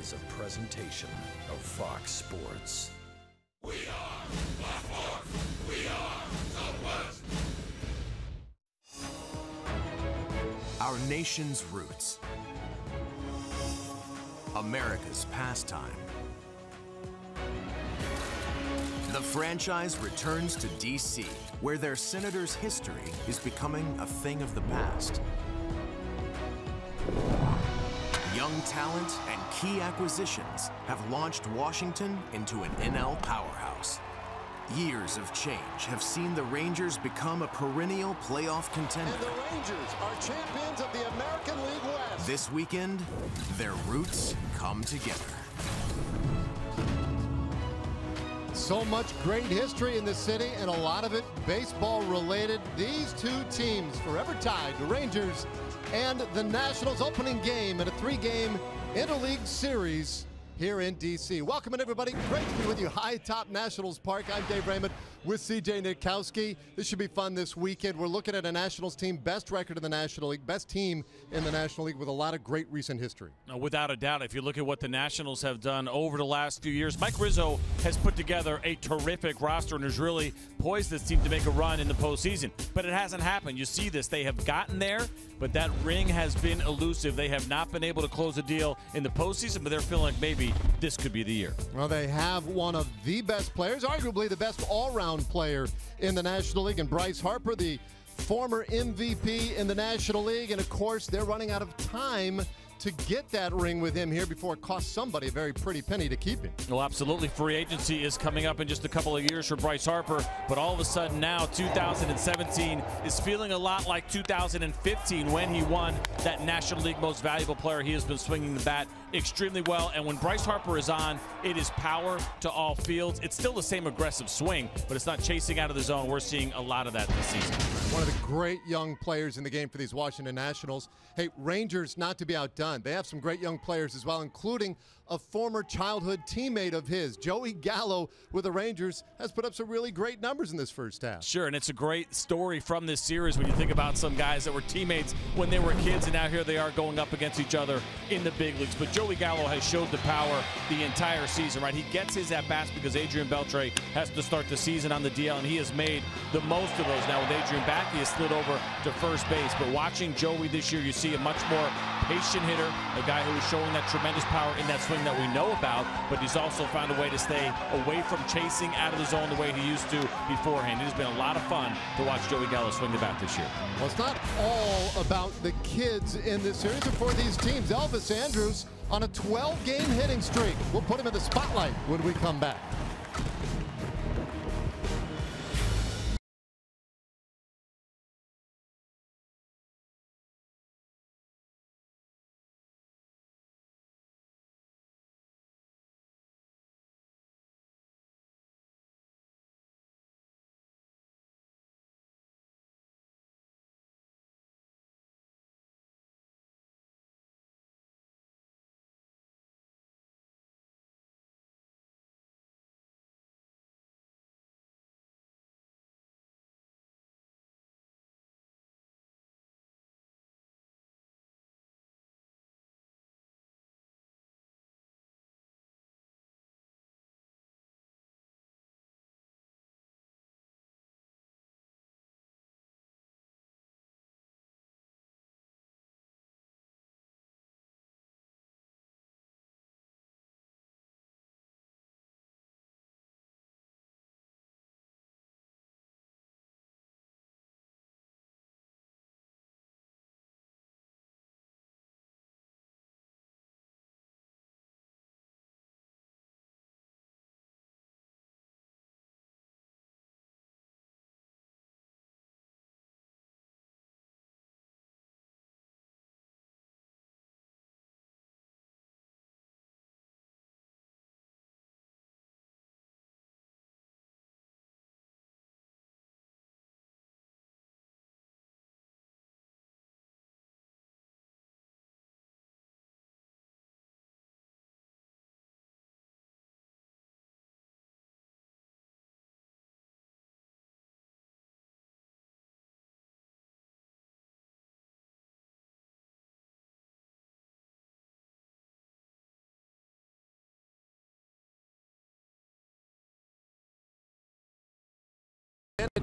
is a presentation of Fox Sports. We are Baltimore. We are Southwest. Our nation's roots. America's pastime. The franchise returns to D.C., where their senator's history is becoming a thing of the past. Young talent and key acquisitions have launched Washington into an NL powerhouse. Years of change have seen the Rangers become a perennial playoff contender. And the Rangers are champions of the American League West. This weekend, their roots come together. So much great history in the city, and a lot of it baseball related. These two teams forever tied, the Rangers and the Nationals, opening game in a 3-game interleague series here in D.C. Welcome, everybody. Great to be with you. High Top Nationals Park. I'm Dave Raymond with C.J. Nitkowski. This should be fun this weekend. We're looking at a Nationals team, best record in the National League, best team in the National League with a lot of great recent history. Without a doubt, if you look at what the Nationals have done over the last few years, Mike Rizzo has put together a terrific roster and has really poised this team to make a run in the postseason. But it hasn't happened. You see this. They have gotten there, but that ring has been elusive. They have not been able to close a deal in the postseason, but they're feeling like maybe this could be the year. Well, they have one of the best players, arguably the best all-round player in the National League, and Bryce Harper, the former MVP in the National League. And, of course, they're running out of time to get that ring with him here before it costs somebody a very pretty penny to keep him. Well, absolutely. Free agency is coming up in just a couple of years for Bryce Harper, but all of a sudden now 2017 is feeling a lot like 2015 when he won that National League Most Valuable Player. He has been swinging the bat extremely well, and when Bryce Harper is on, it is power to all fields. It's still the same aggressive swing, but it's not chasing out of the zone. We're seeing a lot of that this season. One of the great young players in the game for these Washington Nationals. Hey, Rangers not to be outdone. They have some great young players as well, including a former childhood teammate of his. Joey Gallo with the Rangers has put up some really great numbers in this first half. Sure, and it's a great story from this series when you think about some guys that were teammates when they were kids, and now here they are going up against each other in the big leagues. But Joey Gallo has showed the power the entire season, right? He gets his at-bats because Adrian Beltre has to start the season on the DL, and he has made the most of those. Now with Adrian back, he has slid over to first base. But watching Joey this year, you see a much more patient hitter, a guy who is showing that tremendous power in that swing that we know about, but he's also found a way to stay away from chasing out of the zone the way he used to beforehand. It has been a lot of fun to watch Joey Gallo swing the bat this year. Well, it's not all about the kids in this series, and for these teams, Elvis Andrus on a 12-game hitting streak. We'll put him in the spotlight when we come back.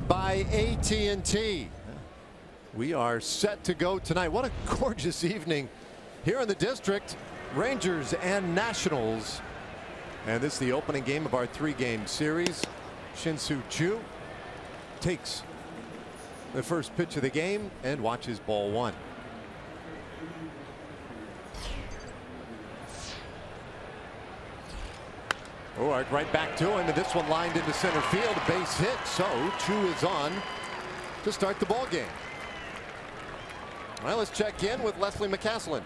By AT&T. We are set to go tonight. What a gorgeous evening here in the district. Rangers and Nationals. And this is the opening game of our 3-game series. Shin-Soo Choo takes the first pitch of the game and watches ball 1. Orioles right back to him, and this one lined into center field, a base hit. So Choo is on to start the ball game. Well, let's check in with Leslie McCaslin.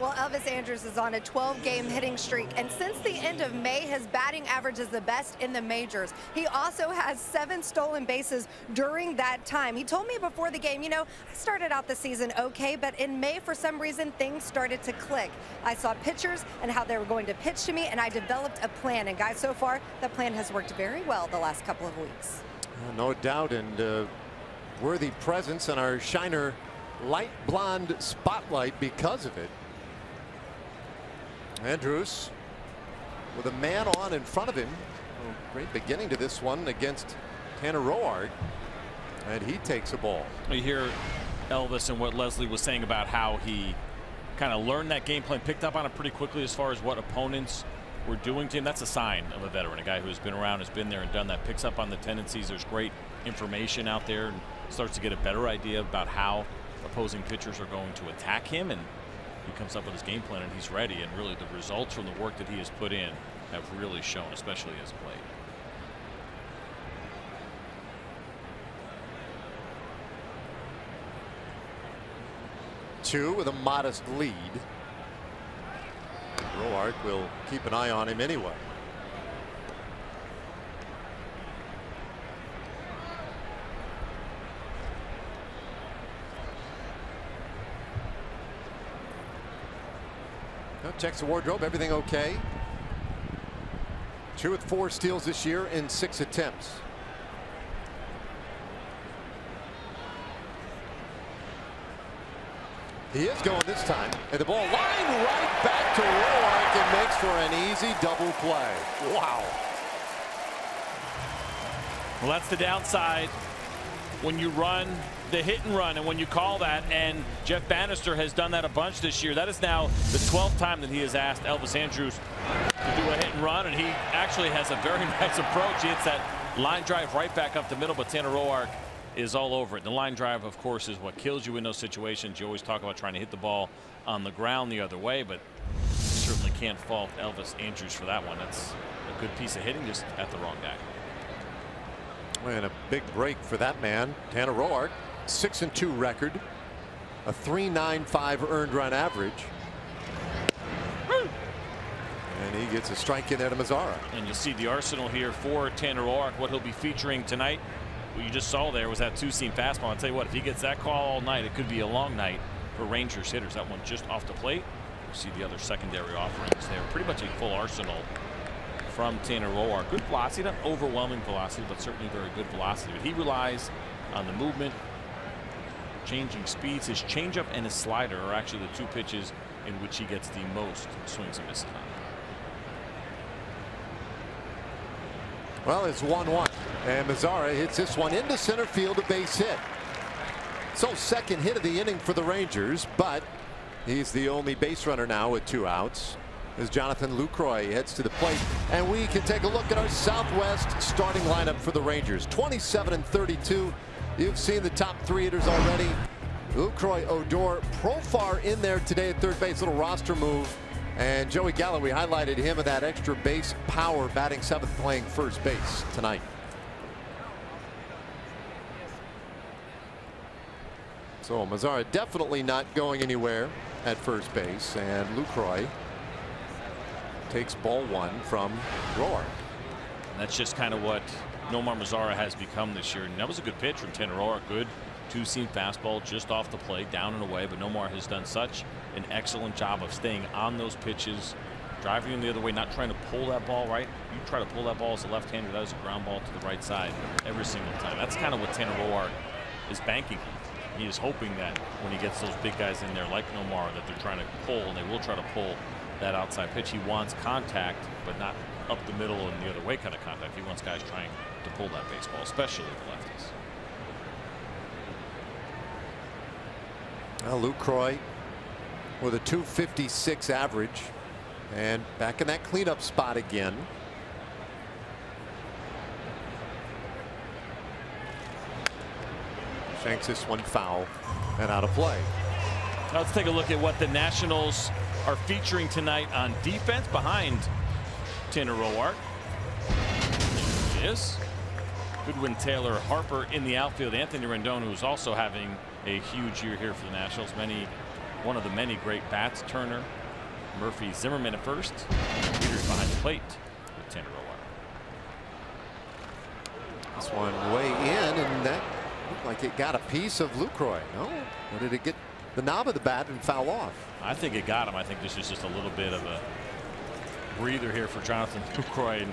Well, Elvis Andrus is on a 12-game hitting streak, and since the end of May, his batting average is the best in the majors. He also has 7 stolen bases during that time. He told me before the game, you know, I started out the season okay, but in May, for some reason, things started to click. I saw pitchers and how they were going to pitch to me, and I developed a plan. And guys, so far, the plan has worked very well the last couple of weeks. No doubt, and worthy presence in our Shiner light blonde spotlight because of it. Andrus with a man on in front of him. Oh, great beginning to this one against Tanner Roark, and he takes a ball. You hear Elvis and what Leslie was saying about how he kind of learned that game plan, picked up on it pretty quickly as far as what opponents were doing to him. That's a sign of a veteran, a guy who's been around, has been there and done that, picks up on the tendencies. There's great information out there and starts to get a better idea about how opposing pitchers are going to attack him, and he comes up with his game plan and he's ready. And really the results from the work that he has put in have really shown, especially as of late. Choo with a modest lead. Roark will keep an eye on him anyway. Checks the wardrobe, everything okay. Choo with 4 steals this year in 6 attempts. He is going this time, and the ball lined right back to Roark and makes for an easy double play. Wow. Well, that's the downside when you run the hit and run, and when you call that, and Jeff Bannister has done that a bunch this year. That is now the 12th time that he has asked Elvis Andrus to do a hit and run, and he actually has a very nice approach. He hits that line drive right back up the middle, but Tanner Roark is all over it. The line drive, of course, is what kills you in those situations. You always talk about trying to hit the ball on the ground the other way, but you certainly can't fault Elvis Andrus for that one. That's a good piece of hitting, just at the wrong guy. And a big break for that man, Tanner Roark. 6-2 record, a 3.95 earned run average, and he gets a strike in there to Mazara. And you'll see the arsenal here for Tanner Roark. What he'll be featuring tonight, what you just saw there was that 2-seam fastball. I'll tell you what, if he gets that call all night, it could be a long night for Rangers hitters. That one just off the plate. You see the other secondary offerings there. Pretty much a full arsenal from Tanner Roark. Good velocity, not overwhelming velocity, but certainly very good velocity. But he relies on the movement, changing speeds. His changeup and his slider are actually the 2 pitches in which he gets the most swings and misses on. Well, it's 1-1, and Mazara hits this one into center field, a base hit. So second hit of the inning for the Rangers, but he's the only base runner now with 2 outs as Jonathan Lucroy heads to the plate. And we can take a look at our Southwest starting lineup for the Rangers. 27-32. You've seen the top 3 hitters already. Lucroy, Odor, Profar in there today at third base. Little roster move. And Joey Gallo, we highlighted him of that extra base power, batting 7th, playing first base tonight. So Mazara definitely not going anywhere at first base, and Lucroy takes ball 1 from Roark. And that's just kind of what Nomar Mazara has become this year. And that was a good pitch from Tanner Roark. Good 2-seam fastball just off the plate, down and away. But Nomar has done such an excellent job of staying on those pitches, driving them the other way, not trying to pull that ball right. You try to pull that ball as a left-hander, that is a ground ball to the right side every single time. That's kind of what Tanner Roark is banking. He is hoping that when he gets those big guys in there like Nomar, that they're trying to pull, and they will try to pull that outside pitch. He wants contact, but not up the middle and the other way kind of contact. He wants guys trying to pull that baseball, especially the lefties. Well, Lucroy with a .256 average and back in that cleanup spot again. Shanks this one foul and out of play. Now let's take a look at what the Nationals are featuring tonight on defense behind Tanner Roark. There he is. Goodwin, Taylor, Harper in the outfield. Anthony Rendon, who's also having a huge year here for the Nationals. One of the many great bats. Turner, Murphy, Zimmerman at first. Peters behind the plate with Tanner Roark. This one way in, and that looked like it got a piece of Lucroy. No, or did it get the knob of the bat and foul off? I think it got him. I think this is just a little bit of a breather here for Jonathan Lucroy, and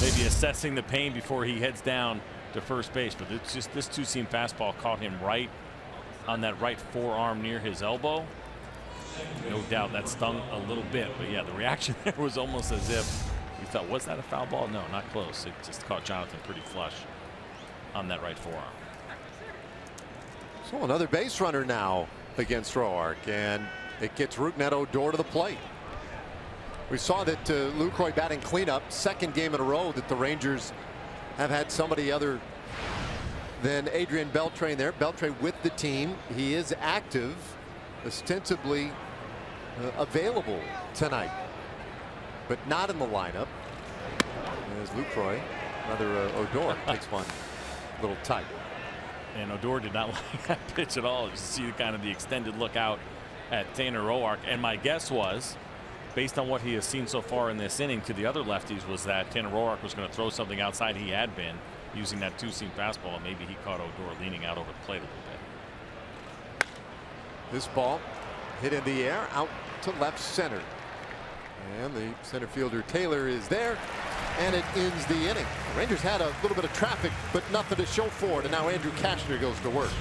maybe assessing the pain before he heads down to first base. But it's just this two-seam fastball caught him right on that right forearm near his elbow. No doubt that stung a little bit, but yeah, the reaction there was almost as if we thought, was that a foul ball? No, not close. It just caught Jonathan pretty flush on that right forearm. So another base runner now against Roark, and it gets Rougned Odor to the plate. We saw that Lucroy batting cleanup, second game in a row that the Rangers have had somebody other than Adrian Beltre there. Beltre with the team. He is active, ostensibly available tonight, but not in the lineup. As Lucroy, rather Odor takes one a little tight. And Odor did not like that pitch at all. Just see kind of the extended look out at Tanner Roark. And my guess was, based on what he has seen so far in this inning to the other lefties, was that Tanner Roark was going to throw something outside. He had been using that two-seam fastball, and maybe he caught Odor leaning out over the plate a little bit. This ball hit in the air out to left center, and the center fielder Taylor is there, and it ends the inning. The Rangers had a little bit of traffic, but nothing to show for it, and now Andrew Cashner goes to work.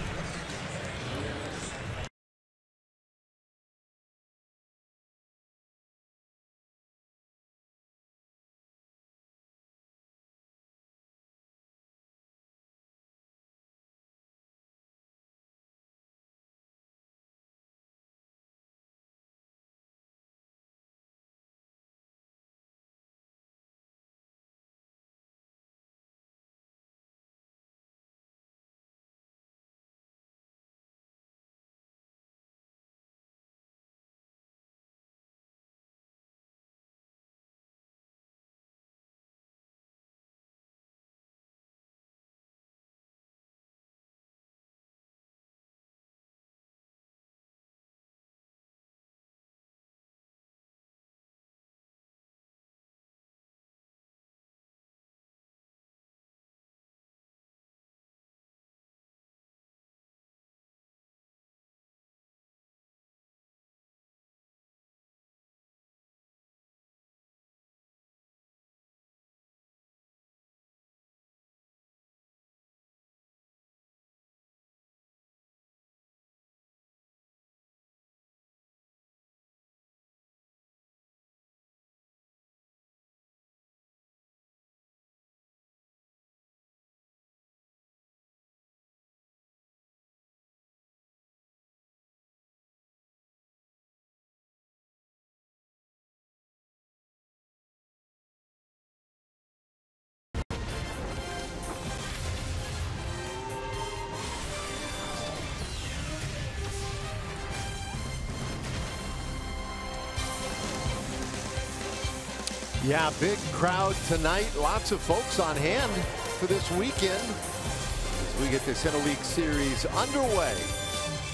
Yeah, big crowd tonight. Lots of folks on hand for this weekend as we get this Interleague Series underway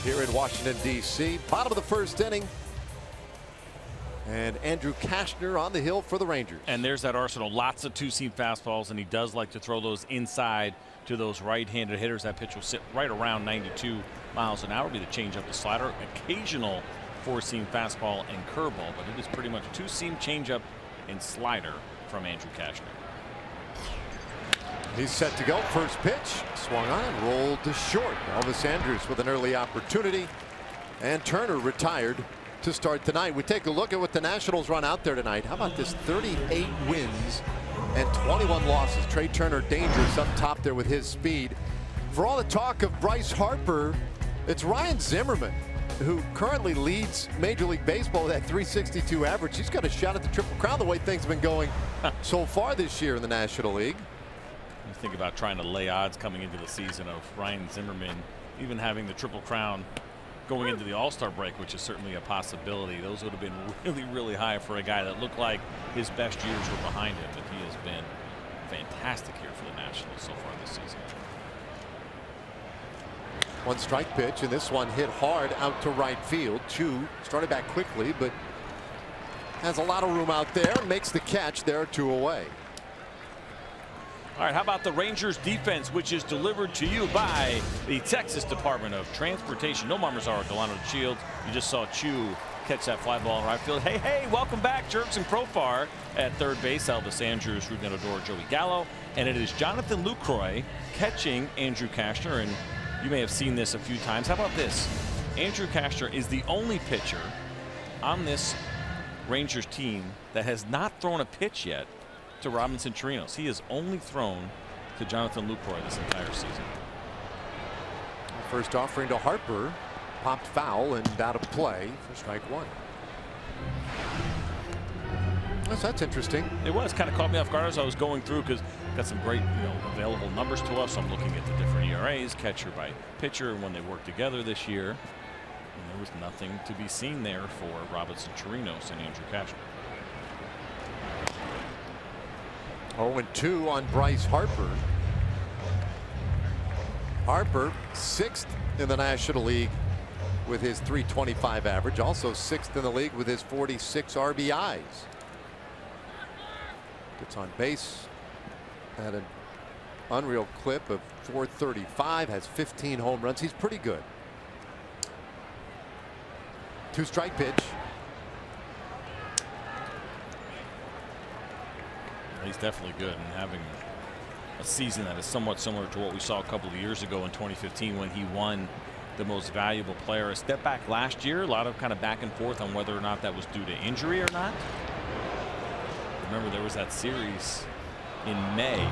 here in Washington, D.C. Bottom of the first inning. And Andrew Cashner on the hill for the Rangers. And there's that arsenal. Lots of two-seam fastballs, and he does like to throw those inside to those right-handed hitters. That pitch will sit right around 92 miles an hour. Be the changeup, the slider, occasional four-seam fastball and curveball, but it is pretty much two-seam changeup and slider from Andrew Cashner. He's set to go. First pitch swung on and rolled to short. Elvis Andrus with an early opportunity, and Turner retired to start tonight. We take a look at what the Nationals run out there tonight. How about this? 38 wins and 21 losses. Trey Turner dangerous up top there with his speed. For all the talk of Bryce Harper, it's Ryan Zimmerman, who currently leads Major League Baseball with that 362 average. He's got a shot at the Triple Crown the way things have been going so far this year in the National League. You think about trying to lay odds coming into the season of Ryan Zimmerman even having the Triple Crown going into the All-Star break, which is certainly a possibility. Those would have been really, really high for a guy that looked like his best years were behind him, but he has been fantastic here for the Nationals so far this season. One strike pitch, and this one hit hard out to right field. Chu started back quickly, but has a lot of room out there and makes the catch there, 2 away. All right, how about the Rangers defense, which is delivered to you by the Texas Department of Transportation. No Marzaro, Delano Shields. You just saw Chu catch that fly ball in right field. Hey, hey, welcome back, Jerks and Profar at third base. Elvis Andrews, Ruben Odor, Joey Gallo. And it is Jonathan Lucroy catching Andrew Cashner. And you may have seen this a few times. How about this? Andrew Cashner is the only pitcher on this Rangers team that has not thrown a pitch yet to Robinson Chirinos. He has only thrown to Jonathan Lucroy this entire season. First offering to Harper, popped foul and out of play for strike 1. That's interesting. It was kind of caught me off guard as I was going through, because got some great available numbers to us. So I'm looking at the different ERAs, catcher by pitcher, and when they worked together this year. And there was nothing to be seen there for Robinson Chirinos and Andrew Cashner. 0-2 on Bryce Harper. Harper 6th in the National League with his 325 average, also 6th in the league with his 46 RBIs. Gets on base at an unreal clip of 435, has 15 home runs. He's pretty good. 2-strike pitch. He's definitely good, and having a season that is somewhat similar to what we saw a couple of years ago in 2015 when he won the most valuable player. A step back last year, a lot of kind of back and forth on whether or not that was due to injury or not. Remember, there was that series in May.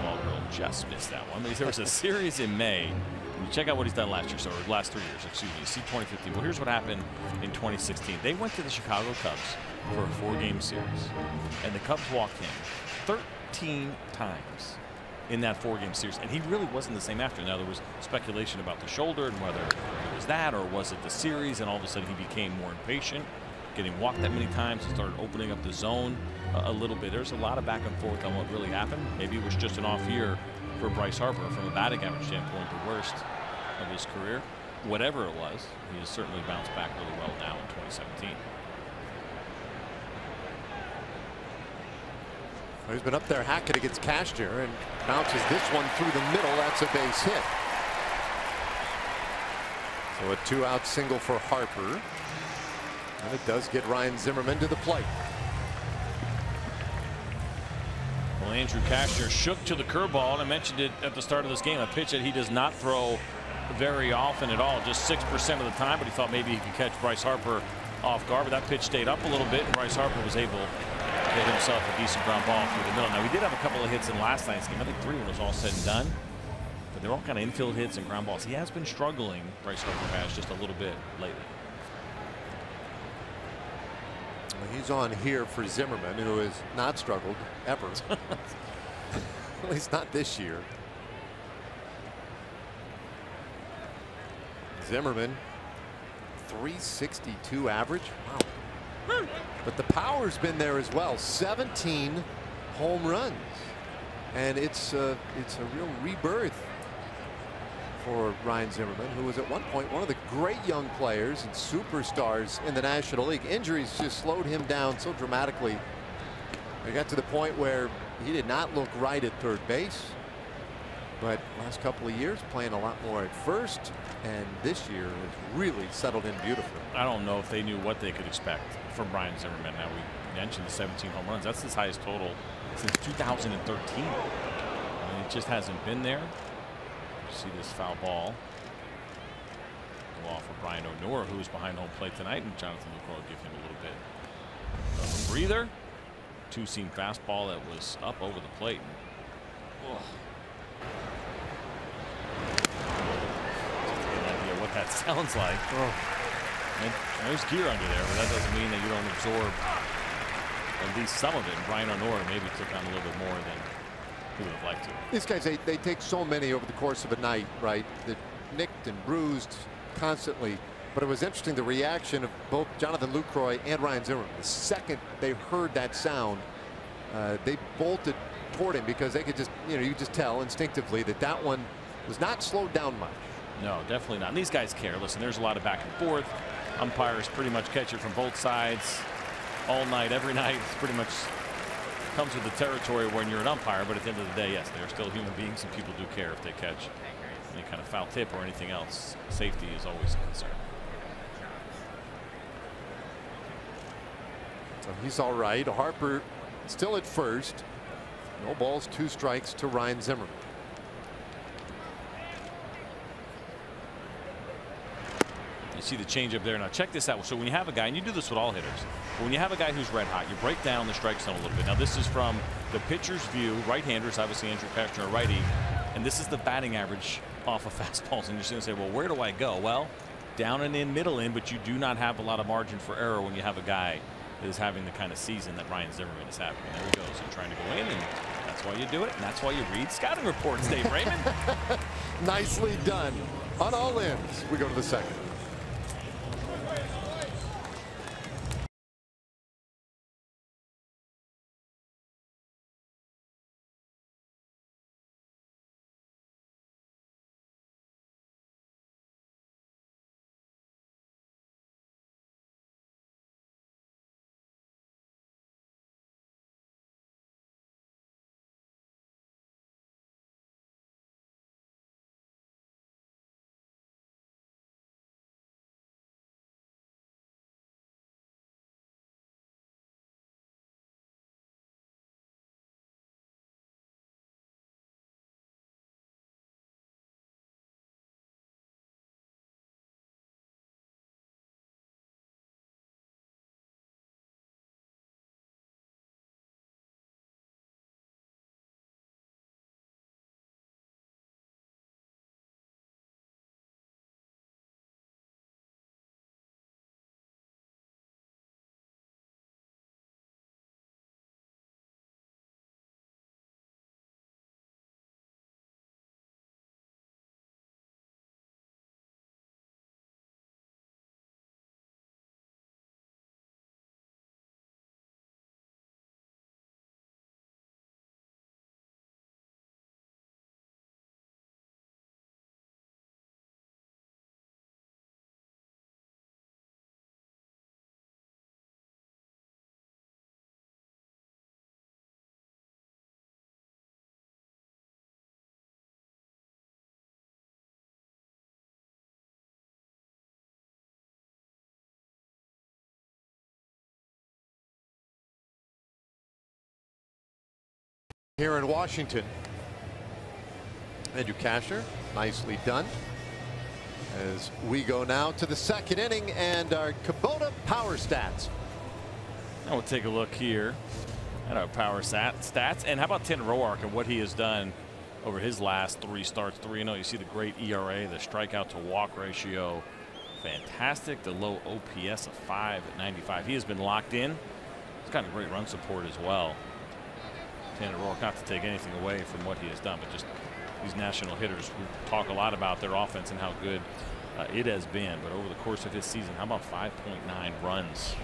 Ball girl just missed that one. There was a series in May. You check out what he's done last year, so last 3 years, excuse me. You see 2015. Well, here's what happened in 2016. They went to the Chicago Cubs for a 4-game series, and the Cubs walked him 13 times in that 4-game series, and he really wasn't the same after. Now, there was speculation about the shoulder and whether it was that or was it the series, and all of a sudden he became more impatient, getting walked that many times. He started opening up the zone a little bit. There's a lot of back and forth on what really happened. Maybe it was just an off year for Bryce Harper from a batting average standpoint, the worst of his career. Whatever it was, he has certainly bounced back really well now in 2017. He's been up there hacking against Cashner and bounces this one through the middle. That's a base hit. So a 2-out single for Harper. And it does get Ryan Zimmerman to the plate. Well, Andrew Cashner shook to the curveball, and I mentioned it at the start of this game, a pitch that he does not throw very often at all, just 6% of the time, but he thought maybe he could catch Bryce Harper off guard, but that pitch stayed up a little bit, and Bryce Harper was able to get himself a decent ground ball through the middle. Now, he did have a couple of hits in last night's game. I think 3 when it was all said and done, but they're all kind of infield hits and ground balls. He has been struggling, Bryce Harper has, just a little bit lately. He's on here for Zimmerman, who has not struggled ever. At least not this year. Zimmerman, 362 average. Wow. But the power's been there as well. 17 home runs. And it's a real rebirth for Ryan Zimmerman, who was at one point one of the great young players and superstars in the National League. Injuries just slowed him down so dramatically. It got to the point where he did not look right at third base. But last couple of years playing a lot more at first, and this year has really settled in beautifully. I don't know if they knew what they could expect from Ryan Zimmerman. Now, we mentioned the 17 home runs. That's his highest total since 2013. It just hasn't been there. See this foul ball off for Brian O'Nora, who's behind home plate tonight, and Jonathan Lucroy will give him a little bit of a breather. Two-seam fastball that was up over the plate. Oh. Just to get an idea what that sounds like. Oh. And there's gear under there, but that doesn't mean that you don't absorb at least some of it. And Brian O'Nora maybe took on a little bit more than he would have liked to. These guys, they take so many over the course of a night, right? That nicked and bruised constantly. But it was interesting, the reaction of both Jonathan Lucroy and Ryan Zimmerman. The second they heard that sound, they bolted toward him because they could just, you know, you just tell instinctively that that one was not slowed down much. No, definitely not. And these guys care. Listen, there's a lot of back and forth. Umpires pretty much catch it from both sides all night, every night. It's pretty much comes with the territory when you're an umpire. But at the end of the day, yes, they're still human beings, and people do care if they catch any kind of foul tip or anything else. Safety is always a concern. So he's all right. Harper still at first. No balls, 2 strikes to Ryan Zimmerman. You see the changeup there. Now check this out. So when you have a guy, and you do this with all hitters, when you have a guy who's red hot, you break down the strike zone a little bit. Now this is from the pitcher's view. Right-handers, obviously Andrew Kachner, a righty, and this is the batting average off of fastballs. And you're just going to say, well, where do I go? Well, down and in, middle in, but you do not have a lot of margin for error when you have a guy that is having the kind of season that Ryan Zimmerman is having. And there he goes. He's trying to go in, and that's why you do it, and that's why you read scouting reports, Dave Raymond. Nicely done. On all ends, we go to the second. Here in Washington, Andrew Kachner, nicely done. As we go now to the second inning and our Kubota power stats. Now we'll take a look here at our power stats. And how about Tanner Roark and what he has done over his last 3 starts? 3-0. You see the great ERA, the strikeout to walk ratio. Fantastic. The low OPS of 5 at 95. He has been locked in. He's got a great run support as well. Tanner Roark, not to take anything away from what he has done, but just these national hitters who talk a lot about their offense and how good it has been. But over the course of his season, how about 5.9 runs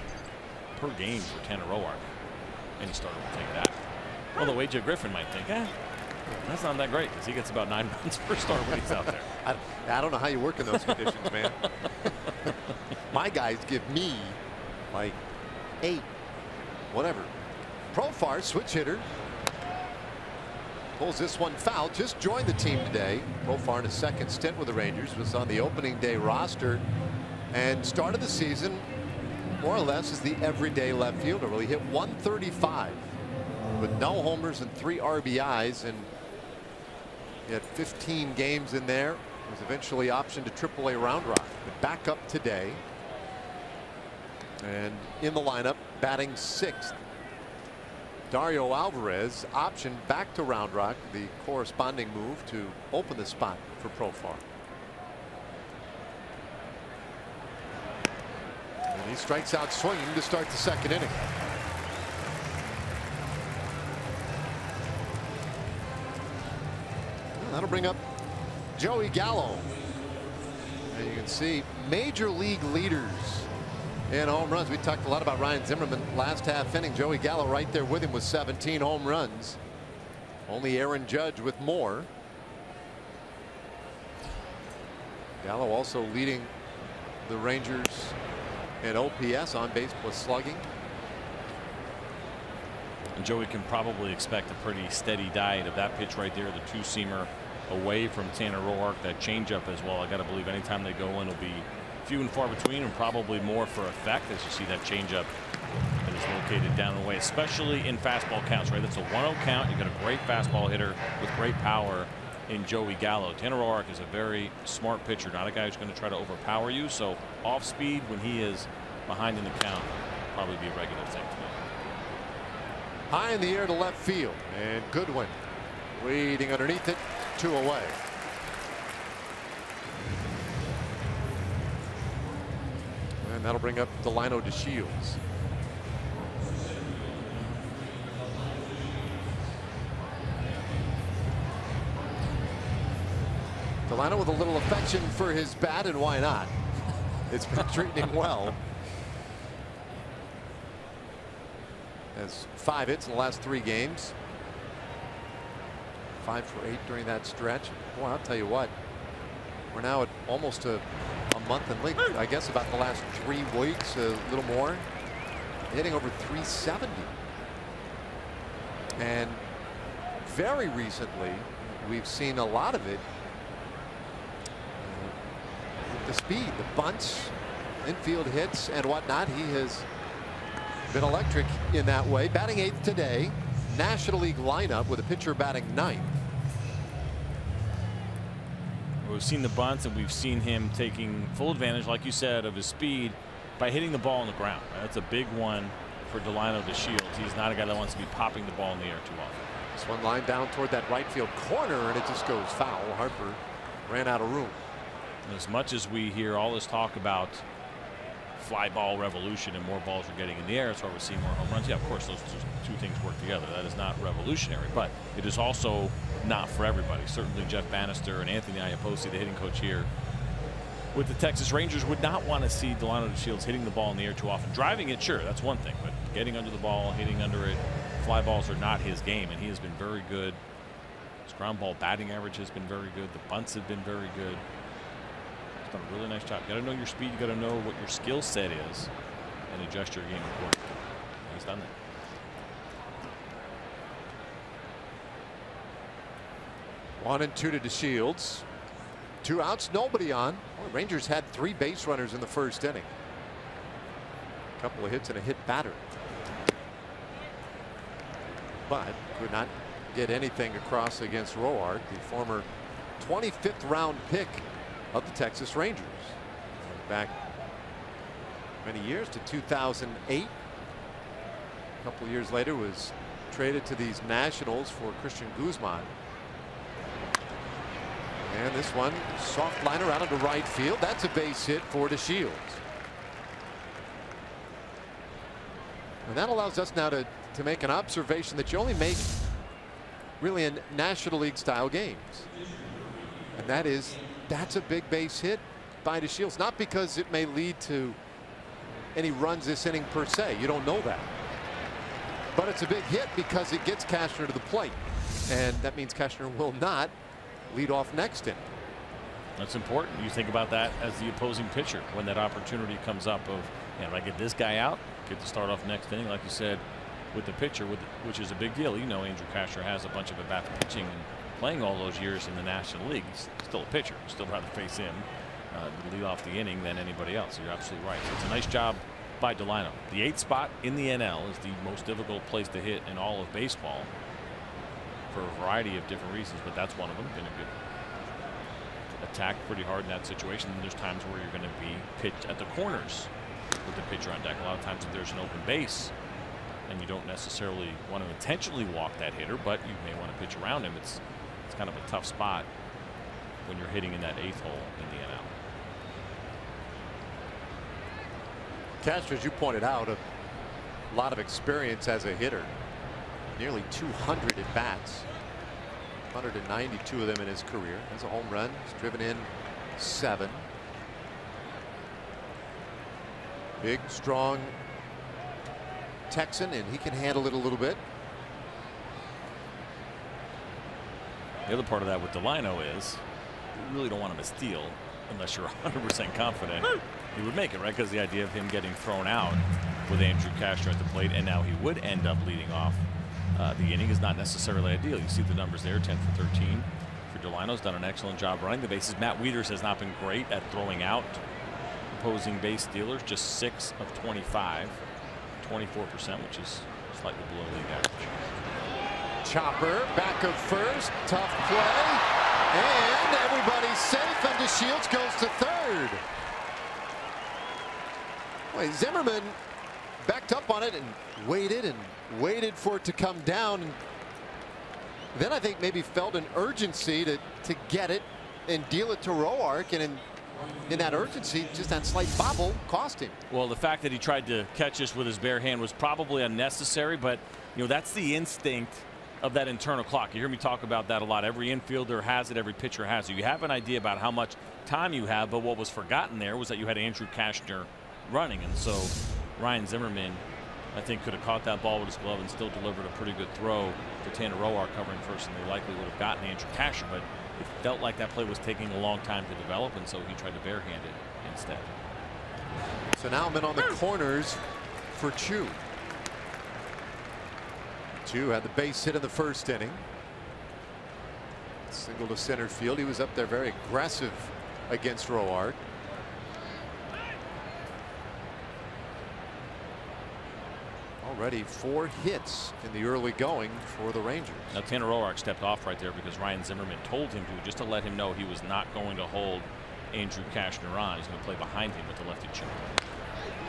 per game for Tanner Roark? Any starter will take that. Although AJ Griffin might think, that's not that great, because he gets about 9 runs per start when he's out there. I don't know how you work in those conditions, man. My guys give me like 8, whatever. Profar, switch hitter. Pulls this one foul. Just joined the team today. Profar in his second stint with the Rangers, was on the opening day roster and started the season more or less as the everyday left fielder. Well, he hit 135 with no homers and 3 RBIs, and he had 15 games in there Was eventually optioned to AAA Round Rock, but back up today. And in the lineup, batting 6th. Dario Alvarez optioned back to Round Rock, the corresponding move to open the spot for Profar. And he strikes out swinging to start the 2nd inning. Well, that'll bring up Joey Gallo. And you can see major league leaders in home runs. We talked a lot about Ryan Zimmerman last half inning. Joey Gallo right there with him with 17 home runs. Only Aaron Judge with more. Gallo also leading the Rangers in OPS, on base plus slugging. And Joey can probably expect a pretty steady diet of that pitch right there, the 2-seamer away from Tanner Roark, that changeup as well. I got to believe anytime they go in, it'll be few and far between, and probably more for effect as you see that changeup that is located down and away, especially in fastball counts. Right, that's a 1-0 count. You got a great fastball hitter with great power in Joey Gallo. Tanner Roark is a very smart pitcher, not a guy who's going to try to overpower you. So off speed when he is behind in the count, probably be a regular thing. High in the air to left field, and Goodwin waiting underneath it, 2 away. And that'll bring up Delino DeShields. Delino with a little affection for his bat, and why not? It's been treating him well. Has 5 hits in the last 3 games. 5 for 8 during that stretch. Boy, I'll tell you what. We're now at almost a month and late, I guess about the last 3 weeks, a little more, hitting over 370. And very recently we've seen a lot of it with the speed, the bunts, infield hits and whatnot. He has been electric in that way. Batting 8th today, National League lineup with a pitcher batting 9th. We've seen the bunts, and we've seen him taking full advantage, like you said, of his speed by hitting the ball on the ground. That's a big one for Delino DeShields. He's not a guy that wants to be popping the ball in the air too often. This one line down toward that right field corner, and it just goes foul. Harper ran out of room. As much as we hear all this talk about fly ball revolution and more balls are getting in the air, that's why we're seeing more home runs. Yeah, of course, those two things work together. That is not revolutionary, but it is also not for everybody. Certainly Jeff Bannister and Anthony Iapoce, the hitting coach here with the Texas Rangers, would not want to see Delino DeShields hitting the ball in the air too often. Driving it, sure, that's one thing, but getting under the ball, hitting under it, fly balls are not his game, and he has been very good. His ground ball batting average has been very good. The bunts have been very good. He's done a really nice job. You got to know your speed. You got to know what your skill set is and adjust your game accordingly. He's done that. One and 2 to DeShields. 2 outs, nobody on. Well, the Rangers had 3 base runners in the first inning. A couple of hits and a hit batter. But could not get anything across against Roark, the former 25th round pick of the Texas Rangers. Back many years to 2008. A couple of years later was traded to these Nationals for Christian Guzman. And this one, soft liner out into right field. That's a base hit for DeShields. And that allows us now to make an observation that you only make really in National League style games. And that is, that's a big base hit by DeShields. Not because it may lead to any runs this inning per se. You don't know that. But it's a big hit because it gets Cashner to the plate. And that means Cashner will not lead off next inning. That's important. You think about that as the opposing pitcher when that opportunity comes up of, you know, if I get this guy out, get to start off next inning, like you said, with the pitcher, which is a big deal. You know, Andrew Cashner has a bunch of at-bats pitching and playing all those years in the National League. He's still a pitcher. You'd still rather face him to lead off the inning than anybody else. You're absolutely right. So it's a nice job by Delino. The 8th spot in the NL is the most difficult place to hit in all of baseball for a variety of different reasons, but that's one of them. Been a attack pretty hard in that situation. And there's times where you're going to be pitched at the corners with the pitcher on deck. A lot of times if there's an open base and you don't necessarily want to intentionally walk that hitter, but you may want to pitch around him. It's kind of a tough spot when you're hitting in that 8th hole in the NL. Castro, as you pointed out, a lot of experience as a hitter. Nearly 200 at bats. 192 of them in his career. Has a home run. He's driven in 7. Big, strong Texan, and he can handle it a little bit. The other part of that with Delino is you really don't want him to steal unless you're 100% confident he would make it, right? Because the idea of him getting thrown out with Andrew Castro at the plate, and now he would end up leading off the inning, is not necessarily ideal. You see the numbers there, 10 for 13 for Delino's done an excellent job running the bases. Matt Wieters has not been great at throwing out opposing base stealers, just 6 of 25, 24%, which is slightly below league average. Chopper back of first, tough play, and everybody's safe, and DeShields goes to third. Well, Zimmerman backed up on it and waited for it to come down, and then I think maybe felt an urgency to get it and deal it to Roark, and in that urgency, just that slight bobble cost him. Well, the fact that he tried to catch this with his bare hand was probably unnecessary, but you know, that's the instinct of that internal clock. You hear me talk about that a lot. Every infielder has it, every pitcher has it. You have an idea about how much time you have, but what was forgotten there was that you had Andrew Cashner running, and so Ryan Zimmerman, I think, could have caught that ball with his glove and still delivered a pretty good throw to Tanner Roark covering first, and they likely would have gotten Andrew Cashner, but it felt like that play was taking a long time to develop, and so he tried to barehand it instead. So now men on the corners for Chu. Chu had the base hit in the first inning. Single to center field. He was up there very aggressive against Roark. Already 4 hits in the early going for the Rangers. Now Tanner Roark stepped off right there because Ryan Zimmerman told him to, just to let him know he was not going to hold Andrew Cashner on. He's going to play behind him with the lefty chip.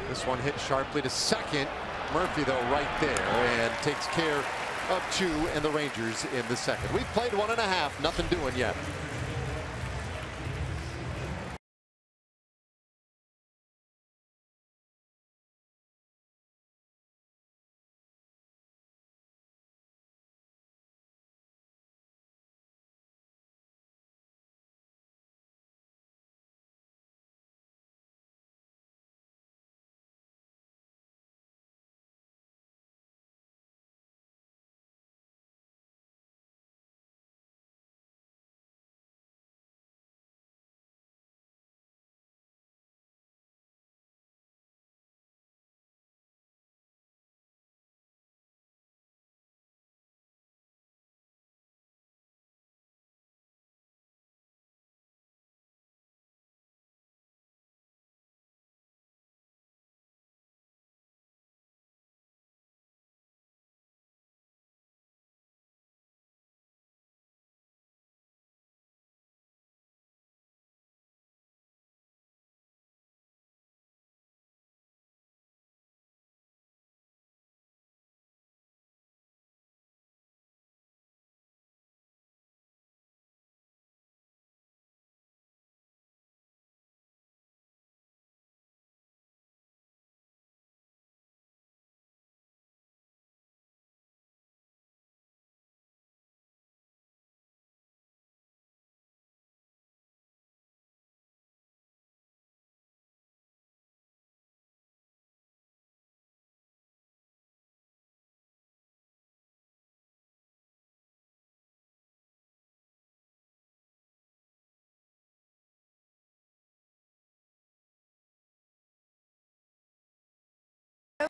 This one hit sharply to second. Murphy, though, right there, and takes care of Chu and the Rangers in the second. We've played 1.5, nothing doing yet.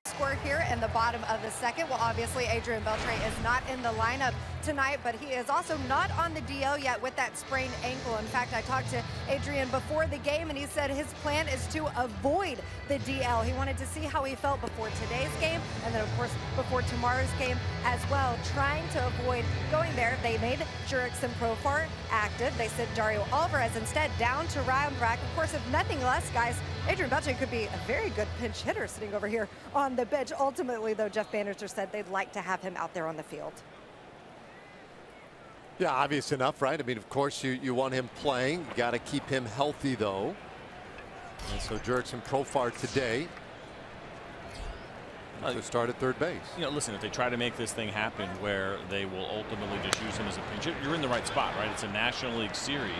Score here in the bottom of the second. Well, obviously Adrian Beltre is not in the lineup tonight, but he is also not on the DL yet with that sprained ankle. In fact, I talked to Adrian before the game, and he said his plan is to avoid the DL. He wanted to see how he felt before today's game, and then of course before tomorrow's game as well, trying to avoid going there. They made Jurickson Profar active. They sent Dario Alvarez instead down to round rack. Of course, if nothing less, guys, Adrian Beltre could be a very good pinch hitter sitting over here on the bench. Ultimately, though, Jeff Bannister said they'd like to have him out there on the field. Yeah, obvious enough, right? I mean, of course, you want him playing. You got to keep him healthy, though. And so Jurickson Profar today to start at third base. You know, listen, if they try to make this thing happen where they will ultimately just use him as a pinch hitter, you're in the right spot, right? It's a National League series,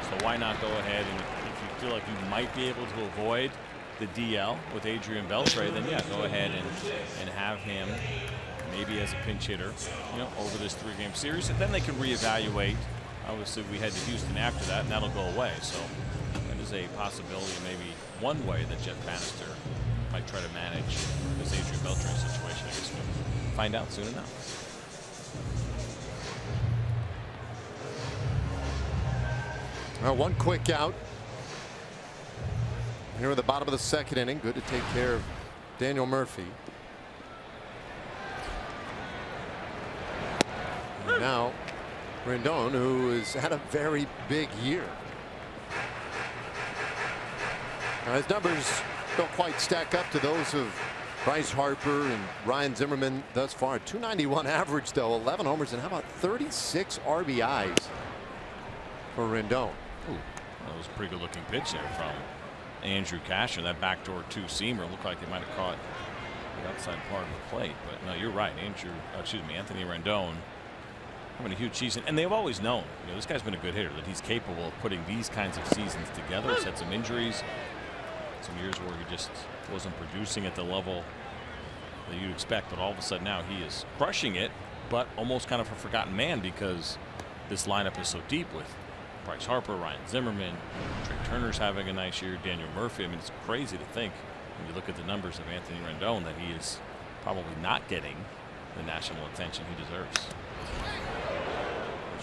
so why not go ahead, and if you feel like you might be able to avoid the DL with Adrian Beltre, then yeah, go ahead and have him maybe as a pinch hitter, you know, over this 3-game series, and then they can reevaluate. Obviously, we head to Houston after that, and that'll go away. So that is a possibility, maybe one way that Jeff Bannister might try to manage this Adrian Beltre situation. I guess we'll find out soon enough. Well, one quick out here at the bottom of the second inning. Good to take care of Daniel Murphy. And now Rendon, who has had a very big year. Now, his numbers don't quite stack up to those of Bryce Harper and Ryan Zimmerman thus far. 291 average, though, 11 homers, and how about 36 RBIs for Rendon? Ooh, that was a pretty good looking pitch there from Andrew Cashner. That backdoor 2-seamer looked like they might have caught the outside part of the plate, but no, you're right. Anthony Rendon having a huge season, and they've always known, you know, this guy's been a good hitter, that he's capable of putting these kinds of seasons together. He's had some injuries, some years where he just wasn't producing at the level that you'd expect, but all of a sudden now he is crushing it, but almost kind of a forgotten man because this lineup is so deep with Bryce Harper, Ryan Zimmerman, Trey Turner's having a nice year, Daniel Murphy. I mean, it's crazy to think when you look at the numbers of Anthony Rendon that he is probably not getting the national attention he deserves.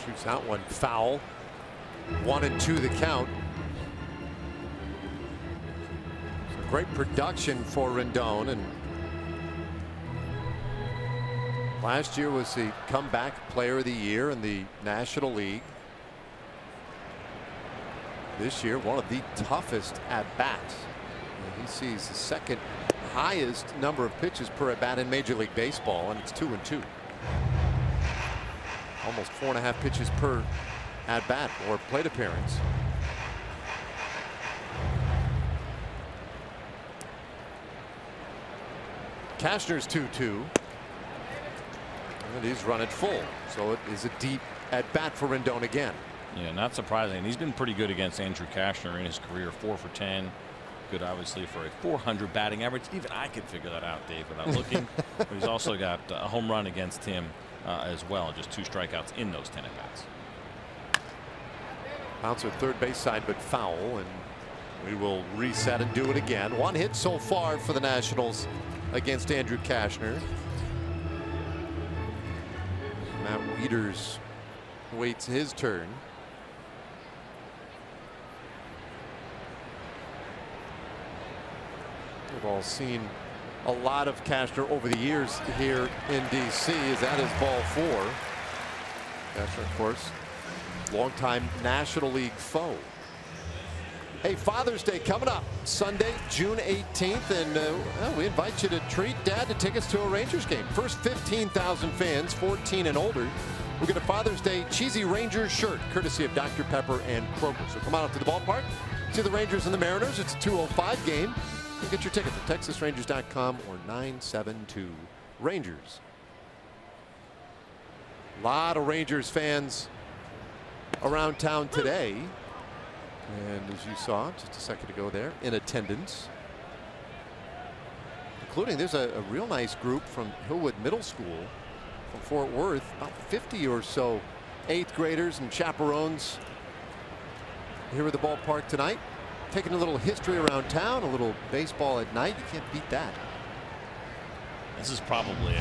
Shoots out one foul. 1-2 the count. So great production for Rendon, and last year was the comeback player of the year in the National League. This year, one of the toughest at bats. He sees the second highest number of pitches per at bat in Major League Baseball, and it's 2-2. Almost 4.5 pitches per at bat or plate appearance. Cashner's 2-2. And he's run it full. So it is a deep at bat for Rendon again. Yeah, not surprising. He's been pretty good against Andrew Cashner in his career. 4 for 10. Good, obviously, for a 400 batting average. Even I could figure that out, Dave, without looking. But he's also got a home run against him as well. Just 2 strikeouts in those 10 at bats. Bouncer third base side, but foul, and we will reset and do it again. 1 hit so far for the Nationals against Andrew Cashner. Matt Wieters waits his turn. We've all seen a lot of Cashner over the years here in DC. Is that his ball 4? Cashner, of course, longtime National League foe. Hey, Father's Day coming up Sunday, June 18th, and well, we invite you to treat Dad to tickets to a Rangers game. First 15,000 fans, 14 and older, we'll get a Father's Day cheesy Rangers shirt, courtesy of Dr. Pepper and Kroger. So come on out to the ballpark, see the Rangers and the Mariners. It's a 2:05 game. You get your tickets at TexasRangers.com or 972 Rangers. A lot of Rangers fans around town today. And as you saw just a second ago there, in attendance, including there's a real nice group from Hillwood Middle School from Fort Worth, about 50 or so 8th graders and chaperones here at the ballpark tonight. Taking a little history around town, a little baseball at night. You can't beat that. This is probably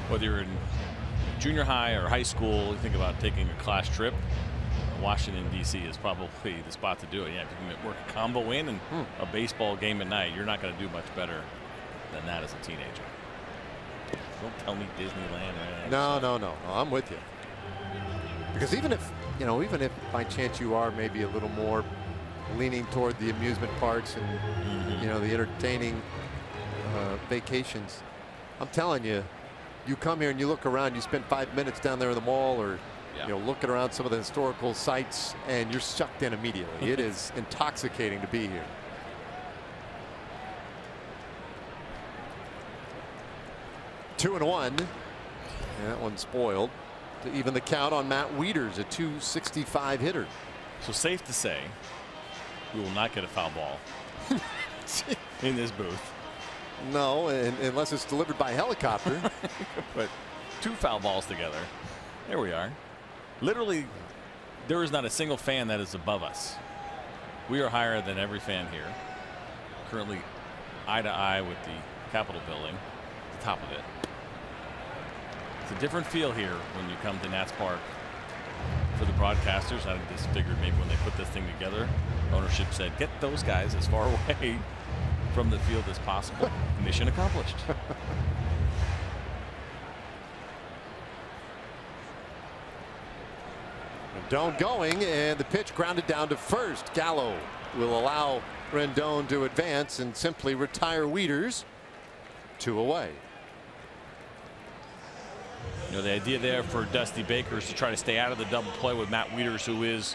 whether you're in junior high or high school, you think about taking a class trip. Washington, D.C. is probably the spot to do it. Yeah, if you can work a combo in and a baseball game at night, you're not going to do much better than that as a teenager. Don't tell me Disneyland or anything. No, I'm with you. Because even if by chance you are maybe a little more leaning toward the amusement parks and the entertaining vacations, I'm telling you, you come here and you look around, you spend 5 minutes down there in the mall or looking around some of the historical sites, and you're sucked in immediately. It is intoxicating to be here. Two and one, and that one's spoiled to even the count on Matt Wieters, a .265 hitter. So safe to say, we will not get a foul ball in this booth. No, unless it's delivered by helicopter. But 2 foul balls together. There we are. Literally, there is not a single fan that is above us. We are higher than every fan here. Currently eye to eye with the Capitol building, the top of it. It's a different feel here when you come to Nats Park for the broadcasters. I just figured maybe when they put this thing together, ownership said, get those guys as far away from the field as possible. Mission accomplished. Rendon going, and the pitch grounded down to first. Gallo will allow Rendon to advance and simply retire Wieters. 2 away. The idea there for Dusty Baker is to try to stay out of the double play with Matt Wieters, who is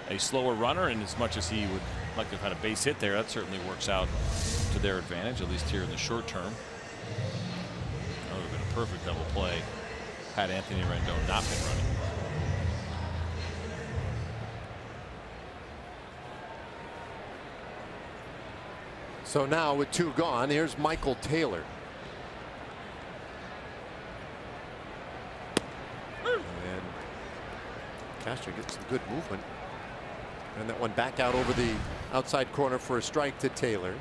a slower runner, and as much as he would like to have had a base hit there, that certainly works out to their advantage, at least here in the short term. That would have been a perfect double play had Anthony Rendon not been running. So now with 2 gone, here's Michael Taylor. And Castro gets some good movement. And that one back out over the outside corner for a strike to Taylor.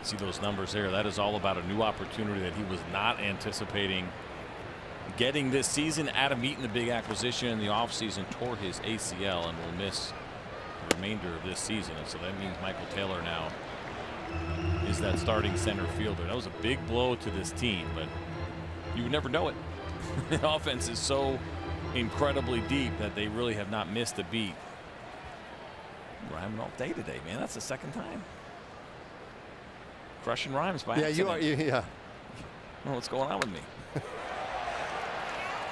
See those numbers there. That is all about a new opportunity that he was not anticipating getting this season. Adam Eaton, the big acquisition in the offseason, tore his ACL and will miss the remainder of this season. And so that means Michael Taylor now is that starting center fielder. That was a big blow to this team, but you would never know it. The offense is so incredibly deep that they really have not missed a beat. Rhyming all day today, man. That's the second time. Crushing rhymes by accident. You are. Yeah. I don't know what's going on with me.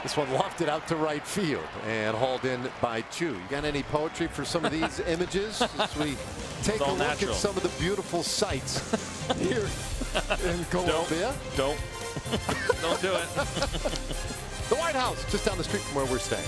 This one lofted out to right field and hauled in by Chu. You got any poetry for some of these images as we take a look natural. at some of the beautiful sights here in Columbia? Don't do it. The White House, just down the street from where we're staying.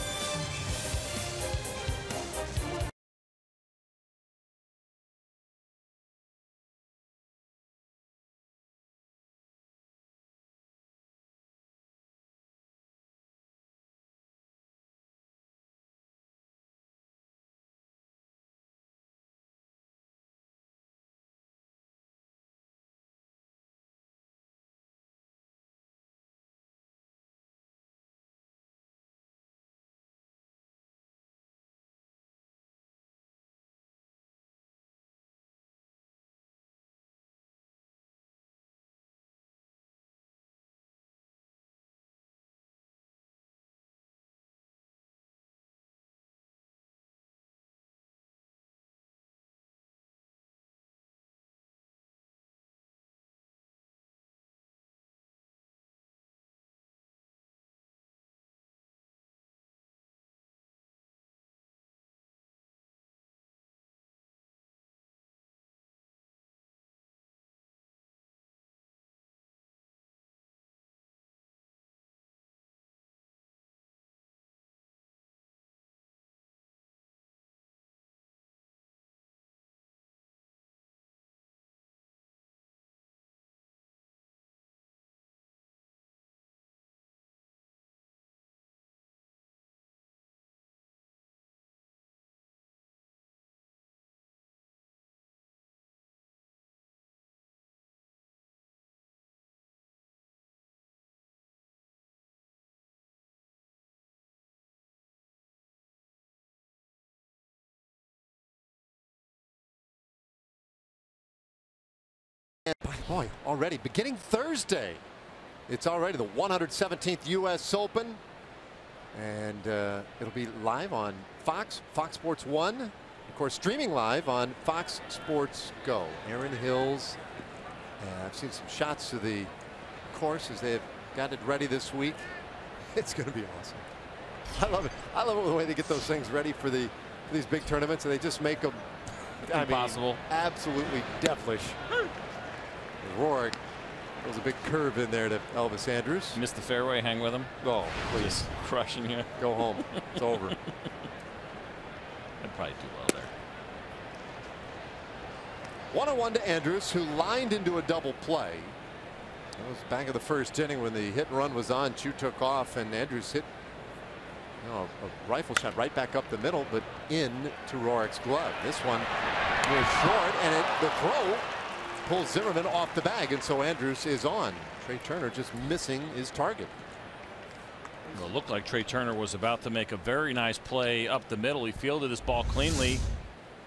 Boy, already beginning Thursday. It's already the 117th U.S. Open. And it'll be live on Fox Sports 1. Of course, streaming live on Fox Sports Go. Aaron Hills. I've seen some shots to the course as they've got it ready this week. It's going to be awesome. I love it. I love the way they get those things ready for these big tournaments, and they just make them impossible. Absolutely devilish. Rourke. There was a big curve in there to Elvis Andrus. Missed the fairway, hang with him. Oh, please. Just crushing you. Go home. It's over. I'd probably do well there. 1-1 to Andrus, who lined into a double play. It was back of the first inning when the hit and run was on. Chu took off, and Andrus hit a rifle shot right back up the middle, but in to Rourke's glove. This one was short, and the throw pulls Zimmerman off the bag, and so Andrus is on. Trey Turner just missing his target. Well, it looked like Trey Turner was about to make a very nice play up the middle. He fielded this ball cleanly.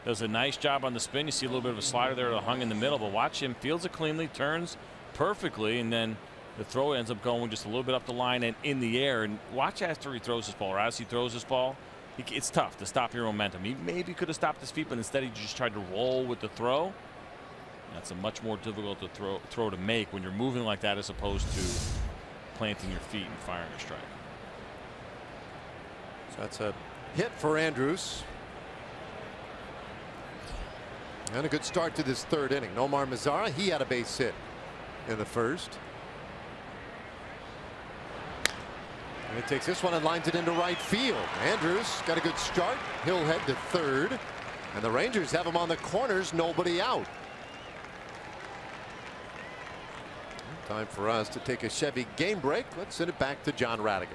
Does a nice job on the spin. You see a little bit of a slider there that hung in the middle, but watch him, fields it cleanly, turns perfectly, and then the throw ends up going just a little bit up the line and in the air. And watch after he throws his ball, or as he throws his ball, it's tough to stop your momentum. He maybe could have stopped his feet, but instead he just tried to roll with the throw. That's a much more difficult to throw to make when you're moving like that, as opposed to planting your feet and firing a strike. So that's a hit for Andrus. And a good start to this third inning. Nomar Mazara, he had a base hit in the first. And he takes this one and lines it into right field. Andrus got a good start. He'll head to third. And the Rangers have him on the corners, nobody out. Time for us to take a Chevy game break. Let's send it back to John Radigan.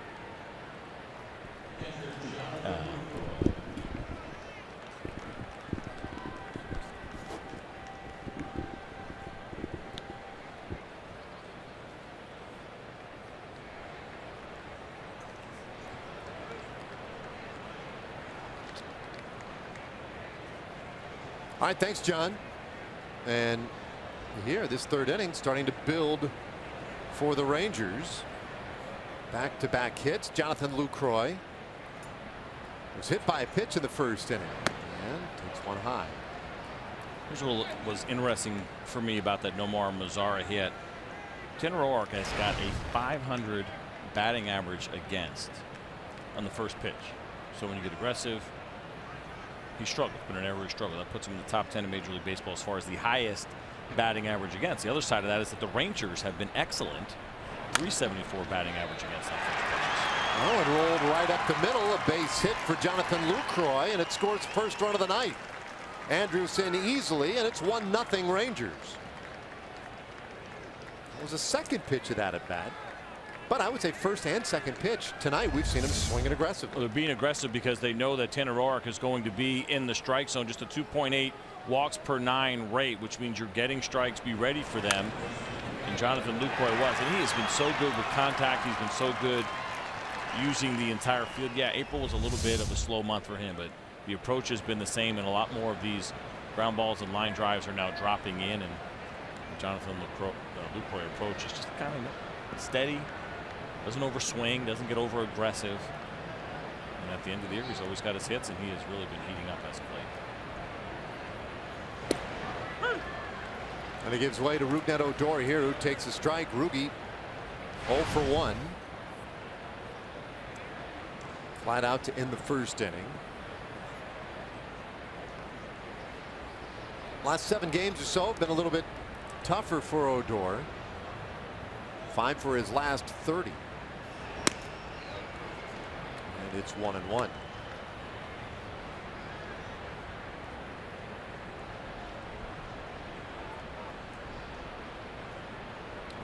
All right, thanks, John. And here, this third inning starting to build for the Rangers. Back-to-back hits. Jonathan Lucroy was hit by a pitch in the first inning and takes one high. Here's what was interesting for me about that Nomar Mazara hit. Tanner Roark has got a .500 batting average against on the first pitch. So when you get aggressive, he struggled, but in every struggle that puts him in the top 10 in Major League Baseball as far as the highest batting average against. The other side of that is that the Rangers have been excellent. .374 batting average against on first pitches. Oh, it rolled right up the middle. A base hit for Jonathan Lucroy, and it scores first run of the night. Andrus in easily, and it's 1-0 Rangers. It was a second pitch of that at bat. But I would say first and second pitch tonight, we've seen him swinging aggressive. Well, they're being aggressive because they know that Tanner Roark is going to be in the strike zone. Just a 2.8 walks per 9 rate, which means you're getting strikes. Be ready for them. And Jonathan Lucroy was, and he has been so good with contact. He's been so good using the entire field. Yeah, April was a little bit of a slow month for him, but the approach has been the same, and a lot more of these ground balls and line drives are now dropping in. And Jonathan Lucroy approach is just kind of steady. Doesn't overswing, doesn't get over aggressive. And at the end of the year, he's always got his hits, and he has really been heating up as of late. And he gives way to Rougned Odor here, who takes a strike. Rugi 0 for 1. Flat out to end the first inning. Last 7 games or so have been a little bit tougher for Odor. 5 for his last 30. And it's 1-1.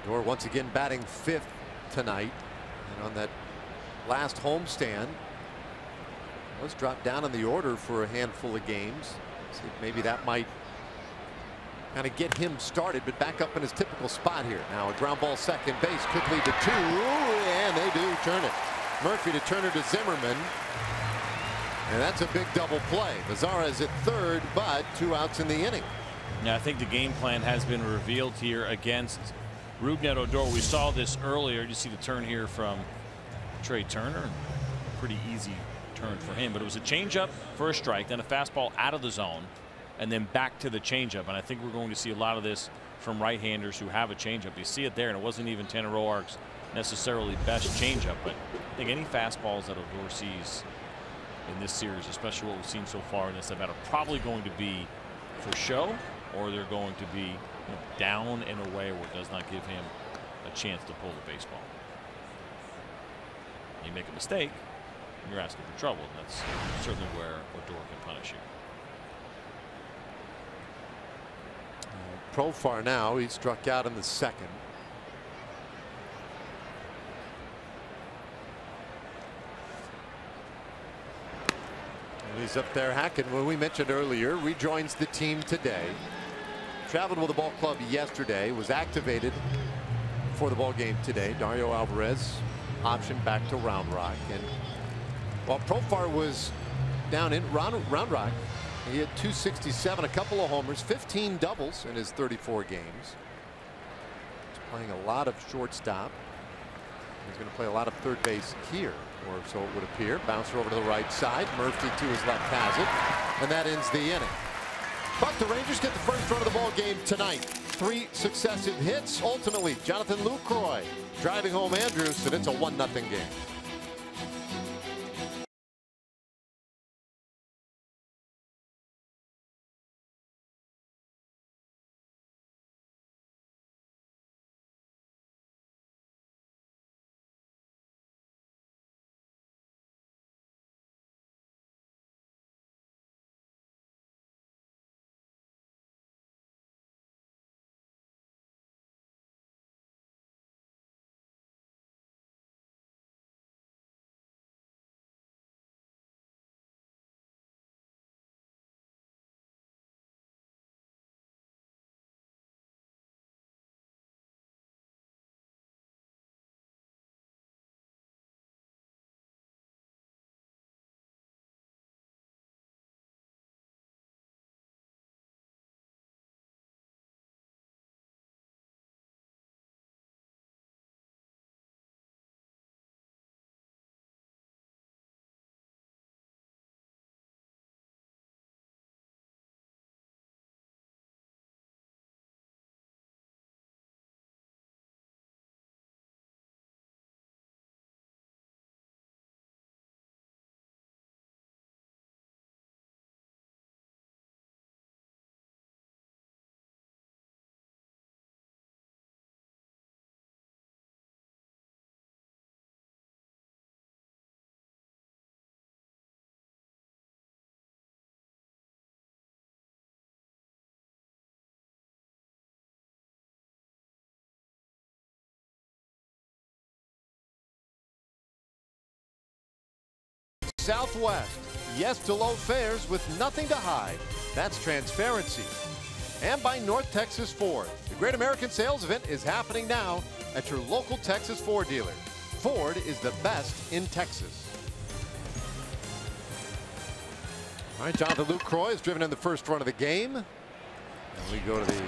Odor once again batting 5th tonight, and on that last homestand was dropped down in the order for a handful of games. See if maybe that might kind of get him started, but back up in his typical spot here. Now a ground ball second base could lead to 2, and they do turn it. Murphy to Turner to Zimmerman, and that's a big double play. Mazara is at third, but 2 outs in the inning. Yeah, I think the game plan has been revealed here against Rougned Odor. We saw this earlier. You see the turn here from Trey Turner. Pretty easy turn for him, but it was a changeup for a strike, then a fastball out of the zone, and then back to the changeup. And I think we're going to see a lot of this from right-handers who have a changeup. You see it there, and it wasn't even Tanner Roark's necessarily best changeup, but I think any fastballs that Odor sees in this series, especially what we've seen so far in this event, are probably going to be for show, or they're going to be down in a way where it does not give him a chance to pull the baseball. You make a mistake, you're asking for trouble, and that's certainly where Odor can punish you. Profar now, he struck out in the second. And he's up there hacking. When we mentioned earlier, rejoins the team today. Traveled with the ball club yesterday, was activated for the ball game today. Dario Alvarez optioned back to Round Rock, and while Profar was down in Round Rock, he had 267, a couple of homers, 15 doubles in his 34 games. He's playing a lot of shortstop. He's going to play a lot of third base here, or so it would appear. Bouncer over to the right side. Murphy to his left has it, and that ends the inning. But the Rangers get the first run of the ball game tonight. 3 successive hits. Ultimately, Jonathan Lucroy driving home Andrews, and it's a 1-0 game. Southwest. Yes to low fares with nothing to hide. That's transparency. And by North Texas Ford. The Great American Sales Event is happening now at your local Texas Ford dealer. Ford is the best in Texas. All right, Jonathan Lucroy is driven in the first run of the game. And we go to the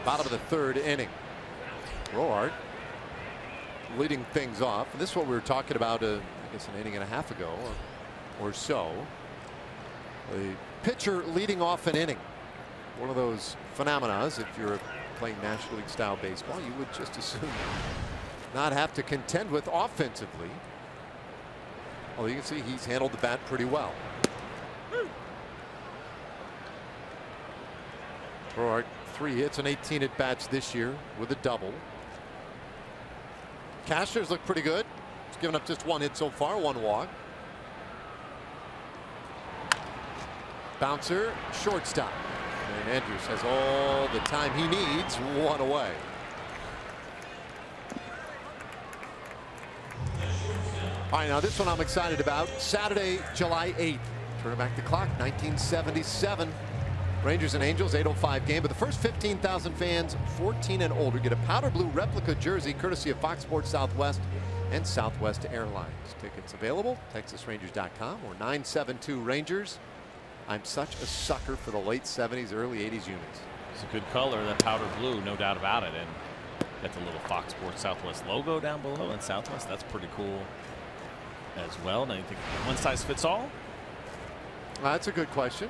bottom of the third inning. Roark leading things off. And this is what we were talking about, I guess, an inning and a half ago or so. The pitcher leading off an inning. One of those phenomena, if you're playing National League style baseball, you would just as soon not have to contend with offensively. Well, you can see he's handled the bat pretty well. Roark, 3 hits and 18 at bats this year with a double. Cashner's looked pretty good. He's given up just 1 hit so far, 1 walk. Bouncer, shortstop. And Andrews has all the time he needs. 1 away. All right, now this one I'm excited about. Saturday, July 8th. Turn back the clock, 1977. Rangers and Angels, 8:05 game. But the first 15,000 fans 14 and older get a powder blue replica jersey courtesy of Fox Sports Southwest and Southwest Airlines. Tickets available, TexasRangers.com or 972 Rangers. I'm such a sucker for the late 70s, early 80s units. It's a good color, that powder blue, no doubt about it. And got the little Fox Sports Southwest logo down below in Southwest. That's pretty cool as well. Now you think one size fits all? That's a good question.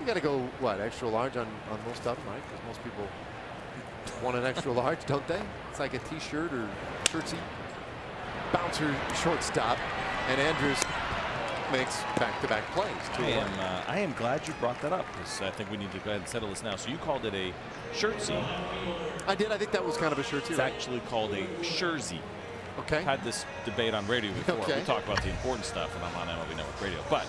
You got to go, what, extra large on most of them, right? Because most people want an extra large, don't they? It's like a T-shirt or shirtsy bouncer shortstop, and Andrews makes back-to-back plays. I am glad you brought that up, because I think we need to go ahead and settle this now. So you called it a shirtsy. I did. I think that was kind of a shirtsy. It's actually called a jersey. Okay. I've had this debate on radio before. Okay. We talk about the important stuff, and I'm on MLB Network Radio. But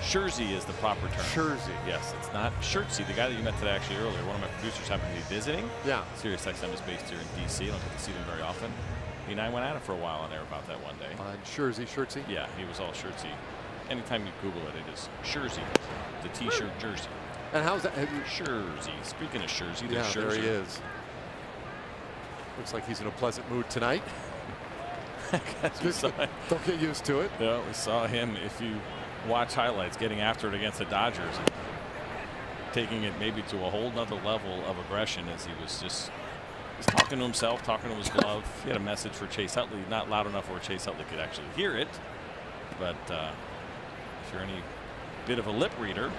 jersey is the proper term. Jersey. Yes, it's not shirtsy. The guy that you met today actually earlier, one of my producers happened to be visiting. Yeah. Sirius XM is based here in D.C. I don't get to see them very often. He and I went at it for a while on air about that one day. Jersey, shirtsy? Yeah, he was all shirtsy. Anytime you Google it, it is jersey, the T-shirt jersey. And how's that? Jersey. Speaking of jersey, yeah, there's there he is. Looks like he's in a pleasant mood tonight. Don't get used to it. Yeah, we saw him, if you watch highlights, getting after it against the Dodgers and taking it maybe to a whole nother level of aggression as he was just talking to himself, talking to his glove. He had a message for Chase Utley, not loud enough where Chase Utley could actually hear it. But if you're any bit of a lip reader,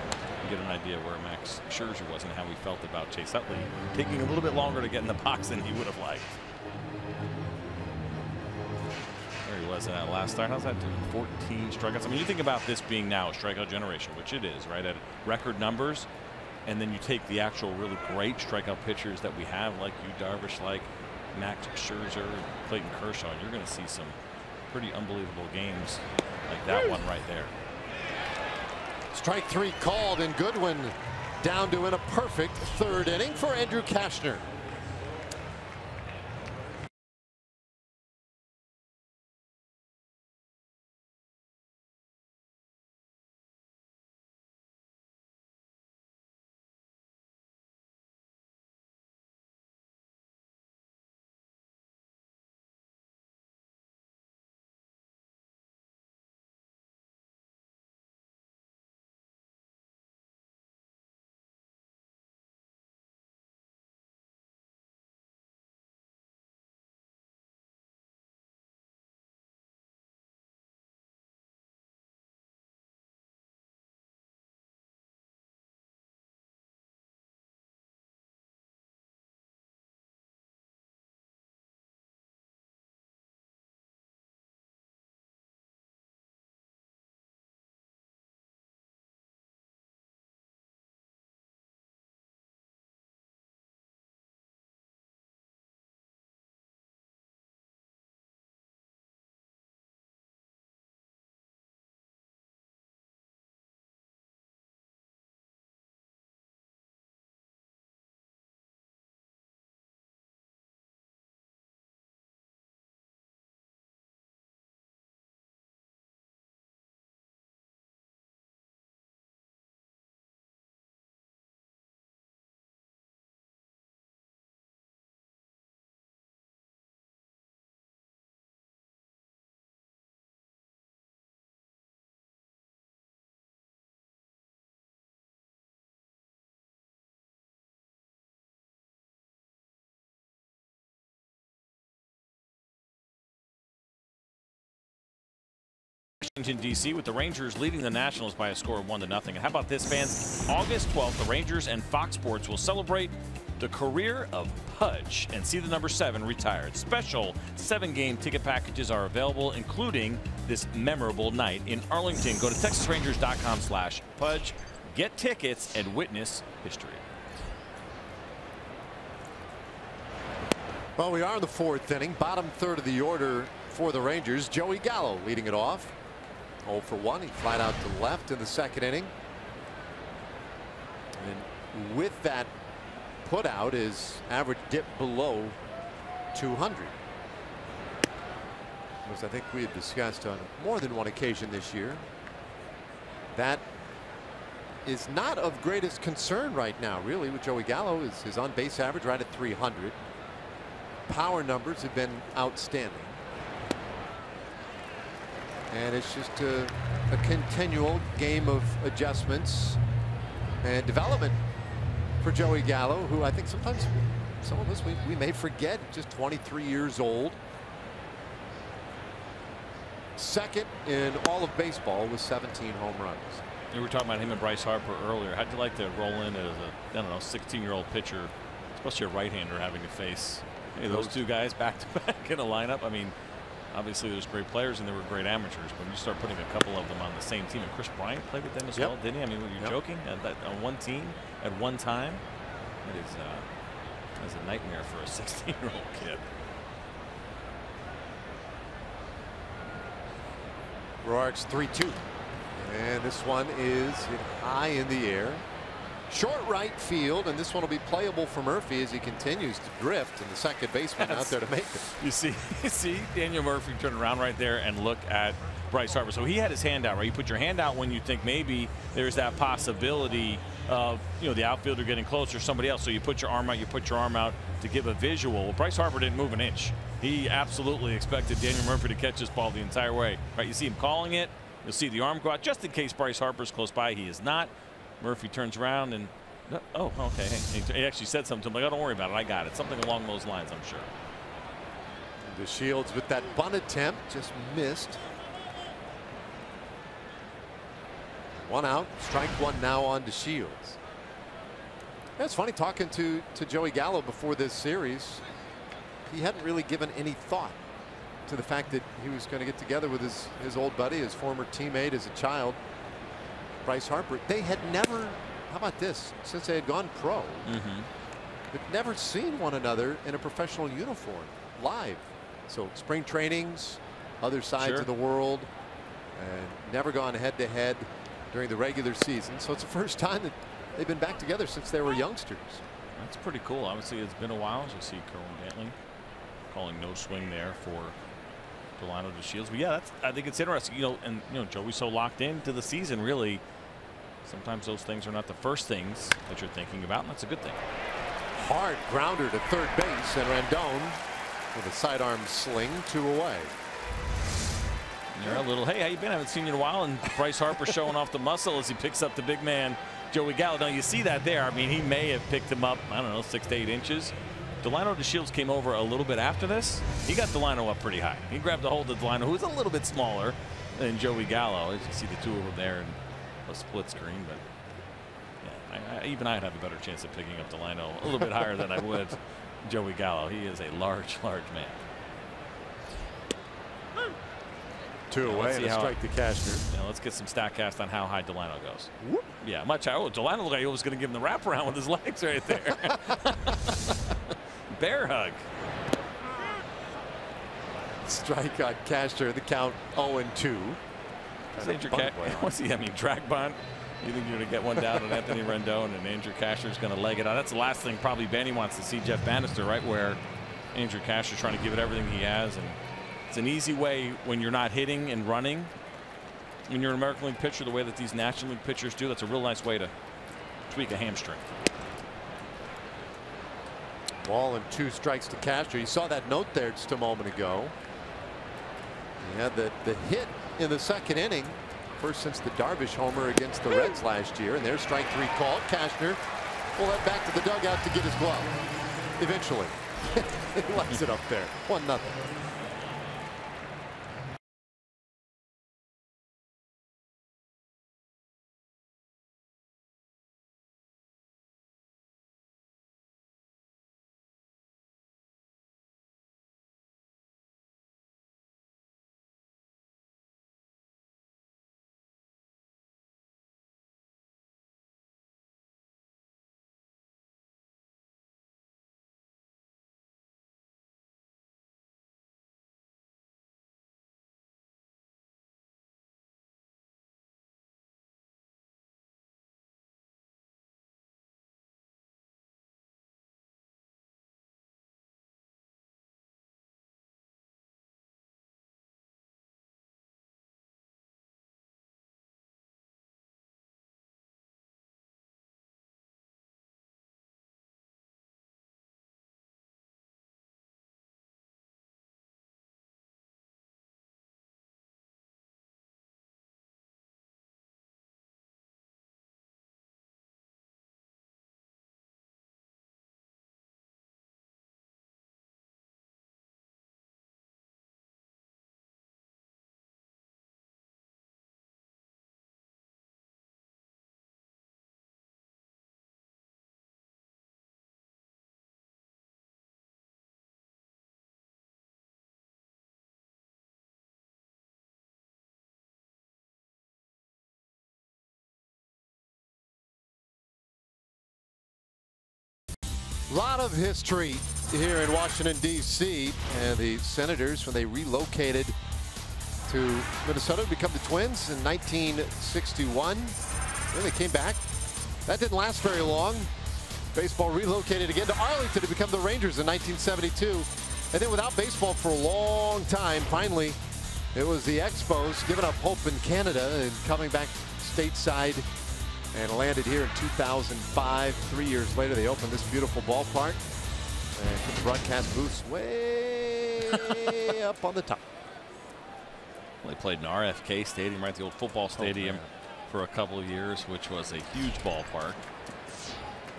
you get an idea where Max Scherzer was and how he felt about Chase Utley taking a little bit longer to get in the box than he would have liked. There he was in that last start. How's that doing? 14 strikeouts. I mean, you think about this being now a strikeout generation, which it is, right, at record numbers. And then you take the actual really great strikeout pitchers that we have, like Yu Darvish, like Max Scherzer, Clayton Kershaw, and you're going to see some pretty unbelievable games like that one right there. Strike three called, and Goodwin down to in a perfect third inning for Andrew Kashner. Washington, D.C. with the Rangers leading the Nationals by a score of 1-0. And how about this, fans? August 12th, the Rangers and Fox Sports will celebrate the career of Pudge and see the number 7 retired. Special 7-game ticket packages are available, including this memorable night in Arlington. Go to texasrangers.com/Pudge. Get tickets and witness history. Well, we are in the 4th inning, bottom third of the order for the Rangers. Joey Gallo leading it off. 0 for 1. He flied out to left in the 2nd inning. And with that put out, his average dipped below 200. As I think we had discussed on more than one occasion this year, that is not of greatest concern right now, really, with Joey Gallo. Is his on-base average right at 300. Power numbers have been outstanding. And it's just a continual game of adjustments and development for Joey Gallo, who I think sometimes some of us we may forget, just 23 years old. Second in all of baseball with 17 home runs. We were talking about him and Bryce Harper earlier. How'd you like to roll in as a, I don't know, 16-year-old pitcher, especially a right-hander, having to face those two guys back to back in a lineup? I mean, obviously there's great players and there were great amateurs, but when you start putting a couple of them on the same team, and Chris Bryant played with them as well, didn't he? I mean, you're joking? On one team at one time, it is a nightmare for a 16-year-old kid. Roark's 3-2. And this one is hit high in the air. Short right field, and this one will be playable for Murphy as he continues to drift, and the second baseman out there to make it. You see Daniel Murphy turn around right there and look at Bryce Harper. So he had his hand out, right? You put your hand out when you think maybe there's that possibility of the outfielder getting closer, somebody else. So you put your arm out, to give a visual. Well, Bryce Harper didn't move an inch. He absolutely expected Daniel Murphy to catch this ball the entire way. Right? You see him calling it. You'll see the arm go out just in case Bryce Harper's close by. He is not. Murphy turns around and, oh, okay. Hey, he actually said something to him like, oh, don't worry about it. I got it. Something along those lines, I'm sure. The Shields with that bunt attempt just missed. One out, strike one now on to Shields. It's funny talking to Joey Gallo before this series. He hadn't really given any thought to the fact that he was going to get together with his old buddy, his former teammate as a child, Bryce Harper. They had never, how about this, since they had gone pro, they'd never seen one another in a professional uniform live. So spring trainings, other sides of the world, and never gone head to head during the regular season. So it's the first time that they've been back together since they were youngsters. That's pretty cool. Obviously, it's been a while. As you see Kerwin Bentley calling no swing there for Delano DeShields. But yeah, I think it's interesting. Joey's so locked into the season. Really, sometimes those things are not the first things that you're thinking about, and that's a good thing. Hard grounder to third base, and Rendon with a sidearm sling, 2 away. You're a little, hey, how you been? I haven't seen you in a while. And Bryce Harper showing off the muscle as he picks up the big man, Joey Gallo. Now you see that there. I mean, he may have picked him up, I don't know, 6 to 8 inches. Delano DeShields came over a little bit after this. He got Delano up pretty high. He grabbed a hold of Delano, who's a little bit smaller than Joey Gallo. As you see the two of them there in a split screen. But yeah, even I'd have a better chance of picking up Delano a little bit higher than I would Joey Gallo. He is a large man. 2 away and a strike to Cashner. Let's get some StatCast on how high Delano goes. Whoop. Yeah, much higher. Oh, Delano looked like he was going to give him the wraparound with his legs right there. Bear hug. Strike on Cashner. The count 0-2. What's he? I mean, drag bunt. You think you're going to get one down on Anthony Rendon, and Andrew Cashner's going to leg it out. That's the last thing probably Benny wants to see Jeff Bannister, right, where Andrew Cashner's trying to give it everything he has. And it's an easy way when you're not hitting and running. When you're an American League pitcher, the way that these National League pitchers do, that's a real nice way to tweak a hamstring. Ball and 2 strikes to Castro. You saw that note there just a moment ago. He had the hit in the second inning, first since the Darvish homer against the Reds last year, and there's strike 3 called. Cashner will head back to the dugout to get his glove. Eventually. He lights it up there. 1-0. A lot of history here in Washington, D.C. And the Senators, when they relocated to Minnesota to become the Twins in 1961. Then they came back. That didn't last very long. Baseball relocated again to Arlington to become the Rangers in 1972. And then without baseball for a long time, finally, it was the Expos giving up hope in Canada and coming back stateside and landed here in 2005. 3 years later, they opened this beautiful ballpark and put the broadcast booths way up on the top. They played in RFK Stadium, right, the old football stadium, for a couple of years, which was a huge ballpark.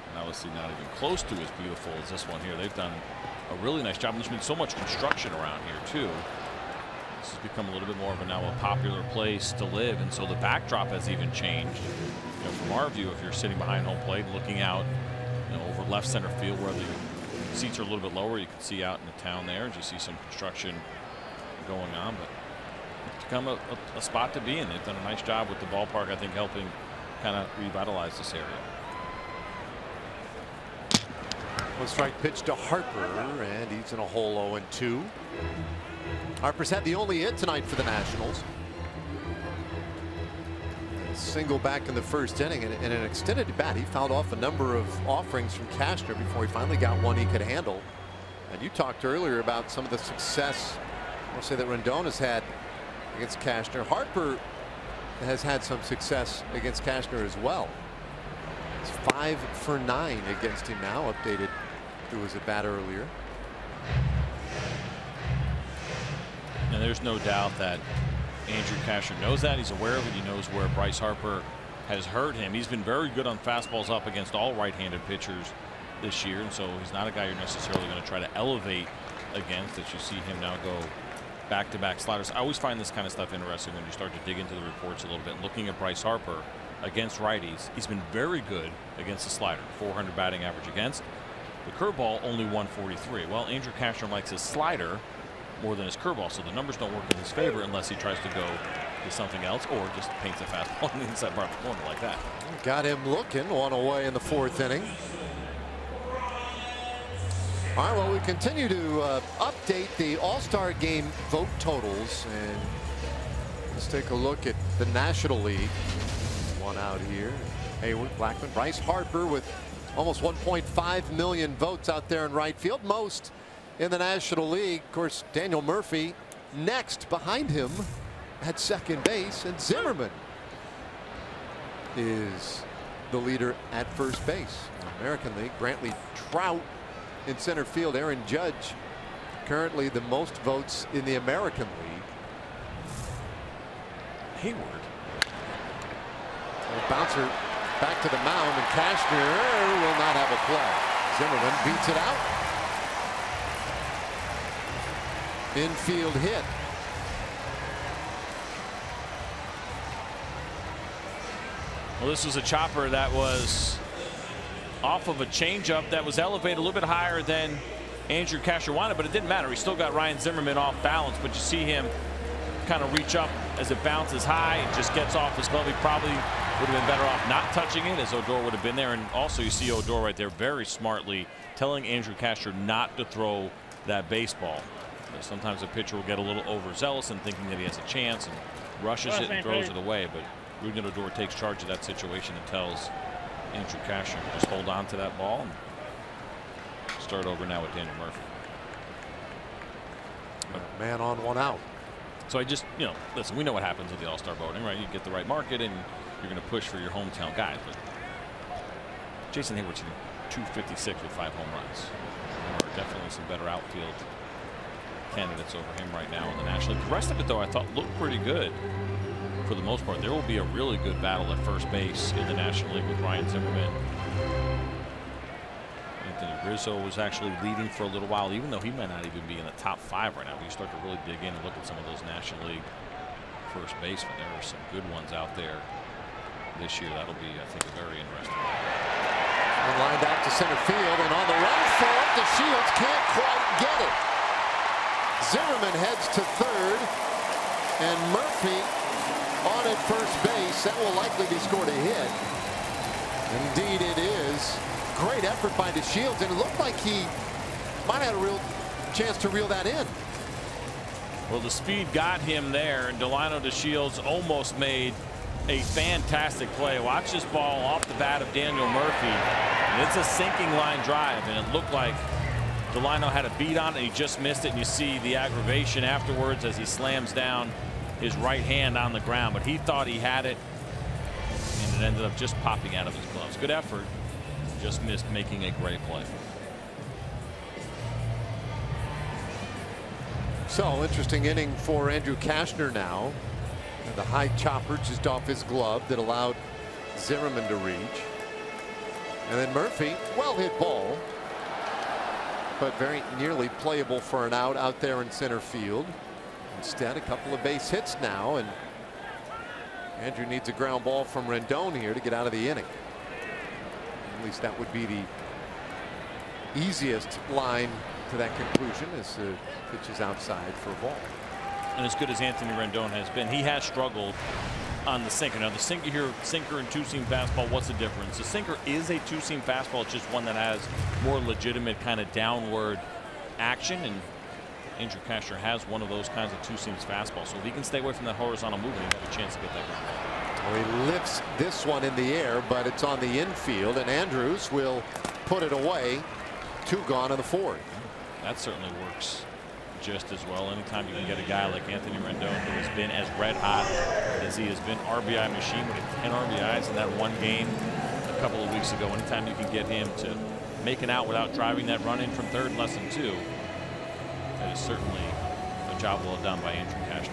And obviously not even close to as beautiful as this one here. They've done a really nice job. And there's been so much construction around here, too. This has become a little bit more of a popular place to live, and so the backdrop has even changed. You know, from our view, if you're sitting behind home plate and looking out, you know, over left center field where the seats are a little bit lower, you can see out in the town there, and you see some construction going on. But it's become a spot to be in. They've done a nice job with the ballpark, I think, helping kind of revitalize this area. One strike pitch to Harper, and he's in a hole 0-2. Harper's had the only hit tonight for the Nationals. A single back in the first inning, and in an extended at bat, he fouled off a number of offerings from Cashner before he finally got one he could handle. And you talked earlier about some of the success, I'll say, that Rendon has had against Cashner. Harper has had some success against Cashner as well. It's 5 for 9 against him now, updated through his at bat earlier. And there's no doubt that Andrew Cashner knows that. He's aware of it. He knows where Bryce Harper has hurt him. He's been very good on fastballs up against all right-handed pitchers this year, and so he's not a guy you're necessarily going to try to elevate against. That you see him now go back-to-back sliders. I always find this kind of stuff interesting when you start to dig into the reports a little bit. Looking at Bryce Harper against righties, he's been very good against the slider. 400 batting average against. The curveball only 143. Well, Andrew Cashner likes his slider more than his curveball, so the numbers don't work in his favor unless he tries to go to something else or just paints a fastball on the inside part of the corner like that. Got him looking, one away in the 4th inning. All right, well, we continue to update the All-Star Game vote totals, and let's take a look at the National League. One out here. Hayward, Blackman, Bryce Harper with almost 1.5 million votes out there in right field, most in the National League. Of course, Daniel Murphy next behind him at second base, and Zimmerman is the leader at first base. In the American League, Brantley Trout in center field. Aaron Judge currently the most votes in the American League. Hayward. Bouncer back to the mound, and Cashner will not have a play. Zimmerman beats it out. Infield hit. Well, this was a chopper that was off of a changeup that was elevated a little bit higher than Andrew Cashner wanted, but it didn't matter. He still got Ryan Zimmerman off balance, but you see him kind of reach up as it bounces high and just gets off his glove. He probably would have been better off not touching it, as Odor would have been there. And also you see Odor right there very smartly telling Andrew Cashner not to throw that baseball. Sometimes a pitcher will get a little overzealous and thinking that he has a chance and rushes it and throws it away. But Rudy Odor takes charge of that situation and tells Andrew Cashner to just hold on to that ball and start over now with Daniel Murphy. Man on, one out. So I just, you know, listen, we know what happens with the All-Star voting, right? You get the right market and you're going to push for your hometown guys. But Jason Hayward's hitting .256 with 5 home runs. There are definitely some better outfield candidates over him right now in the National League. The rest of it, though, I thought looked pretty good for the most part. There will be a really good battle at first base in the National League with Ryan Zimmerman. Anthony Rizzo was actually leading for a little while, even though he might not even be in the top 5 right now. But you start to really dig in and look at some of those National League first basemen. There are some good ones out there this year. That'll be, I think, a very interesting one. And lined out to center field, and on the run for it, the Shields can't quite get it. Zimmerman heads to third, and Murphy on at first base. That will likely be scored a hit. Indeed it is. Great effort by DeShields, and it looked like he might have had a real chance to reel that in. Well, the speed got him there, and Delino DeShields almost made a fantastic play. Watch this ball off the bat of Daniel Murphy. And it's a sinking line drive, and it looked like Delino had a beat on it, and he just missed it. And you see the aggravation afterwards as he slams down his right hand on the ground. But he thought he had it, and it ended up just popping out of his gloves. Good effort. Just missed making a great play. So interesting inning for Andrew Kashner now. And the high chopper just off his glove that allowed Zimmerman to reach. And then Murphy, well hit ball, but very nearly playable for an out there in center field. Instead, a couple of base hits now, and Andrew needs a ground ball from Rendon here to get out of the inning. At least that would be the easiest line to that conclusion, as the pitch is outside for a ball. And as good as Anthony Rendon has been, he has struggled on the sinker. Now the sinker here, sinker and two-seam fastball, what's the difference? The sinker is a two-seam fastball. It's just one that has more legitimate kind of downward action, and Andrew Kashner has one of those kinds of two-seams fastball. So if he can stay away from that horizontal movement, he have a chance to get that good ball. Well, he lifts this one in the air, but it's on the infield, and Andrews will put it away. 2 gone in the 4th. That certainly works just as well. Anytime you can get a guy like Anthony Rendon, who has been as red hot as he has been, RBI machine with 10 RBIs in that one game a couple of weeks ago. Anytime you can get him to make an out without driving that run in from third in less than 2, that is certainly a job well done by Andrew Kashner.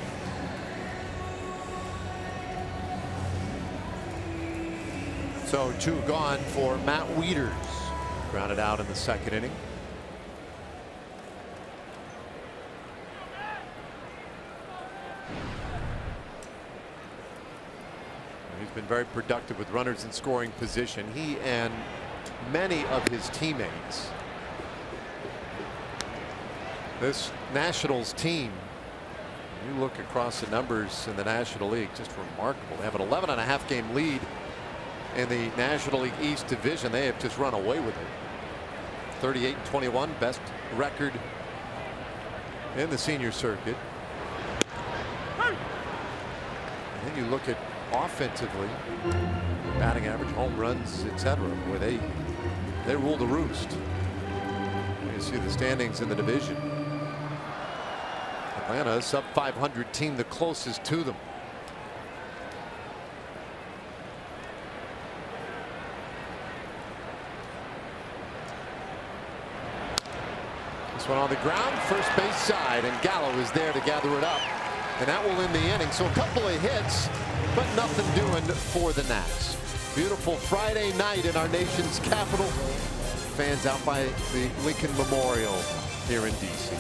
So 2 gone for Matt Wieters. Grounded out in the 2nd inning. He's been very productive with runners in scoring position. He and many of his teammates. This Nationals team, you look across the numbers in the National League, just remarkable. They have an 11.5 game lead in the National League East Division. They have just run away with it. 38-21, best record in the senior circuit. And then you look at offensively, batting average, home runs, etc., where they rule the roost. You see the standings in the division. Atlanta, a sub 500 team, the closest to them. This one on the ground, first base side, and Gallo is there to gather it up, and that will end the inning. So a couple of hits, but nothing doing for the Nats. Beautiful Friday night in our nation's capital. Fans out by the Lincoln Memorial here in D.C.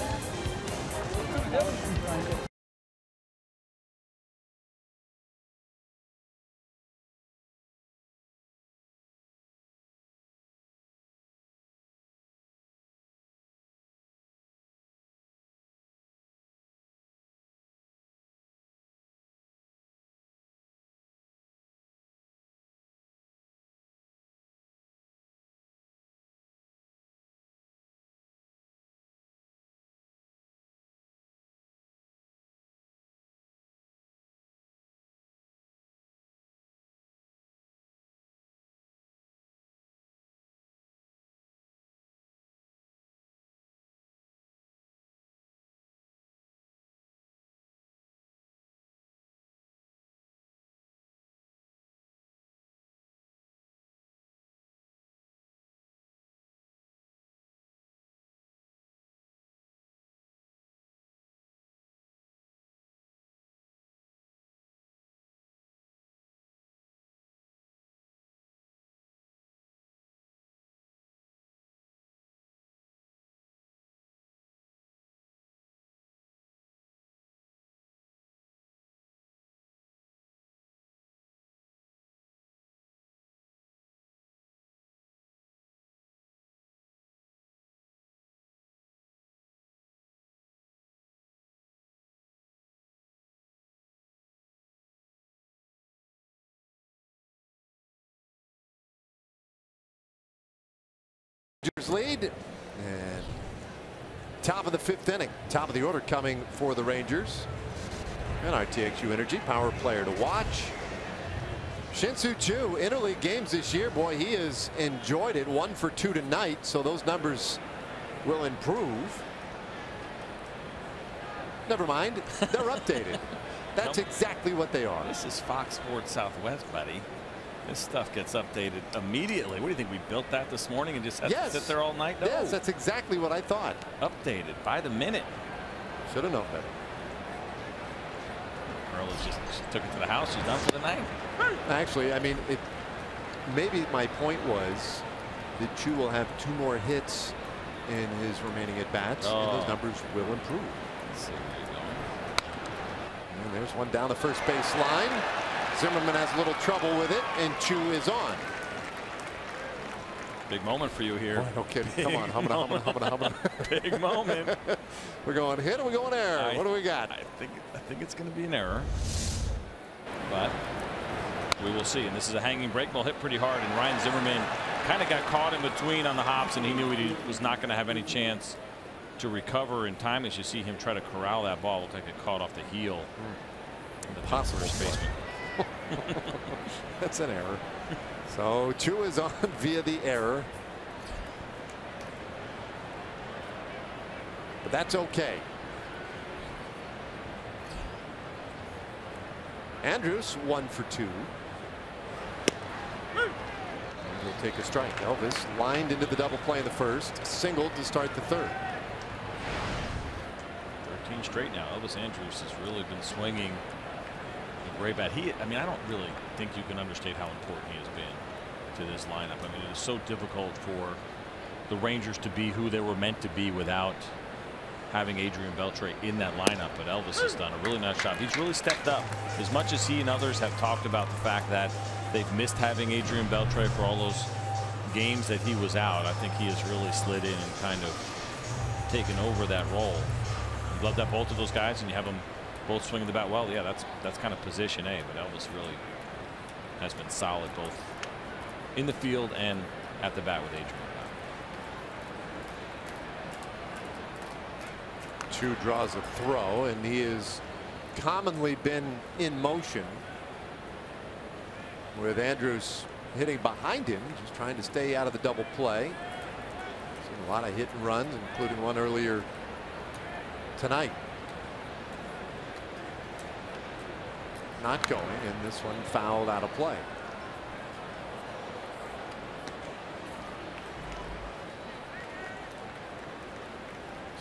Rangers lead, and top of the 5th inning, top of the order coming for the Rangers. And our TXU Energy power player to watch, Shin-Soo Choo. Interleague games this year, boy, he has enjoyed it. 1 for 2 tonight, so those numbers will improve. Never mind, they're updated. That's exactly what they are. This is Fox Sports Southwest, buddy. This stuff gets updated immediately. What do you think? We built that this morning and just had to sit there all night? No. Yes, that's exactly what I thought. Updated by the minute. Should have known better. Orioles just took it to the house. She's done for the night. Actually, I mean, maybe my point was that Choo will have 2 more hits in his remaining at bats, and those numbers will improve. Let's see where you're going. And there's one down the first base line. Zimmerman has a little trouble with it, and Choo is on. Big moment for you here. Boy, no kidding. Come on, humming. Big moment. We're going hit and we're going error. What do we got? I think it's going to be an error, but we will see. And this is a hanging break ball, hit pretty hard, and Ryan Zimmerman kind of got caught in between on the hops, and he knew he was not going to have any chance to recover in time. As you see him try to corral that ball, looked like it caught off the heel. The possible first baseman. That's an error. So Choo is on via the error, but that's okay. Andrews 1 for 2. And he'll take a strike. Elvis lined into the double play in the first, singled to start the 3rd. 13 straight now. Elvis Andrews has really been swinging a great bat. I mean, I don't really think you can understate how important he has been to this lineup. I mean, it is so difficult for the Rangers to be who they were meant to be without having Adrian Beltre in that lineup. But Elvis has done a really nice job. He's really stepped up. As much as he and others have talked about the fact that they've missed having Adrian Beltre for all those games that he was out, I think he has really slid in and kind of taken over that role. You'd love to have both of those guys, and you have them both swinging the bat well. Yeah, that's kind of position A, but Elvis really has been solid both in the field and at the bat with Adrian. Choo draws a throw, and he has commonly been in motion, with Andrews hitting behind him, just trying to stay out of the double play. Seen a lot of hit and runs, including one earlier tonight. Not going, and this one fouled out of play.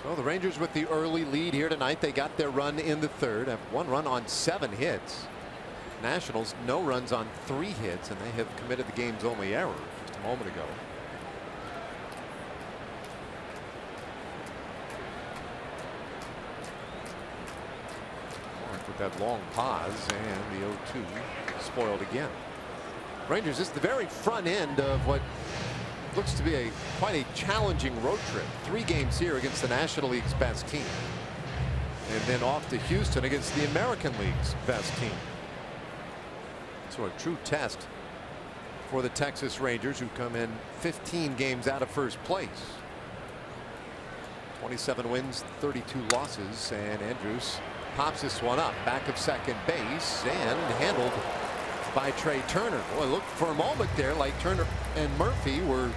So the Rangers with the early lead here tonight. They got their run in the 3rd, have 1 run on 7 hits. Nationals no runs on 3 hits, and they have committed the game's only error just a moment ago. With that long pause, and the 0-2 spoiled again. Rangers, this is the very front end of what looks to be quite a challenging road trip. 3 games here against the National League's best team, and then off to Houston against the American League's best team. So a true test for the Texas Rangers, who come in 15 games out of first place. 27 wins, 32 losses, and Andrews pops this one up back of second base and handled by Trey Turner. Boy, looked for a moment there like Turner and Murphy were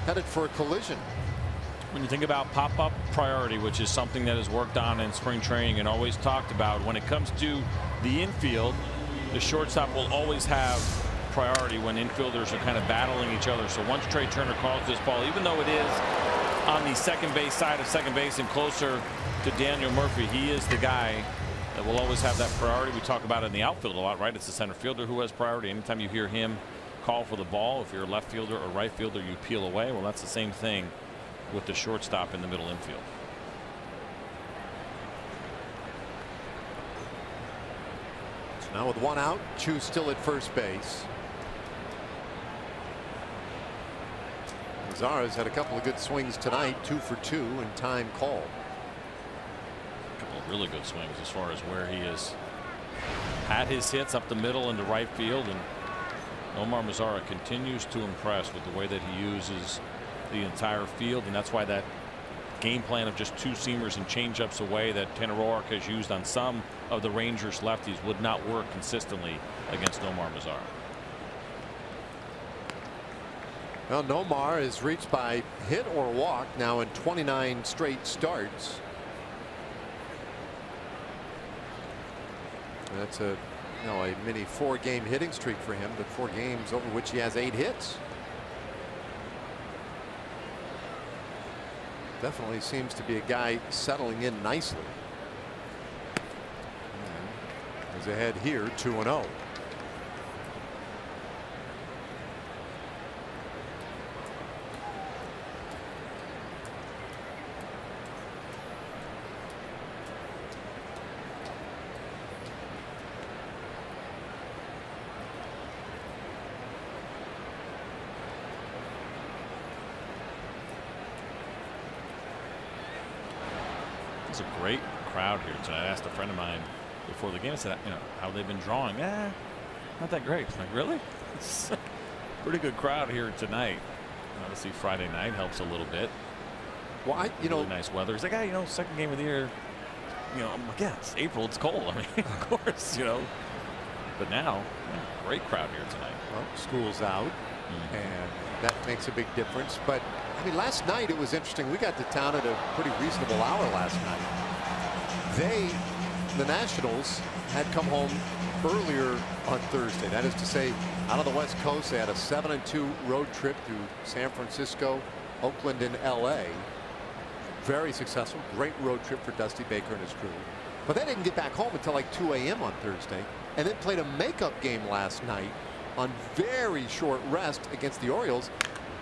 headed for a collision. When you think about pop-up priority, which is something that is worked on in spring training and always talked about, when it comes to the infield, the shortstop will always have priority when infielders are kind of battling each other. So once Trey Turner calls this ball, even though it is on the second base side of second base and closer to Daniel Murphy, he is the guy that will always have that priority. We talk about it in the outfield a lot, right? It's the center fielder who has priority. Anytime you hear him call for the ball, if you're a left fielder or right fielder, you peel away. Well, that's the same thing with the shortstop in the middle infield. So now with 1 out, Choo still at first base. Zara's had a couple of good swings tonight, 2 for 2, and time called. A couple of really good swings as far as where he has had his hits up the middle into right field, and Omar Mazara continues to impress with the way that he uses the entire field, and that's why that game plan of just 2 seamers and changeups away that Tanner Roark has used on some of the Rangers lefties would not work consistently against Nomar Mazara. Well, Nomar is reached by hit or walk now in 29 straight starts. That's a mini 4-game hitting streak for him, but 4 games over which he has 8 hits. Definitely seems to be a guy settling in nicely. He's ahead here 2-0. It's a great crowd here tonight. I asked a friend of mine before the game, I said, how they've been drawing. Not that great. I'm like, really? It's a pretty good crowd here tonight. Obviously Friday night helps a little bit. Well, really nice weather. He's like, second game of the year. I'm like, yeah, it's April, it's cold. I mean, of course, But now, great crowd here tonight. Well, school's out, and that makes a big difference. But I mean, last night it was interesting. We got to town at a pretty reasonable hour last night. The Nationals, had come home earlier on Thursday. That is to say, out of the West Coast, they had a 7-2 road trip through San Francisco, Oakland, and L.A. Very successful. Great road trip for Dusty Baker and his crew. But they didn't get back home until like 2 a.m. on Thursday, and then played a makeup game last night on very short rest against the Orioles.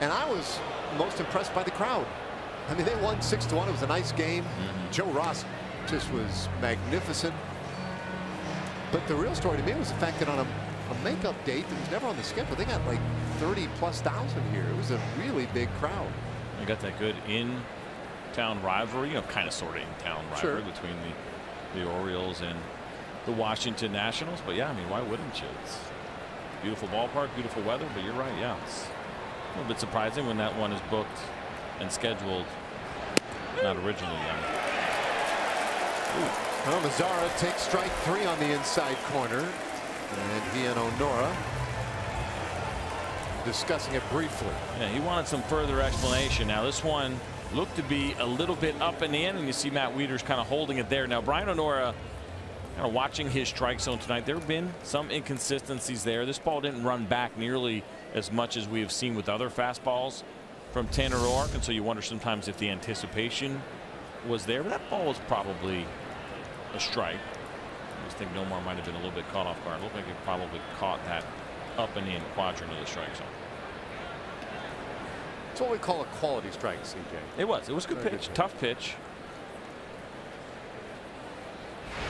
And I was most impressed by the crowd. I mean, they won 6-1. It was a nice game. Joe Ross just was magnificent. But the real story to me was the fact that on a makeup date that was never on the schedule, they got like 30,000+ here. It was a really big crowd. They got that good in-town rivalry, kind of sort of in-town rivalry between the Orioles and the Washington Nationals. But yeah, I mean, why wouldn't you? It's a beautiful ballpark, beautiful weather. But you're right, yeah, it's a little bit surprising when that one is booked and scheduled, not originally done. Well, Mazara takes strike 3 on the inside corner, and he and Onora discussing it briefly. Yeah, he wanted some further explanation. Now this one looked to be a little bit up and in, and you see Matt Wieters kind of holding it there. Now Brian Onora, kind of watching his strike zone tonight, there have been some inconsistencies there. This ball didn't run back nearly as much as we have seen with other fastballs from Tanner Roark, and so you wonder sometimes if the anticipation was there. But that ball was probably a strike. I just think Nomar might have been a little bit caught off guard. It looked like he probably caught that up and in quadrant of the strike zone. It's what we call a quality strike, CJ. It was a good pitch, tough pitch.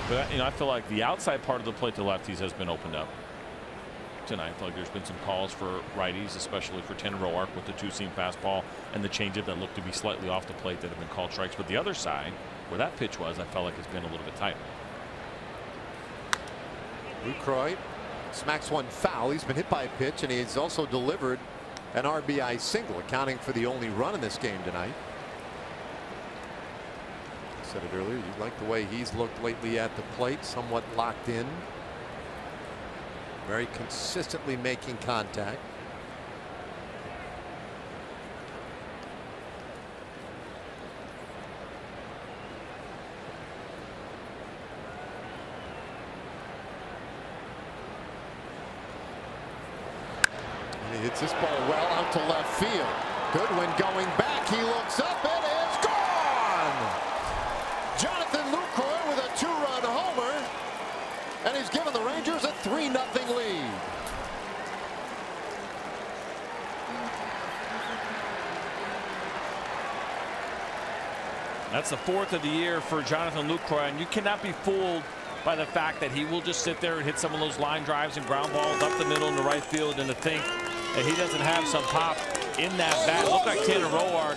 But I feel like the outside part of the plate to lefties has been opened up tonight. I feel like there's been some calls for righties, especially for Tanner Roark with the 2-seam fastball and the changeup that looked to be slightly off the plate that have been called strikes. But the other side, where that pitch was, I felt like it's been a little bit tighter. Lucroy smacks one foul. He's been hit by a pitch, and he's also delivered an RBI single, accounting for the only run in this game tonight. I said it earlier, you like the way he's looked lately at the plate, somewhat locked in, very consistently making contact. He hits this ball well out to left field. Goodwin going back. He looks up. It is gone. Jonathan Lucroy with a 2-run homer, and he's given the Rangers a 3-0 lead. That's the 4th of the year for Jonathan Lucroy, and you cannot be fooled by the fact that he will just sit there and hit some of those line drives and ground balls up the middle in the right field, and to think that he doesn't have some pop in that bat. Looked like Tanner Roark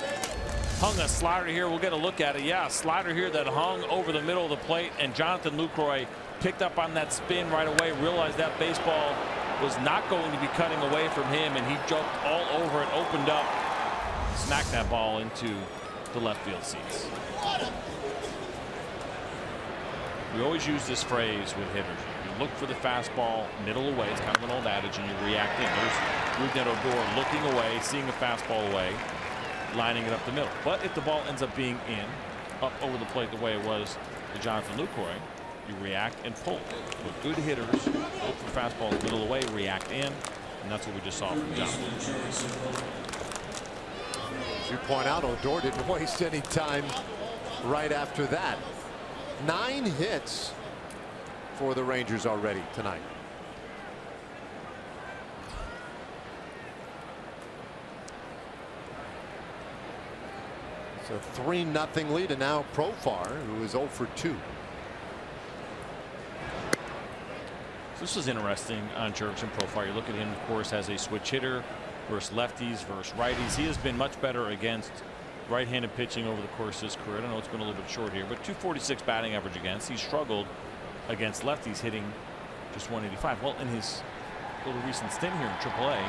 hung a slider here. We'll get a look at it. Yeah, a slider here that hung over the middle of the plate, and Jonathan Lucroy picked up on that spin right away, realized that baseball was not going to be cutting away from him, and he jumped all over it, opened up smack that ball into the left field seats. We always use this phrase with hitters. You look for the fastball middle away. It's kind of an old adage, and you react in. There's Rougned Odor looking away, seeing a fastball away, lining it up the middle. But if the ball ends up being up over the plate the way it was to Jonathan Lucroy, you react and pull. With good hitters, look for fastballs middle away, react in, and that's what we just saw from Jonathan. As you point out, Odor didn't waste any time right after that. 9 hits for the Rangers already tonight. It's a 3-0 lead, and now Profar, who is 0 for 2. This is interesting on Jurickson Profar. You look at him, of course, as a switch hitter versus lefties versus righties. He has been much better against right-handed pitching over the course of his career. I know it's been a little bit short here, but 246 batting average against. He struggled against lefties, hitting just 185. Well, in his little recent stint here in AAA,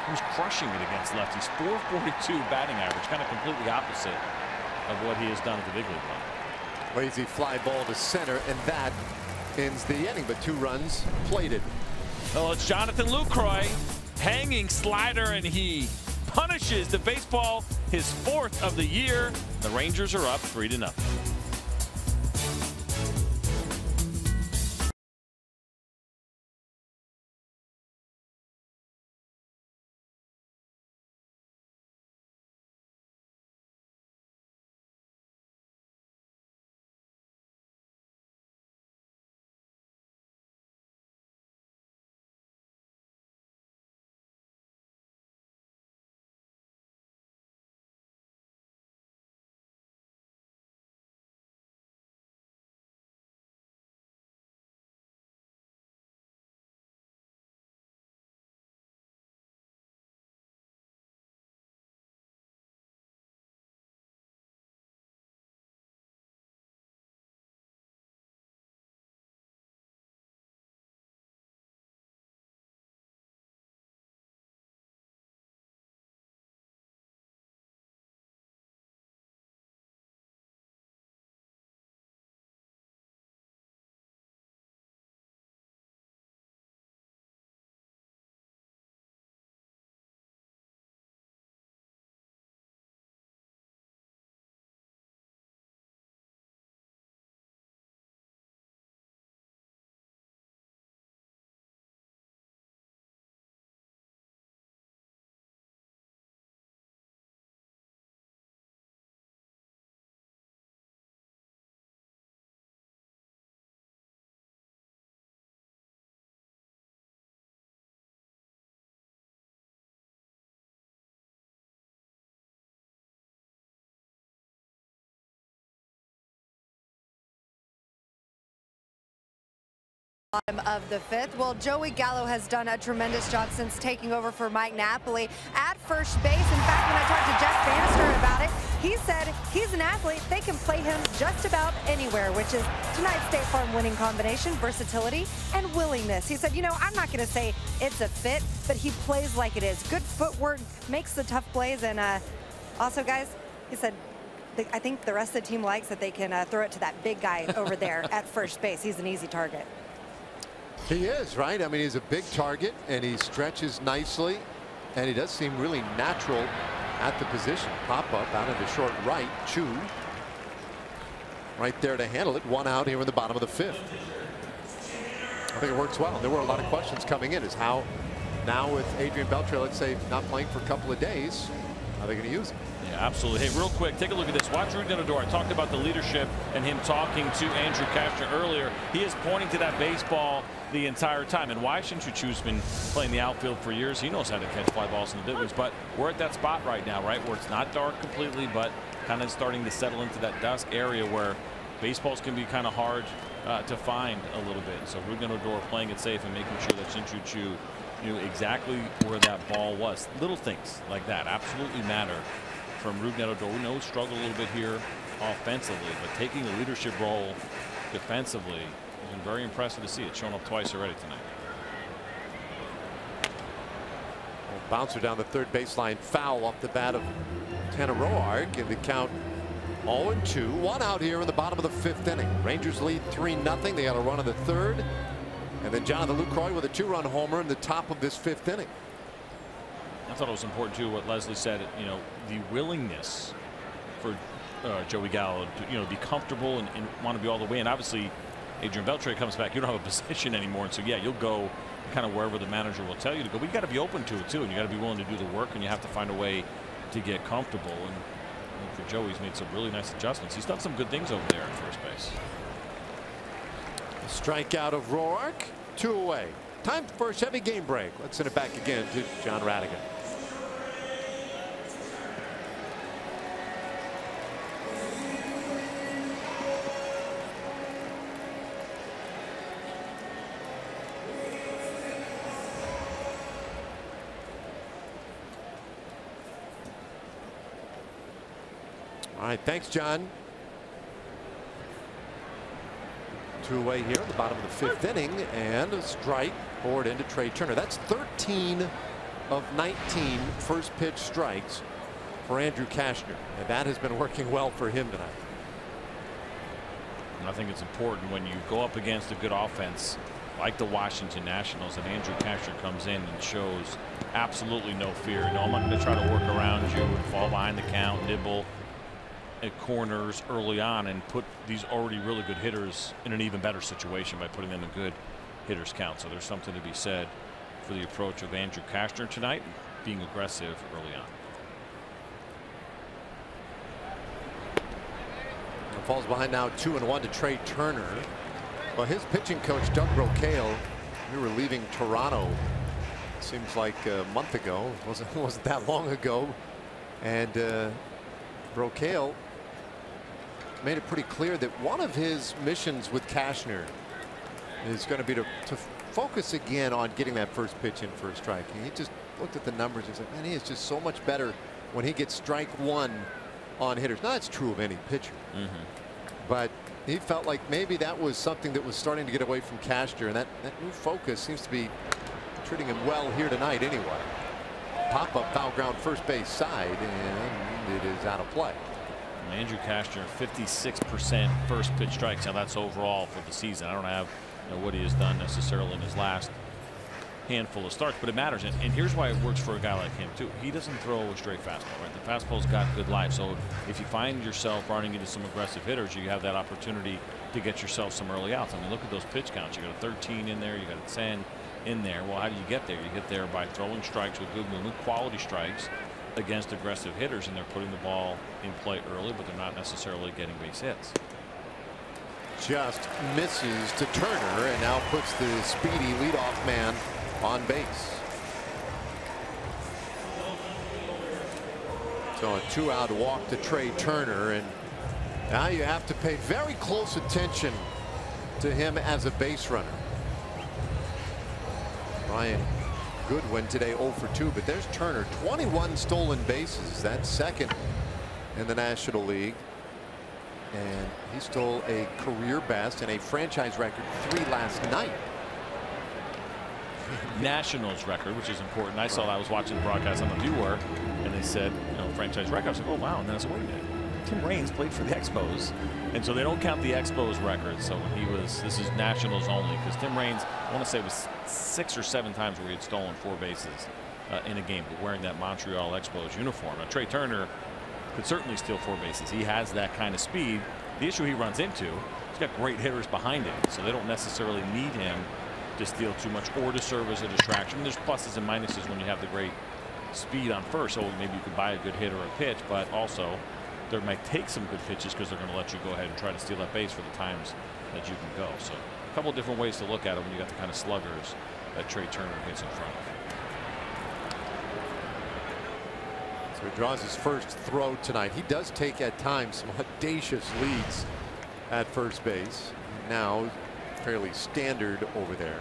he was crushing it against lefties. 442 batting average, kind of completely opposite of what he has done at the big league level. Lazy fly ball to center, and that ends the inning, but 2 runs plated. Well, it's Jonathan Lucroy, hanging slider, and he punishes the baseball, his 4th of the year. The Rangers are up 3-0. Bottom of the 5th. Well, Joey Gallo has done a tremendous job since taking over for Mike Napoli at first base. In fact, when I talked to Jeff Bannister about it, he said he's an athlete. They can play him just about anywhere, which is tonight's State Farm winning combination, versatility and willingness. He said, you know, I'm not going to say it's a fit, but he plays like it is. Good footwork, makes the tough plays, and also, guys, he said, I think the rest of the team likes that they can throw it to that big guy over there at first base. He's an easy target. He is, right? I mean, he's a big target, and he stretches nicely, and he does seem really natural at the position. Pop up out into short right. Chu right there to handle it. 1 out here in the bottom of the 5th. I think it works well. There were a lot of questions coming in as how now with Adrian Beltre, let's say, not playing for a couple of days, how are they going to use him? Yeah, absolutely. Hey, real quick, take a look at this. Watch Rougned Odor. I talked about the leadership and him talking to Andrew Cashner earlier. He is pointing to that baseball the entire time. And why shouldn't you choose? Been playing the outfield for years. He knows how to catch fly balls in the big leagues. But we're at that spot right now, right, where it's not dark completely, but kind of starting to settle into that dusk area where baseballs can be kind of hard to find a little bit. So Rougned Odor playing it safe and making sure that Shin-Soo Choo knew exactly where that ball was. Little things like that absolutely matter from Rougned Odor. We know he struggled a little bit here offensively, but taking a leadership role defensively has been very impressive to see. It's shown up twice already tonight. Well, Bouncer down the third baseline foul off the bat of Tanner Roark, and the count 0-2. One out here in the bottom of the fifth inning. Rangers lead 3-0. They got a run in the third, and then Jonathan Lucroy with a 2-run homer in the top of this fifth inning. I thought it was important too what Leslie said. You know, the willingness for Joey Gallo to be comfortable and want to be all the way. And obviously, Adrian Beltre comes back. You don't have a position anymore, and so yeah, you'll go kind of wherever the manager will tell you to go. But you got to be open to it too, and you got to be willing to do the work, and you have to find a way to get comfortable. And for Joey, he's made some really nice adjustments. He's done some good things over there at first base. A strikeout of Roark, 2 away. Time for a Chevy game break. Let's send it back again to John Radigan. All right, thanks, John. 2 away here at the bottom of the fifth inning, and a strike poured into Trey Turner. That's 13 of 19 first pitch strikes for Andrew Cashner, and that has been working well for him tonight. And I think it's important when you go up against a good offense like the Washington Nationals, and Andrew Cashner comes in and shows absolutely no fear. No, I'm not going to try to work around you and fall behind the count, nibble at corners early on, and put these already really good hitters in an even better situation by putting them in good hitters count. So there's something to be said for the approach of Andrew Cashner tonight, being aggressive early on. Falls behind now 2-1 to Trey Turner. Well, his pitching coach Doug Brocail, we were leaving Toronto, seems like a month ago. It wasn't that long ago, and Brocail made it pretty clear that one of his missions with Cashner is going to be to focus again on getting that first pitch in for a strike. And he just looked at the numbers and said, man, he is just so much better when he gets strike one on hitters. Now, that's true of any pitcher. But he felt like maybe that was something that was starting to get away from Cashner, and that new focus seems to be treating him well here tonight anyway. Pop-up foul ground first base side, and it is out of play. Andrew Cashner 56% first pitch strikes. Now that's overall for the season. I don't have what he has done necessarily in his last handful of starts, but it matters. And here's why it works for a guy like him too. He doesn't throw a straight fastball, right? The fastball's got good life. So if you find yourself running into some aggressive hitters, you have that opportunity to get yourself some early outs. I mean, look at those pitch counts. You got a 13 in there, you got a 10 in there. Well, how do you get there? You get there by throwing strikes with good movement, quality strikes against aggressive hitters, and they're putting the ball in play early, but they're not necessarily getting base hits. Just misses to Turner, and now puts the speedy leadoff man on base. So a 2-out walk to Trey Turner, and now you have to pay very close attention to him as a base runner. Ryan Goodwin today 0 for 2, but there's Turner, 21 stolen bases. That's second in the National League, and he stole a career best and a franchise record 3 last night. Nationals record, which is important. I saw that. I was watching the broadcast on the viewer, and they said, franchise record. I was like, oh wow. And then I said, wait a minute, Tim Raines played for the Expos, and so they don't count the Expos record. So when he was, this is Nationals only, because Tim Raines, I want to say it was 6 or 7 times where he had stolen 4 bases in a game, but wearing that Montreal Expos uniform. Now Trey Turner could certainly steal 4 bases. He has that kind of speed. The issue he runs into, he's got great hitters behind him, so they don't necessarily need him to steal too much or to serve as a distraction. There's pluses and minuses when you have the great speed on first, so maybe you could buy a good hit or a pitch, but also there might take some good pitches because they're going to let you go ahead and try to steal that base for the times that you can go. So a couple of different ways to look at it when you got the kind of sluggers that Trey Turner hits in front of. So he draws his first throw tonight. He does take at times some audacious leads at first base. Now fairly standard over there.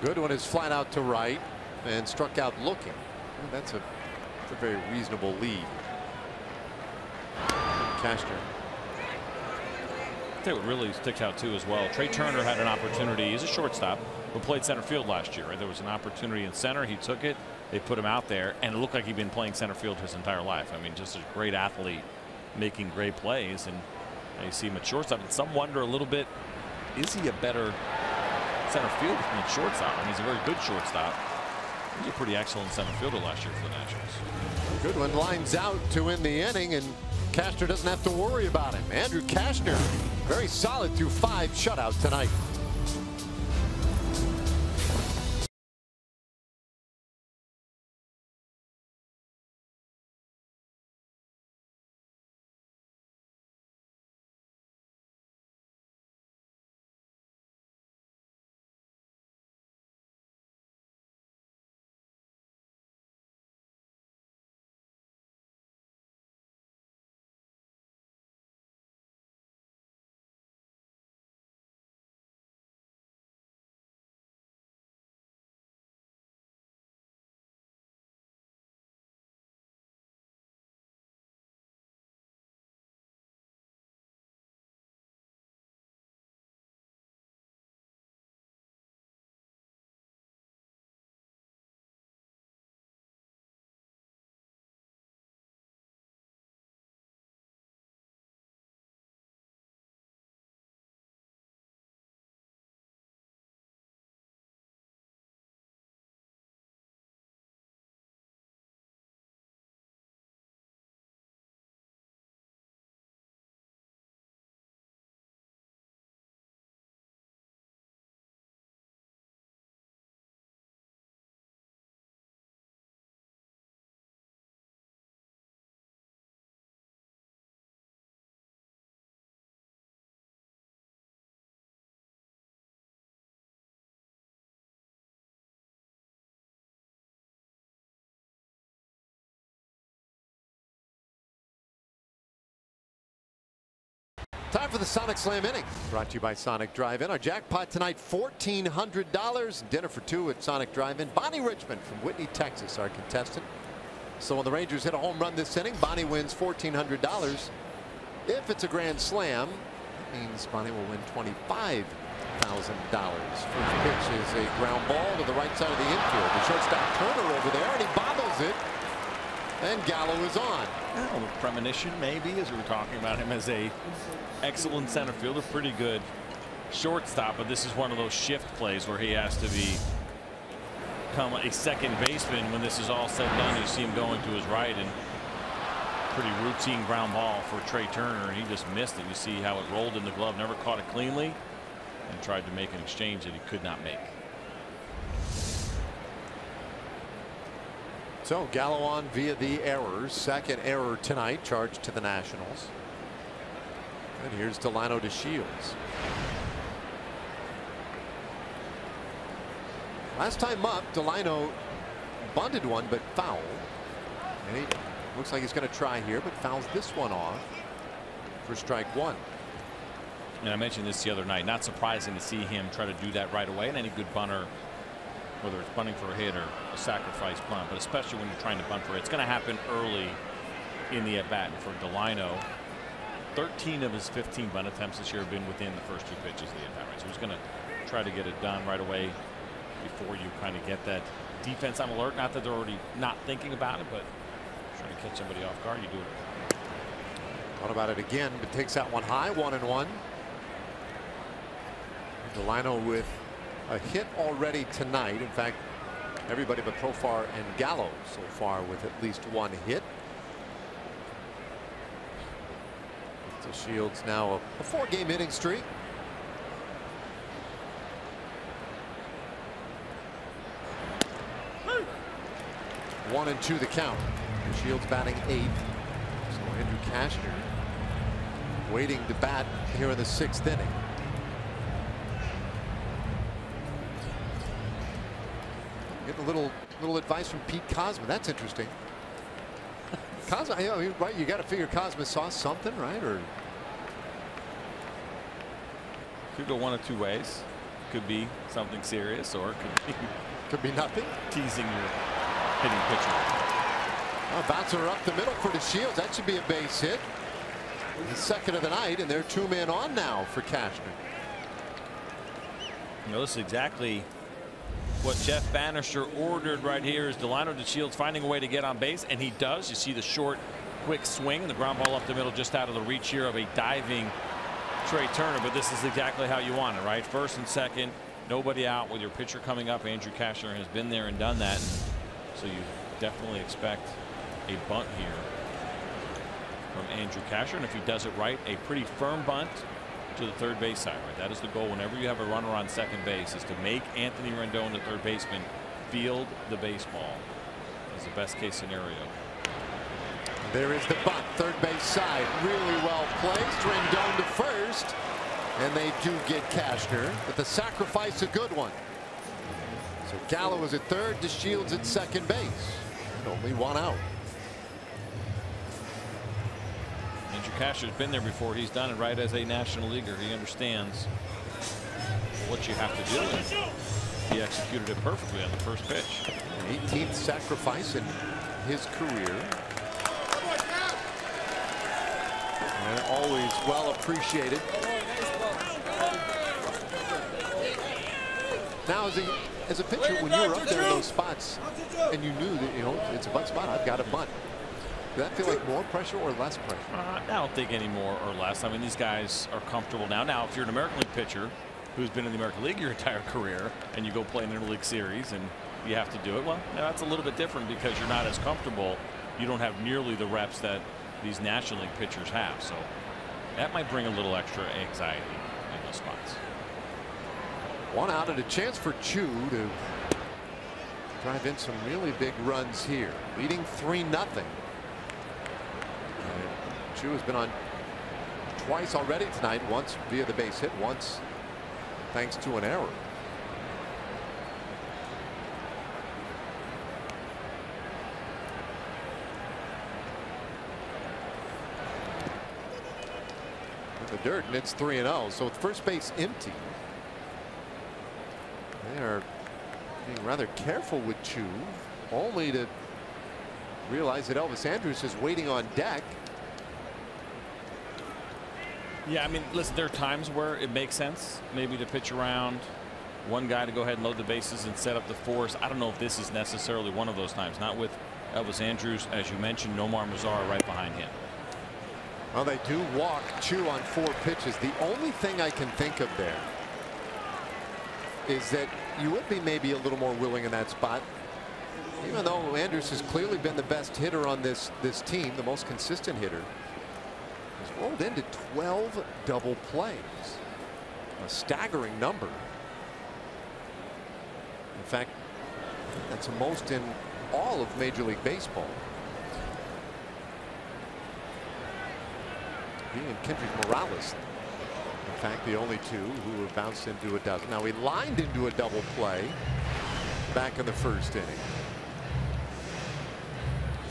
Goodwin is flat out to right and struck out looking. That's a very reasonable lead. Cashner I'll tell you what really sticks out too as well. Trey Turner had an opportunity. He's a shortstop who played center field last year. Right? There was an opportunity in center. He took it. They put him out there, and it looked like he'd been playing center field his entire life. I mean, just a great athlete making great plays, and you see him at shortstop. And some wonder a little bit, is he a better center fielder than shortstop? I mean, he's a very good shortstop. He was a pretty excellent center fielder last year for the Nationals. Goodwin lines out to win the inning, and Cashner doesn't have to worry about him. Andrew Cashner, very solid through 5 shutouts tonight. Time for the Sonic Slam inning. Brought to you by Sonic Drive-In. Our jackpot tonight, $1,400. Dinner for 2 at Sonic Drive-In. Bonnie Richmond from Whitney, Texas, our contestant. So when the Rangers hit a home run this inning, Bonnie wins $1,400. If it's a grand slam, that means Bonnie will win $25,000. First pitch is a ground ball to the right side of the infield. The shortstop Turner over there, and he bobbles it. And Gallo is on. Well, a premonition maybe, as we were talking about him as a excellent center fielder, pretty good shortstop, but this is one of those shift plays where he has to become a second baseman when this is all said and done. You see him going to his right, and pretty routine ground ball for Trey Turner, and he just missed it. You see how it rolled in the glove, never caught it cleanly, and tried to make an exchange that he could not make. So Gallo on via the errors. Second error tonight, charged to the Nationals. And here's Delano to Shields. Last time up, Delano bunted one, but fouled. And he looks like he's going to try here, but fouls this one off for strike 1. And I mentioned this the other night. Not surprising to see him try to do that right away. And any good bunter, whether it's bunting for a hit or a sacrifice bunt, but especially when you're trying to bunt for it, it's going to happen early in the at bat. For Delano, 13 of his 15 bunt attempts this year have been within the first 2 pitches of the at bat. Right? So he's going to try to get it done right away before you kind of get that defense on alert. Not that they're already not thinking about it, but trying to catch somebody off guard, you do it. Thought about it again, but takes that one high, 1-1. Delano with a hit already tonight. In fact, everybody but Profar and Gallo so far with at least 1 hit. To Shields now a 4-game hitting streak. Hmm. 1-2 the count. Shields batting 8th. So Andrew Cashner waiting to bat here in the 6th inning. Getting a little advice from Pete Cosma. That's interesting. Cosma, you know, right? You got to figure Cosma saw something, right? Or could go one of 2 ways. Could be something serious, or could be nothing. Teasing your hitting pitcher. Bouncer up the middle for the Shields. That should be a base hit. The second of the night, and they're 2 men on now for Cashner. You know, this is exactly what Jeff Bannister ordered right here. Is Delino DeShields finding a way to get on base, and he does. You see the short, quick swing, and the ground ball up the middle, just out of the reach here of a diving Trey Turner. But this is exactly how you want it, right? First and second, nobody out with your pitcher coming up. Andrew Cashner has been there and done that, so you definitely expect a bunt here from Andrew Cashner, and if he does it right, a pretty firm bunt to the third base side. Right, that is the goal. Whenever you have a runner on second base, is to make Anthony Rendon, the third baseman, field the baseball. Is the best case scenario. There is the bunt, third base side, really well placed. Rendon to first, and they do get Cashner, but the sacrifice a good one. So Gallo is at third, DeShields at second base, and only one out. Andrew Cashner's been there before. He's done it right as a National Leaguer. He understands what you have to do, and he executed it perfectly on the first pitch. 18th sacrifice in his career. And always well appreciated. Now, as a pitcher, when you were up there in those spots and you knew that, you know, it's a bunt spot, I've got a bunt. Did that feel like more pressure or less pressure? I don't think any more or less. I mean, these guys are comfortable now. Now, if you're an American League pitcher who's been in the American League your entire career and you go play an interleague series and you have to do it, well, that's a little bit different because you're not as comfortable. You don't have nearly the reps that these National League pitchers have. So that might bring a little extra anxiety in those spots. One out and a chance for Chu to drive in some really big runs here, leading 3-0. Chu has been on twice already tonight, once via the base hit, once thanks to an error. In the dirt, and it's 3-0, so with first base empty. They are being rather careful with Chu, only to realize that Elvis Andrus is waiting on deck. Yeah, I mean, listen, there are times where it makes sense maybe to pitch around one guy to go ahead and load the bases and set up the force. I don't know if this is necessarily one of those times. Not with Elvis Andrus, as you mentioned, Nomar Mazara right behind him. Well, they do walk Chu on 4 pitches. The only thing I can think of there is that you would be maybe a little more willing in that spot, even though Andrus has clearly been the best hitter on this team, the most consistent hitter. He's rolled into 12 double plays, a staggering number. In fact, that's the most in all of Major League Baseball. He and Kendrick Morales, in fact, the only two who have bounced into a dozen. Now, he lined into a double play back in the first inning.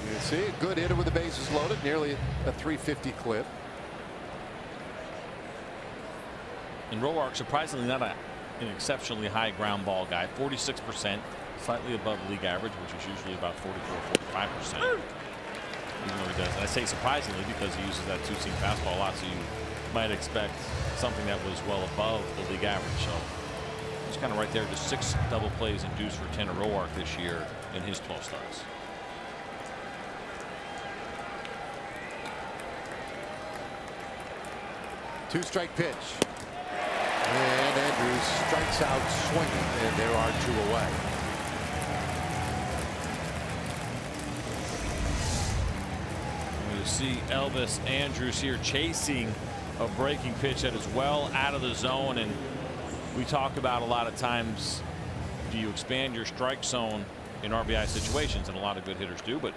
You can see a good hitter with the bases loaded, nearly a 350 clip. And Roark, surprisingly not an exceptionally high ground ball guy. 46%, slightly above league average, which is usually about 44-45%. Even though he does, and I say surprisingly because he uses that 2-seam fastball a lot, so you might expect something that was well above the league average. So it's kind of right there, just 6 double plays induced for Tanner Roark this year in his 12 starts. Two-strike pitch. And Andrus strikes out swinging, and there are 2 away. You see Elvis Andrus here chasing a breaking pitch that is well out of the zone, and we talk about a lot of times, do you expand your strike zone in RBI situations, and a lot of good hitters do, but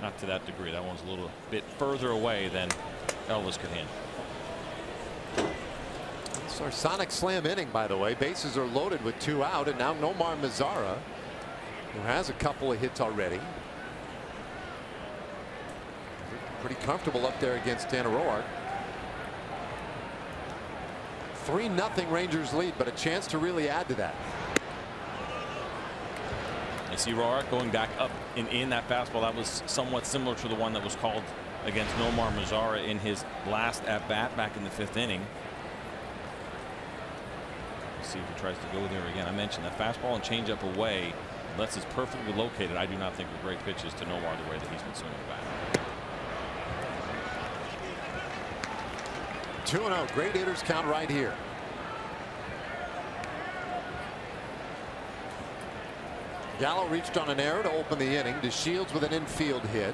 not to that degree. That one's a little bit further away than Elvis could handle. It's our sonic slam inning, by the way. Bases are loaded with 2 out, and now Nomar Mazara, who has a couple of hits already. Pretty comfortable up there against Tanner Roark. 3-0 Rangers lead, but a chance to really add to that. I see Roark going back up and in that fastball. That was somewhat similar to the one that was called against Nomar Mazara in his last at bat back in the 5th inning. Let's see if he tries to go there again. I mentioned that fastball and changeup away, unless it's perfectly located, I do not think are great pitches to Nomar the way that he's been swinging the bat. 2-0. Great hitters count right here. Gallo reached on an error to open the inning. DeShields with an infield hit.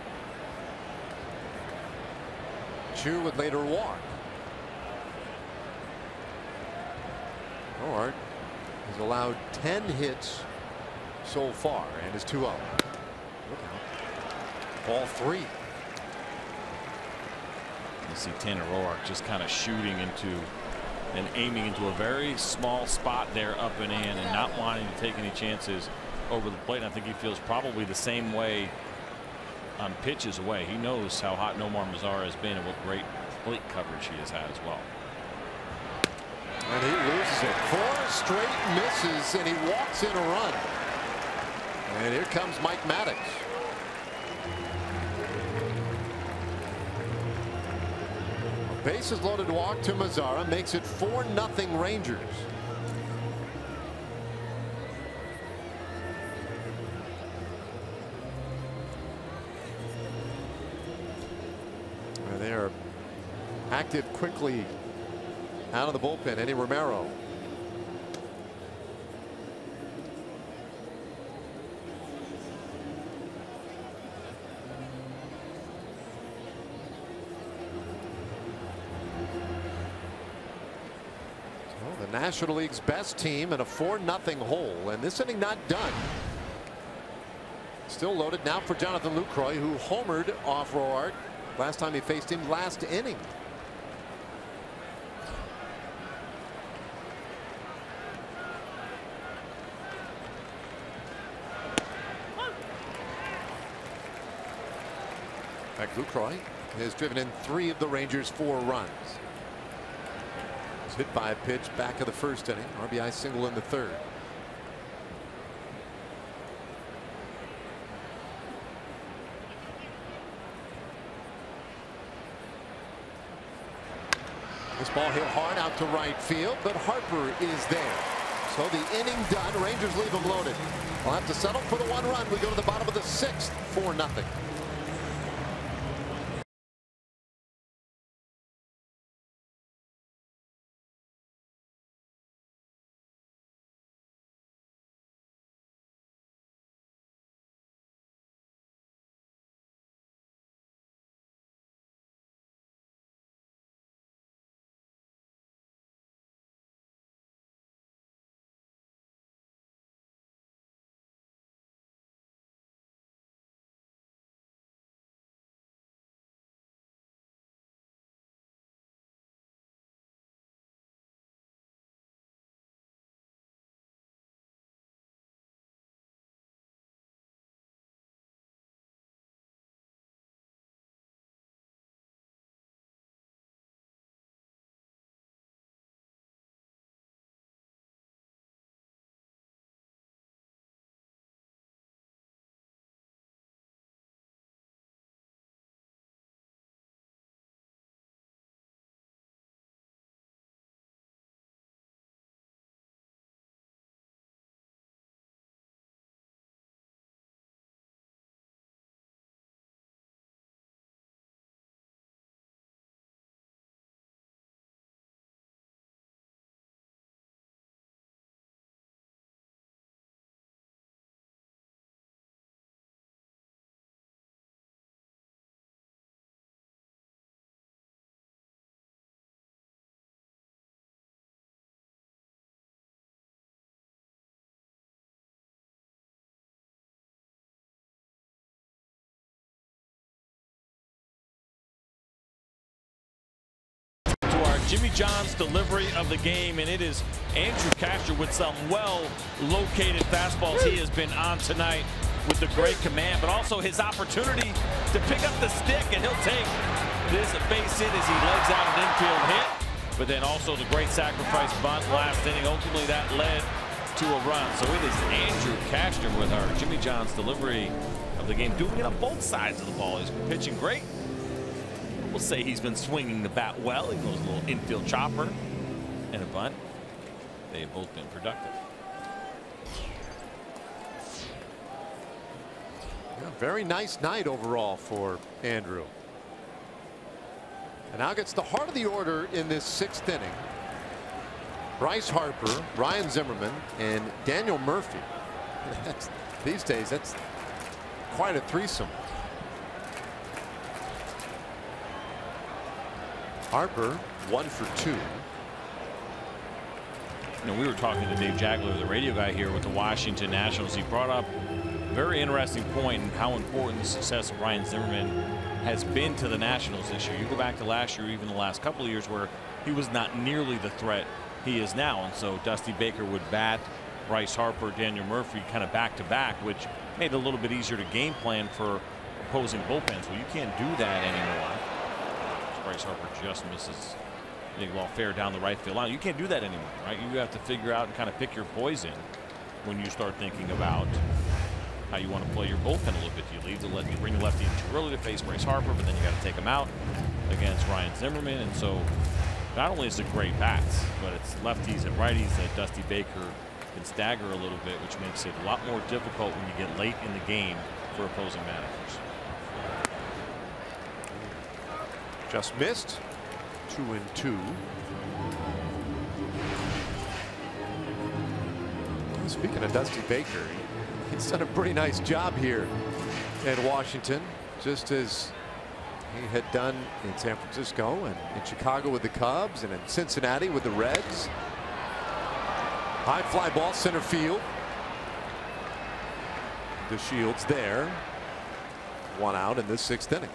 Chu would later walk. Roark has allowed 10 hits so far and is 2-0. Look out. Ball 3. You see Tanner Roark just kind of shooting into and aiming into a very small spot there up and in, and not wanting to take any chances over the plate. And I think he feels probably the same way on pitches away. He knows how hot Nomar Mazara has been and what great plate coverage he has had as well. And he loses it. 4 straight misses, and he walks in a run. And here comes Mike Maddox. A bases loaded walk to Mazara makes it 4-0 Rangers. And they are active quickly out of the bullpen. Eddie Romero. So the National League's best team in a 4-0 hole, and this inning not done. Still loaded now for Jonathan Lucroy, who homered off Roark last time he faced him last inning. Lucroy has driven in 3 of the Rangers' 4 runs. Was hit by a pitch back of the 1st inning. RBI single in the 3rd. This ball hit hard out to right field, but Harper is there. So the inning done. Rangers leave them loaded. We'll have to settle for the 1 run. We go to the bottom of the 6th. 4-0. Jimmy John's delivery of the game, and it is Andrew Castor with some well-located fastballs he has been on tonight with the great command, but also his opportunity to pick up the stick, and he'll take this base hit as he legs out an infield hit, but then also the great sacrifice bunt last inning. Ultimately, that led to a run. So it is Andrew Castor with our Jimmy John's delivery of the game, doing it on both sides of the ball. He's pitching great, we'll say he's been swinging the bat well. He knows a little infield chopper and a bunt. They've both been productive. Yeah, very nice night overall for Andrew. And now gets the heart of the order in this 6th inning. Bryce Harper, Ryan Zimmerman, and Daniel Murphy. These days, that's quite a threesome. Harper 1 for 2. You know, we were talking to Dave Jagler, the radio guy here with the Washington Nationals. He brought up a very interesting point in how important the success of Ryan Zimmerman has been to the Nationals this year. You go back to last year, even the last couple of years, where he was not nearly the threat he is now. And so Dusty Baker would bat Bryce Harper, Daniel Murphy kind of back to back, which made it a little bit easier to game plan for opposing bullpens. Well, you can't do that anymore. Bryce Harper just misses a big ball fair down the right field line. You can't do that anymore, right? You have to figure out and kind of pick your poison when you start thinking about how you want to play your bullpen a little bit. You bring the lefty in too early to face Bryce Harper, but then you got to take him out against Ryan Zimmerman. And so not only is it great bats, but it's lefties and righties that Dusty Baker can stagger a little bit, which makes it a lot more difficult when you get late in the game for opposing managers. Just missed. 2-2. Speaking of Dusty Baker, he's done a pretty nice job here in Washington, just as he had done in San Francisco and in Chicago with the Cubs and in Cincinnati with the Reds. High fly ball center field. The Shields there. 1 out in this 6th inning.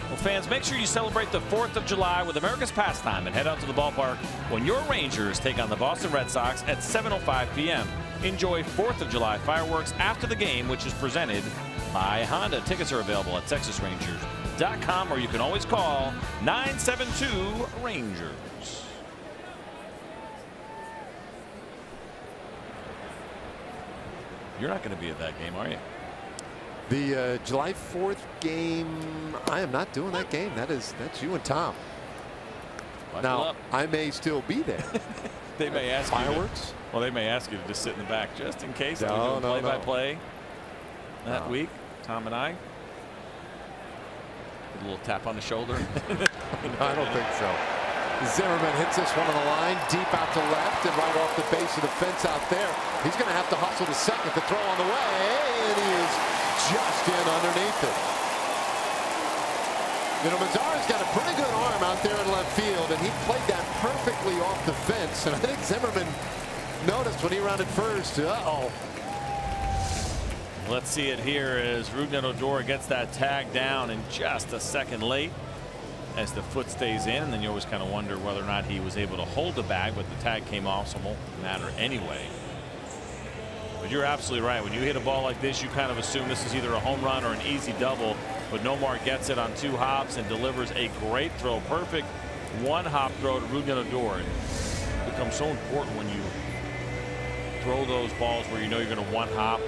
Well, fans, make sure you celebrate the 4th of July with America's pastime and head out to the ballpark when your Rangers take on the Boston Red Sox at 7:05 p.m. Enjoy 4th of July fireworks after the game, which is presented by Honda. Tickets are available at TexasRangers.com, or you can always call 972-RANGERS. You're not going to be at that game, are you? The July 4th game, I am not doing that game. That's you and Tom. Now, I may still be there. They may ask fireworks. Well, they may ask you to just sit in the back just in case. No, play-by-play that week. Tom and I. A little tap on the shoulder. I don't think so. Zimmerman hits this one on the line, deep out to left, and right off the base of the fence out there. He's going to have to hustle to second to throw on the way, and he is just in underneath it. You know, Mazara's got a pretty good arm out there in left field, and he played that perfectly off the fence. And I think Zimmerman noticed when he rounded first. Uh-oh. Let's see it here as Rougned Odor gets that tag down in just a second late as the foot stays in, and then you always kind of wonder whether or not he was able to hold the bag, but the tag came off, so it won't matter anyway. But you're absolutely right. When you hit a ball like this, you kind of assume this is either a home run or an easy double, but Nomar gets it on 2 hops and delivers a great throw. Perfect 1-hop throw to Rougned Odor. It becomes so important when you throw those balls where you know you're going to 1-hop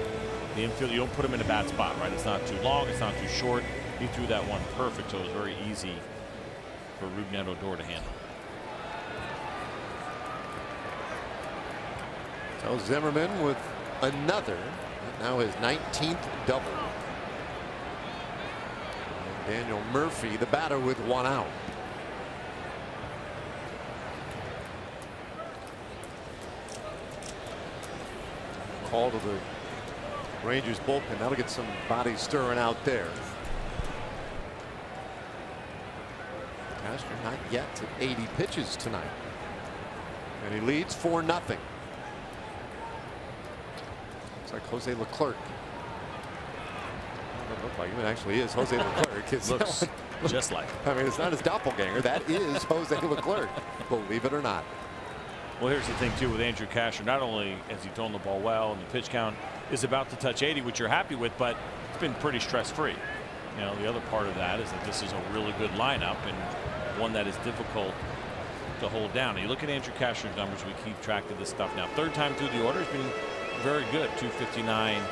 the infield. You don't put them in a bad spot, right? It's not too long, it's not too short. He threw that one perfect, so it was very easy for Rougned Odor to handle. So Zimmerman with another, now his 19th double. And Daniel Murphy, the batter, with 1 out. Call to the Rangers bullpen. That'll get some bodies stirring out there. Castro not yet at 80 pitches tonight. And he leads 4-0. Looks like Jose Leclerc. Doesn't look like him. It actually is Jose Leclerc. It looks just like him. I mean, it's not his doppelganger. That is Jose Leclerc, believe it or not. Well, here's the thing, too, with Andrew Cashner. Not only has he thrown the ball well and the pitch count is about to touch 80, which you're happy with, but it's been pretty stress-free. You know, the other part of that is that this is a really good lineup and one that is difficult to hold down. And you look at Andrew Cashner's numbers. We keep track of this stuff now. 3rd time through the order has been very good. 259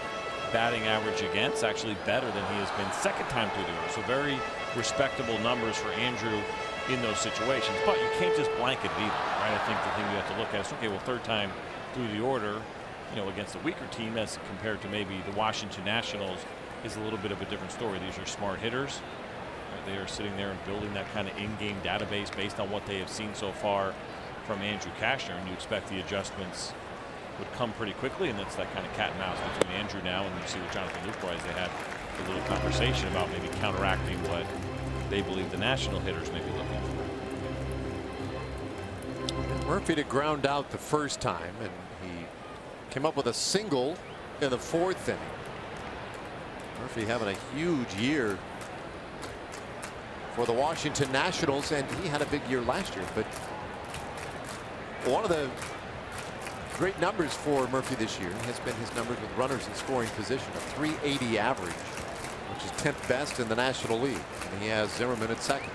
batting average against, actually better than he has been second time through the order. So very respectable numbers for Andrew in those situations. But you can't just blanket it either, right? I think the thing you have to look at is, okay, well, third time through the order, you know, against a weaker team as compared to maybe the Washington Nationals is a little bit of a different story. These are smart hitters. Right? They are sitting there and building that kind of in-game database based on what they have seen so far from Andrew Cashner, and you expect the adjustments would come pretty quickly, and that's that kind of cat and mouse between Andrew now and you see with Jonathan Lucroy as they had a little conversation about maybe counteracting what they believe the national hitters may be looking for. Murphy to ground out the first time, and he came up with a single in the fourth inning. Murphy having a huge year for the Washington Nationals, and he had a big year last year. But one of the great numbers for Murphy this year has been his numbers with runners in scoring position, a 380 average, which is 10th best in the National League. And he has Zimmerman at second.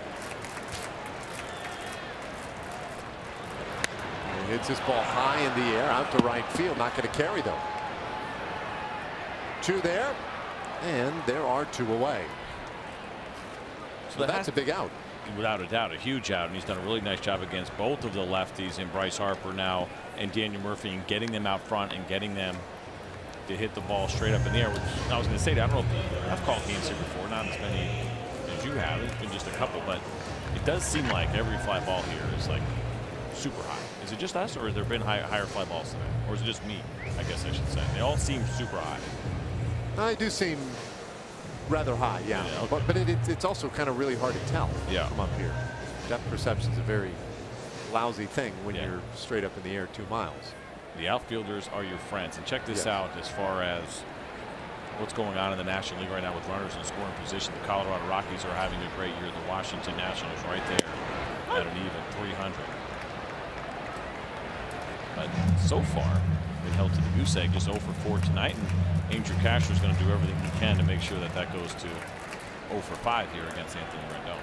He hits this ball high in the air out to right field, not going to carry though. 2 there, and there are 2 away. So that's a big out. Without a doubt, a huge out, and he's done a really nice job against both of the lefties in Bryce Harper now and Daniel Murphy, and getting them out front and getting them to hit the ball straight up in the air. Which I was going to say, I don't know if I've called games here before, not as many as you have. It's been just a couple, but it does seem like every fly ball here is like super high. Is it just us, or has there been higher fly balls today, or is it just me? I guess I should say they all seem super high. They do seem rather high, yeah. Okay. But it's also kind of really hard to tell from up here. Depth perception is a very lousy thing when you're straight up in the air 2 miles. The outfielders are your friends, and check this out as far as what's going on in the National League right now with runners in scoring position. The Colorado Rockies are having a great year. The Washington Nationals right there at an even 300. But so far, been held to the goose egg, just 0 for 4 tonight, and Andrew Cashner is going to do everything he can to make sure that that goes to 0 for 5 here against Anthony Rendon.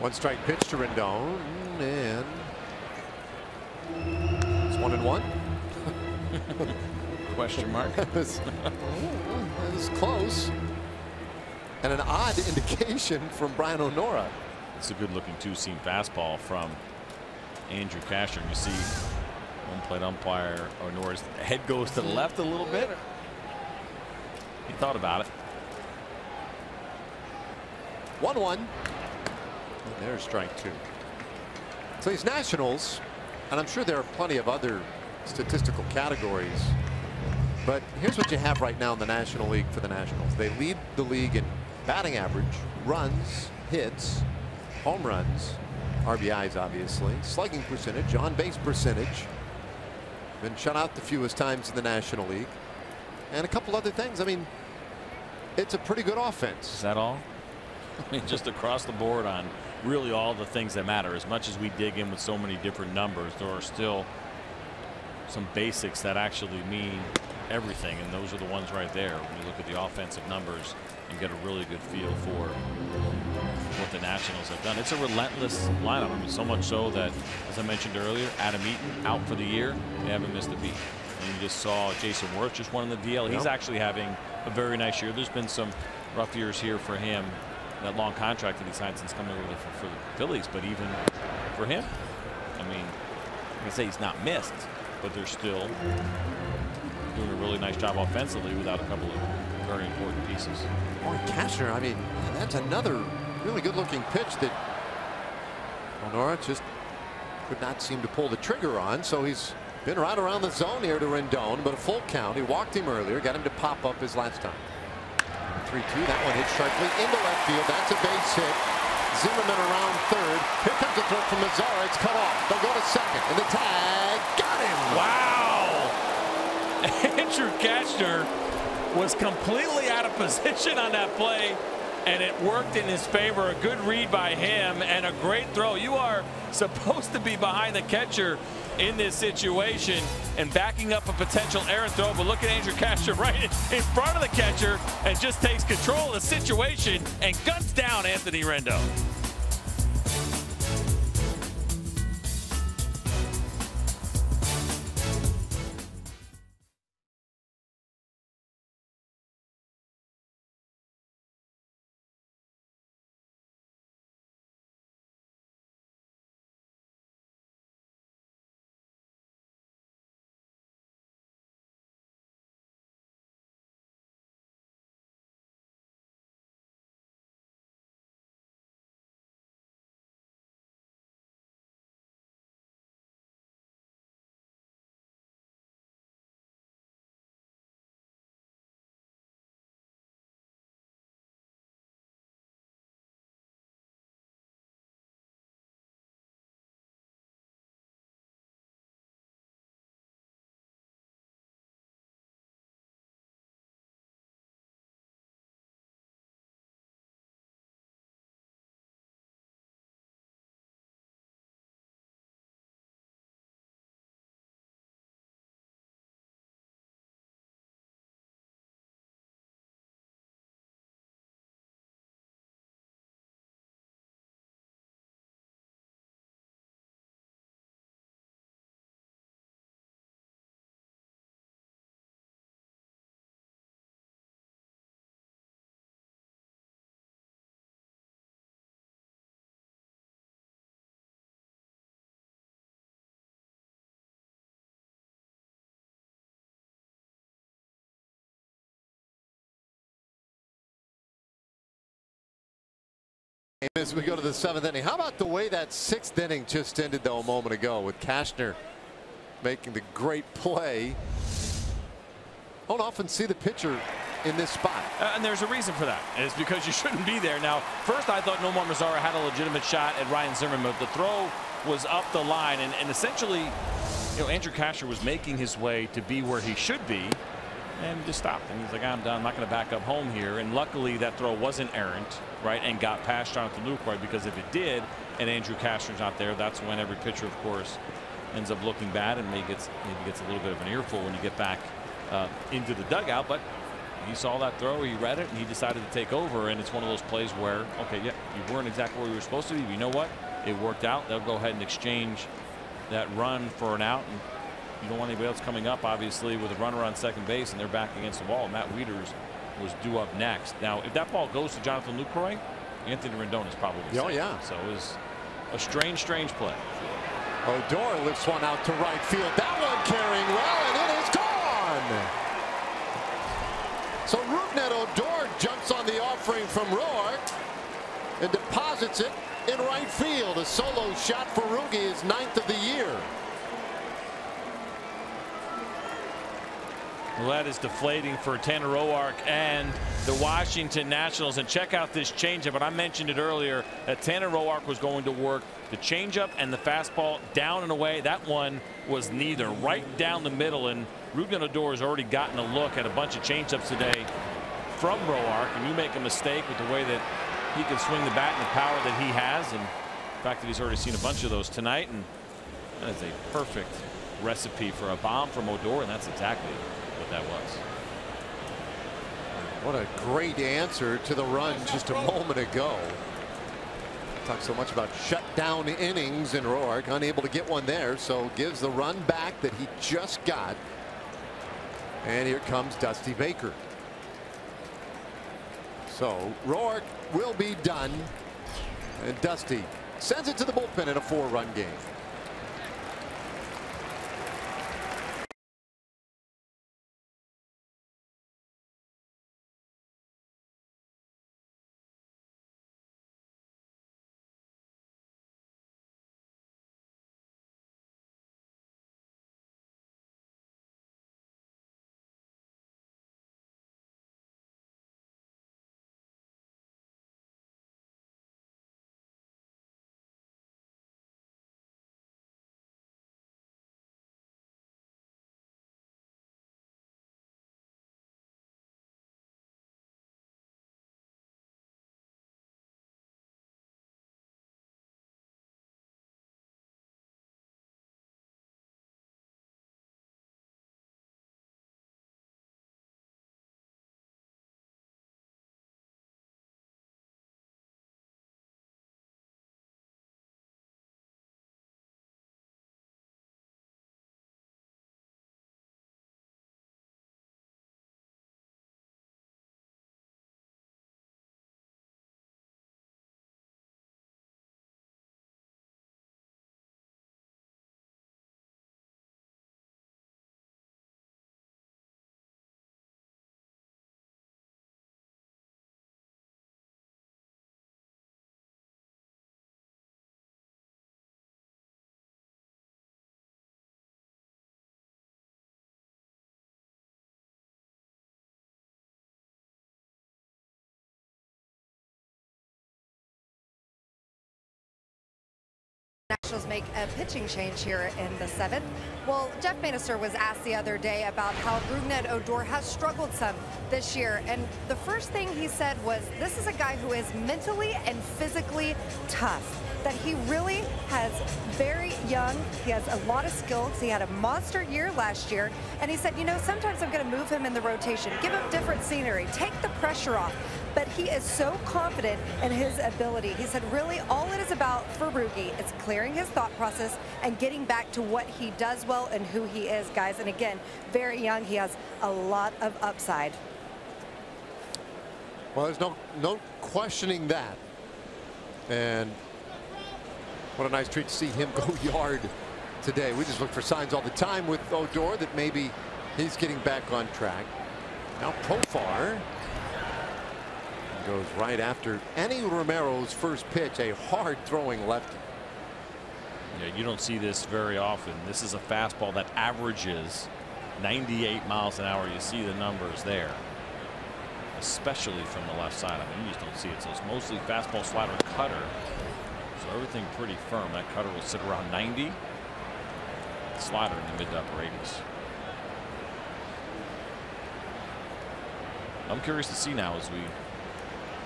One strike pitch to Rendon, and it's 1-1. Question mark. That was close, and an odd indication from Brian O'Nora. It's a good-looking 2-seam fastball from Andrew Cashner. You see home plate umpire O'Nora's head goes to the left a little bit. He thought about it. 1-1. And there's strike 2. So these Nationals, and I'm sure there are plenty of other statistical categories, but here's what you have right now in the National League for the Nationals. They lead the league in batting average, runs, hits, home runs, RBIs obviously, slugging percentage, on base percentage. Been shut out the fewest times in the National League, and a couple other things. I mean, it's a pretty good offense. Is that all? I mean, just across the board on really all the things that matter. As much as we dig in with so many different numbers, there are still some basics that actually mean everything, and those are the ones right there. When you look at the offensive numbers and get a really good feel for what the Nationals have done. It's a relentless lineup. I mean, so much so that, as I mentioned earlier, Adam Eaton out for the year. They haven't missed a beat. And you just saw Jason Worth just won the DL. He's actually having a very nice year. There's been some rough years here for him. That long contract that he signed since coming over for the Phillies, but even for him, I mean, I can say he's not missed, but they're still doing a really nice job offensively without a couple of very important pieces. Boy, Cashner, I mean, that's another really good-looking pitch that O'Nora just could not seem to pull the trigger on. So he's been right around the zone here to Rendon, but a full count. He walked him earlier, got him to pop up his last time. 3-2. That one hit sharply into left field. That's a base hit. Zimmerman around third. Here comes a throw from Mazara. It's cut off. They'll go to second. And the tag got him. Wow. Andrew Cashner was completely out of position on that play, and it worked in his favor. A good read by him and a great throw. You are supposed to be behind the catcher in this situation and backing up a potential errant throw, but look at Andrew Cashner right in front of the catcher and just takes control of the situation and guns down Anthony Rendon. As we go to the 7th inning. How about the way that 6th inning just ended though a moment ago with Cashner making the great play. Don't often see the pitcher in this spot. And there's a reason for that. And it's because you shouldn't be there. Now, first I thought Nomar Mazara had a legitimate shot at Ryan Zimmerman, but the throw was up the line. And essentially, you know, Andrew Cashner was making his way to be where he should be. And he just stopped. And he's like, I'm done. I'm not going to back up home here. And luckily, that throw wasn't errant, right, and got past Jonathan Lucroy, because if it did, and Andrew Cashner's not there, that's when every pitcher, of course, ends up looking bad and maybe gets a little bit of an earful when you get back into the dugout. But he saw that throw, he read it, and he decided to take over. And it's one of those plays where, okay, yeah, you weren't exactly where you were supposed to be, but you know what? It worked out. They'll go ahead and exchange that run for an out. And you don't want anybody else coming up, obviously, with a runner on second base, and they're back against the wall. Matt Wieters was due up next. Now, if that ball goes to Jonathan Lucroy, Anthony Rendon is probably safe. Oh, yeah. So it was a strange play. Odor lifts one out to right field. That one carrying well, and it is gone. So Rougned Odor jumps on the offering from Roark and deposits it in right field. A solo shot for Rugi, his 9th of the year. Well, that is deflating for Tanner Roark and the Washington Nationals. And check out this changeup. And I mentioned it earlier that Tanner Roark was going to work the changeup and the fastball down and away. That one was neither. Right down the middle. And Rougned Odor has already gotten a look at a bunch of changeups today from Roark. And you make a mistake with the way that he can swing the bat and the power that he has, and the fact that he's already seen a bunch of those tonight. And that is a perfect recipe for a bomb from Odor, and that's exactly what that was. What a great answer to the run just a moment ago. Talk so much about shutdown innings, and Roark unable to get one there, so gives the run back that he just got. And here comes Dusty Baker. So Roark will be done, and Dusty sends it to the bullpen in a 4-run game. Nationals make a pitching change here in the 7th. Well, Jeff Bannister was asked the other day about how Rougned Odor has struggled some this year, and the first thing he said was this is a guy who is mentally and physically tough, that he really has very young. He has a lot of skills. He had a monster year last year, and he said, you know, sometimes I'm going to move him in the rotation, give him different scenery, take the pressure off. But he is so confident in his ability. He said really all it is about for Rugi is clearing his thought process and getting back to what he does well and who he is, guys. And again, very young. He has a lot of upside. Well, there's no questioning that. And what a nice treat to see him go yard today. We just look for signs all the time with Odor that maybe he's getting back on track. Now Profar Goes right after Andy Romero's first pitch, a hard throwing lefty. Yeah, you don't see this very often. This is a fastball that averages 98 miles an hour. You see the numbers there, especially from the left side. I mean, you just don't see it. So it's mostly fastball, slider, cutter. So everything pretty firm. That cutter will sit around 90. Slider in the mid to upper 80s. I'm curious to see now as we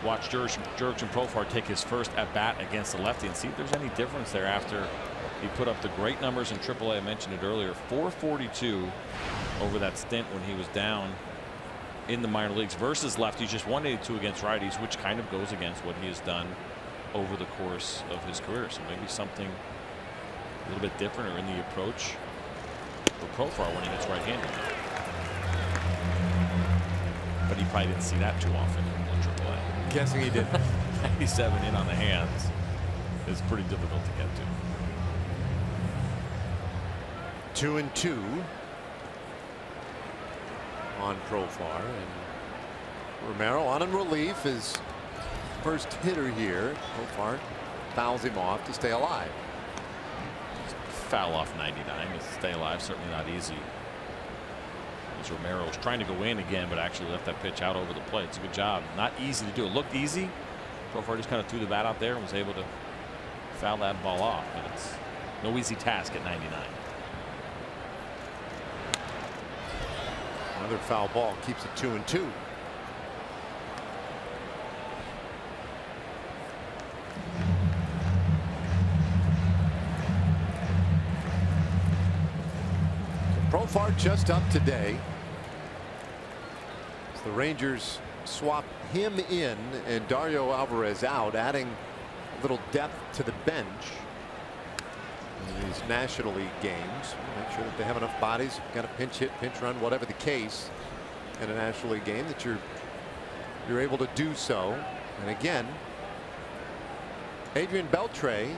watch Jurickson Profar take his first at bat against the lefty and see if there's any difference there after he put up the great numbers in AAA. I mentioned it earlier, 442 over that stint when he was down in the minor leagues versus lefties, just 182 against righties, which kind of goes against what he has done over the course of his career. So maybe something a little bit different or in the approach for Profar when he hits right-handed. But he probably didn't see that too often in AAA. Guessing he did. 97 in on the hands is pretty difficult to get to. 2-2 on Profar, and Romero on in relief, his first hitter here. Profar fouls him off to stay alive. Foul off 99 to stay alive, certainly not easy. As Romero was trying to go in again, but actually left that pitch out over the plate. It's a good job. Not easy to do. It looked easy. Profar just kind of threw the bat out there and was able to foul that ball off, but it's no easy task at 99. Another foul ball keeps it 2-2. Profar just up today. As the Rangers swap him in and Dario Alvarez out, adding a little depth to the bench in these National League games. Make sure that they have enough bodies. Got a pinch hit, pinch run, whatever the case in a National League game, that you're able to do so. And again, Adrian Beltre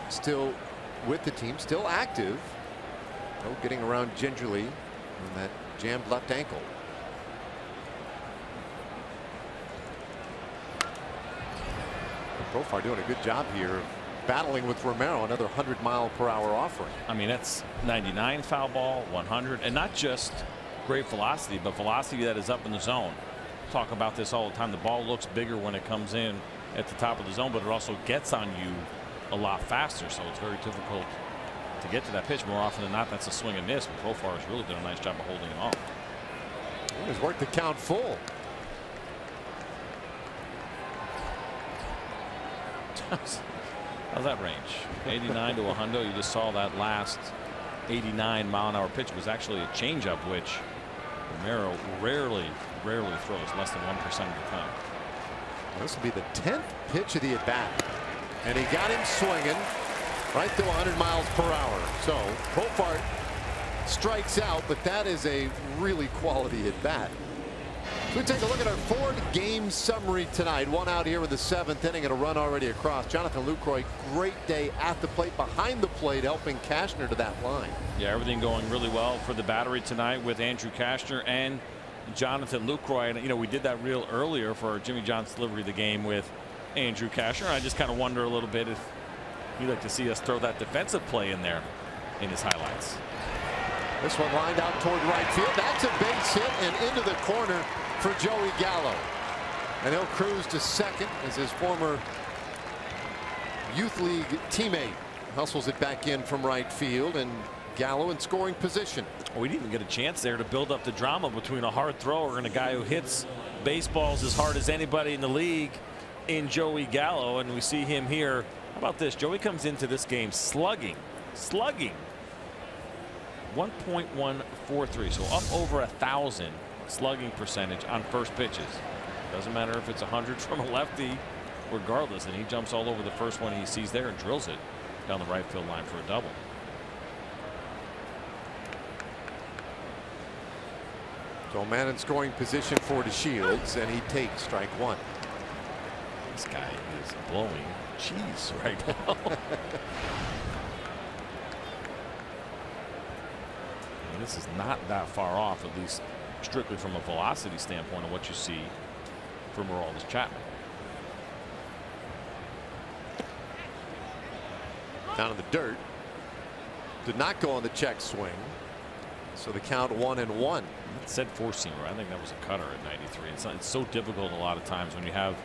still with the team, still active. Oh, getting around gingerly on that jammed left ankle. Profar doing a good job here of battling with Romero, another 100-mile-per-hour offering. I mean, that's 99 foul ball, 100, and not just great velocity, but velocity that is up in the zone. Talk about this all the time. The ball looks bigger when it comes in at the top of the zone, but it also gets on you a lot faster, so it's very difficult to get to that pitch. More often than not, that's a swing and miss. But Profar has really done a nice job of holding it off. He's worked the count full. How's that range? 89 to 100. You just saw that last 89-mile-an-hour pitch was actually a changeup, which Romero rarely throws, less than 1% of the time. Well, this will be the 10th pitch of the at-bat, and he got him swinging right to 100 miles per hour. So Profar strikes out, but that is a really quality at bat. So we take a look at our 4-game summary tonight. One out here with the 7th inning and a run already across. Jonathan Lucroy, great day at the plate, behind the plate, helping Cashner to that line. Yeah, everything going really well for the battery tonight with Andrew Cashner and Jonathan Lucroy. And, you know, we did that real earlier for our Jimmy John's delivery of the game with Andrew Cashner. I just kind of wonder a little bit if you'd like to see us throw that defensive play in there in his highlights. This one lined out toward right field. That's a base hit and into the corner for Joey Gallo. And he'll cruise to second as his former youth league teammate hustles it back in from right field, and Gallo in scoring position. We didn't even get a chance there to build up the drama between a hard thrower and a guy who hits baseballs as hard as anybody in the league in Joey Gallo, and we see him here. How about this? Joey comes into this game slugging 1.143, so up over 1,000 slugging percentage on first pitches. Doesn't matter if it's 100 from a lefty, regardless, and he jumps all over the first one he sees there and drills it down the right field line for a double. So man in scoring position for DeShields, and he takes strike one. This guy is blowing cheese right now. And this is not that far off, at least strictly from a velocity standpoint, of what you see for Aroldis Chapman. Down in the dirt. Did not go on the check swing. So the count 1-1. It said four-seamer. I think that was a cutter at 93. It's so difficult a lot of times when you have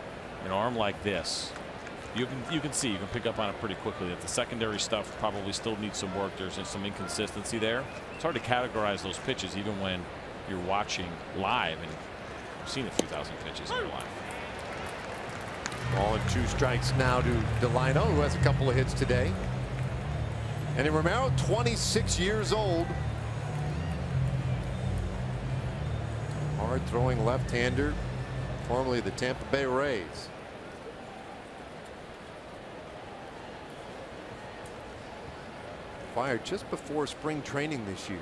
an arm like this. You can see, you can pick up on it pretty quickly that the secondary stuff probably still needs some work. There's some inconsistency there. It's hard to categorize those pitches even when you're watching live and you've seen a few thousand pitches in your life. Ball and 2 strikes now to Delino, who has a couple of hits today. And Romero, 26 years old. Hard throwing left-hander, formerly the Tampa Bay Rays. Fired just before spring training this year.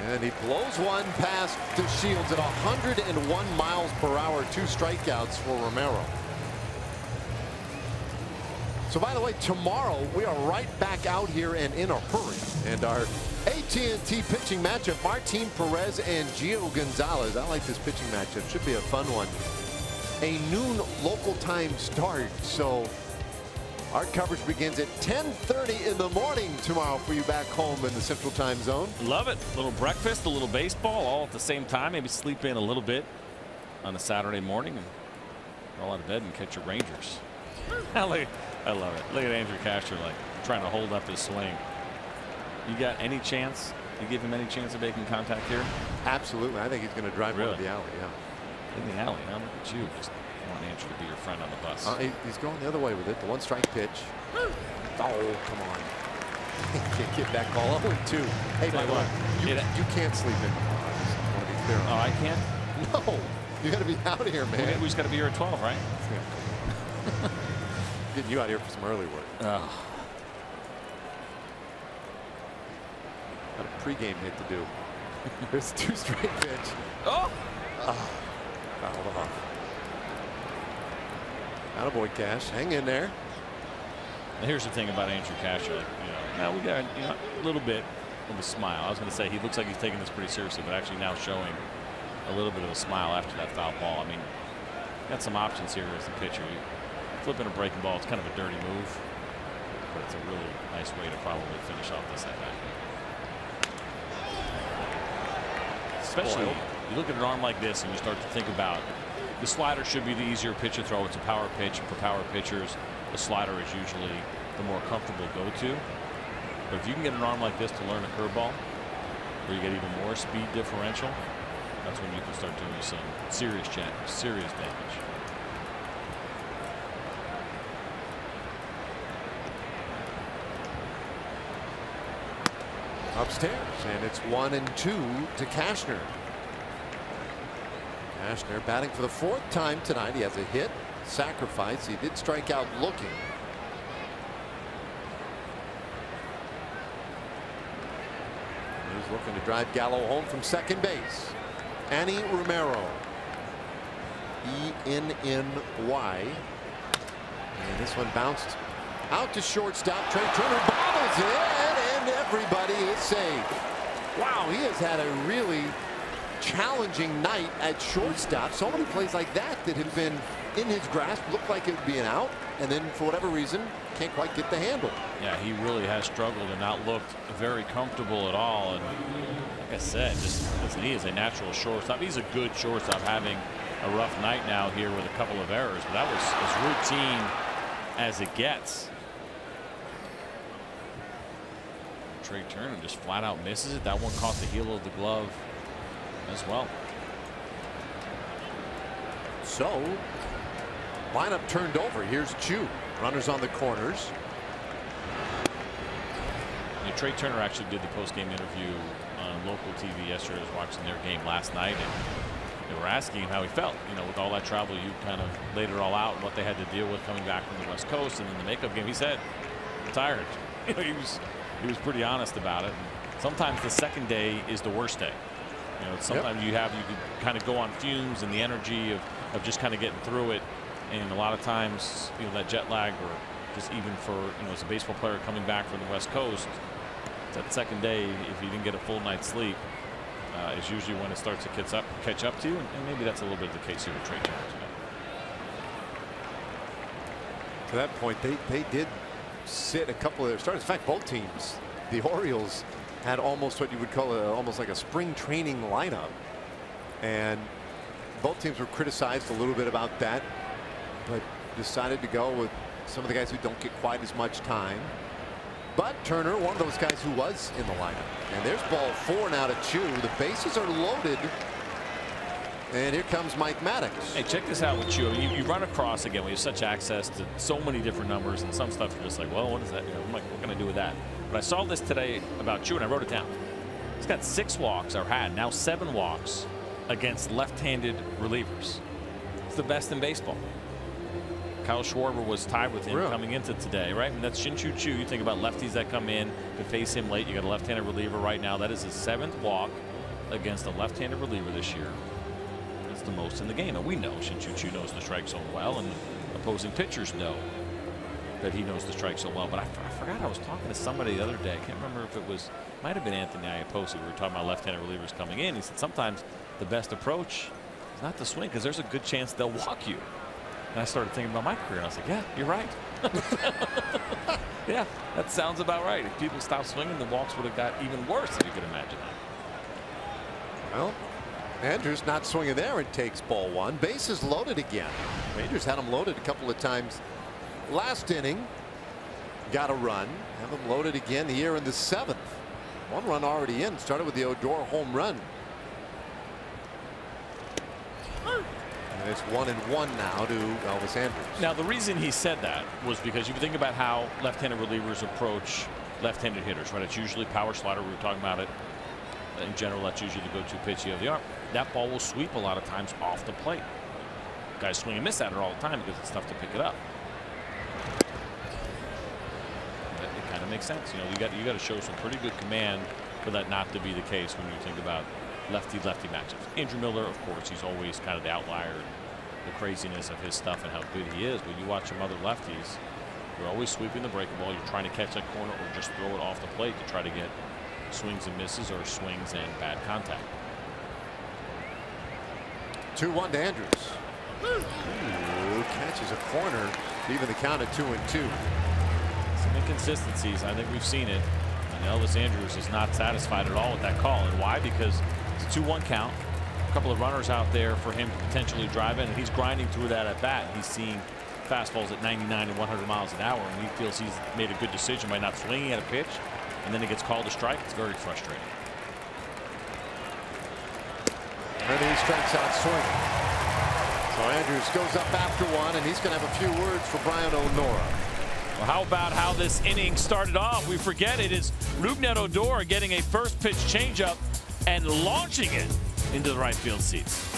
And he blows one past the Shields at 101 miles per hour. 2 strikeouts for Romero. So, by the way, tomorrow we are right back out here and in a hurry. And our AT&T pitching matchup, Martin Perez and Gio Gonzalez. I like this pitching matchup. Should be a fun one. A noon local time start. So our coverage begins at 10:30 in the morning tomorrow for you back home in the Central Time Zone. Love it. A little breakfast, a little baseball, all at the same time. Maybe sleep in a little bit on a Saturday morning and roll out of bed and catch your Rangers. I love it. Look at Andrew Casher like trying to hold up his swing. You got any chance? You give him any chance of making contact here? Absolutely. I think he's going to drive one to the alley. Yeah. In the alley. Now look at you. Just want Andrew to be your friend on the bus. He's going the other way with it. The 1-strike pitch. Oh, come on. Can't get that ball. 0-2. Hey, by the way, you can't sleep in. I just want to be clear on that. Oh, I can't? No. You got to be out of here, man. We just got to be here at 12, right? Yeah. Getting you out here for some early work. Oh. Got a pregame hit to do. There's a 2-strike pitch. Oh! Fouled off. Attaboy, Cash. Hang in there. Now here's the thing about Andrew Casher. Like, now we got a little bit of a smile. I was going to say he looks like he's taking this pretty seriously, but actually now showing a little bit of a smile after that foul ball. I mean, got some options here as the pitcher. Flipping a breaking ball, it's kind of a dirty move, but it's a really nice way to probably finish off this at bat. Especially, you look at an arm like this and you start to think about the slider should be the easier pitch to throw. It's a power pitch, and for power pitchers, the slider is usually the more comfortable go-to. But if you can get an arm like this to learn a curveball, where you get even more speed differential, that's when you can start doing some serious damage. Upstairs, and it's 1-2 to Cashner. Cashner batting for the 4th time tonight. He has a hit, sacrifice. He did strike out looking. He's looking to drive Gallo home from second base. Annie Romero. E-N-N-Y. And this one bounced out to shortstop. Trey Turner bobbles it, and everybody is safe. Wow, he has had a really challenging night at shortstop. So many plays like that have been in his grasp, looked like it would be an out, and then for whatever reason can't quite get the handle. Yeah, he really has struggled and not looked very comfortable at all. And like I said, just listen, he is a natural shortstop. He's a good shortstop, having a rough night now here with a couple of errors, but that was as routine as it gets. Trey Turner just flat out misses it. That one caught the heel of the glove as well. So lineup turned over. Here's Chu. Runners on the corners. And Trey Turner actually did the post-game interview on local TV yesterday. I was watching their game last night, and they were asking him how he felt. With all that travel, you kind of laid it all out and what they had to deal with coming back from the West Coast. And in the makeup game, he said, "I'm tired." He was pretty honest about it. And sometimes the second day is the worst day. Sometimes you can kind of go on fumes and the energy of just kind of getting through it. And a lot of times, that jet lag, or just even for, as a baseball player coming back from the West Coast, that second day, if you didn't get a full night's sleep, is usually when it starts to catch up to you, and maybe that's a little bit of the case here with Trey Turner. To that point, they did sit a couple of their starters. In fact, both teams, the Orioles had almost what you would call almost like a spring training lineup, and both teams were criticized a little bit about that, but decided to go with some of the guys who don't get quite as much time. But Turner, one of those guys who was in the lineup. And there's ball 4 now to Chu. The bases are loaded. And here comes Mike Maddox. Hey, check this out with Chu. I mean, you run across again. We have such access to so many different numbers, and some stuff you're just like, well, what is that? You know, I'm like, what can I do with that? But I saw this today about Chu, and I wrote it down. He's got 6 walks, or had now 7 walks against left-handed relievers. It's the best in baseball. Kyle Schwarber was tied with him coming into today, right? And that's Shin-Chu Chu. You think about lefties that come in to face him late. You got a left-handed reliever right now. That is his 7th walk against a left-handed reliever this year. That's the most in the game. And we know Shin-Chu Chu knows the strike zone well, and opposing pitchers know that he knows the strike zone well. But I forgot I was talking to somebody the other day. I can't remember if it was, might have been Anthony Iapoce. We were talking about left-handed relievers coming in. He said sometimes the best approach is not to swing because there's a good chance they'll walk you. And I started thinking about my career, and I was like, yeah, you're right. Yeah, that sounds about right. If people stopped swinging, the walks would have got even worse, if you could imagine that. Well, Andrews not swinging there and takes ball 1. Bases loaded again. Rangers had him loaded a couple of times last inning. Got a run. Have him loaded again here in the 7th. 1 run already in. Started with the Odor home run. And it's 1-1 now to Elvis Andrews. Now, the reason he said that was because you think about how left-handed relievers approach left-handed hitters, right? It's usually power slider. We were talking about it. In general, that's usually the go-to pitch you have the arm. That ball will sweep a lot of times off the plate. Guys swing and miss at it all the time because it's tough to pick it up. It kind of makes sense. You know, you got to show some pretty good command for that not to be the case when you think about lefty-lefty matchups. Andrew Miller, of course, he's always kind of the outlier and the craziness of his stuff and how good he is. But you watch some other lefties, you're always sweeping the breaking ball. You're trying to catch that corner or just throw it off the plate to try to get swings and misses or swings and bad contact. 2-1 to Andrews. Ooh, catches a corner, even the count at 2-2. Some inconsistencies. I think we've seen it. And Elvis Andrews is not satisfied at all with that call. And why? Because it's a 2-1 count. A couple of runners out there for him to potentially drive in, and he's grinding through that at bat. He's seeing fastballs at 99 and 100 miles an hour, and he feels he's made a good decision by not swinging at a pitch, and then he gets called a strike. It's very frustrating. And he strikes out swinging. So Andrews goes up after 1, and he's going to have a few words for Brian O'Nora. Well, how about how this inning started off? We forget it is Rougned Odor getting a first pitch changeup and launching it into the right field seats.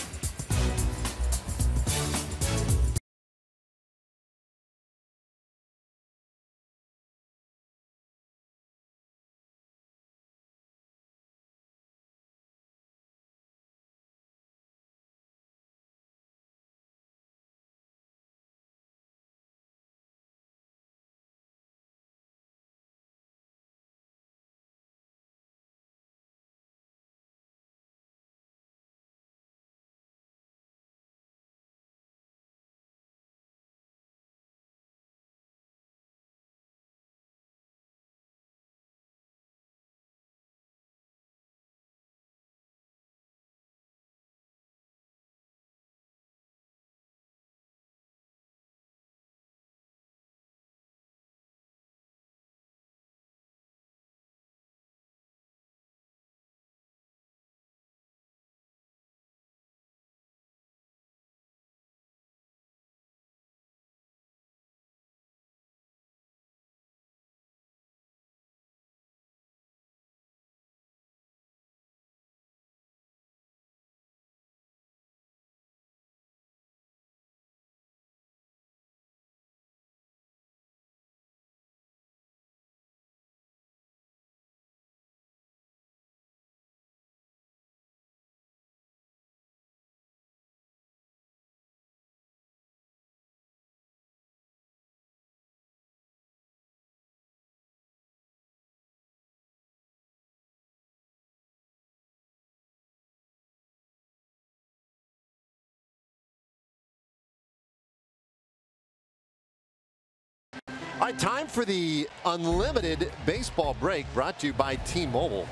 All right, time for the unlimited baseball break brought to you by T-Mobile.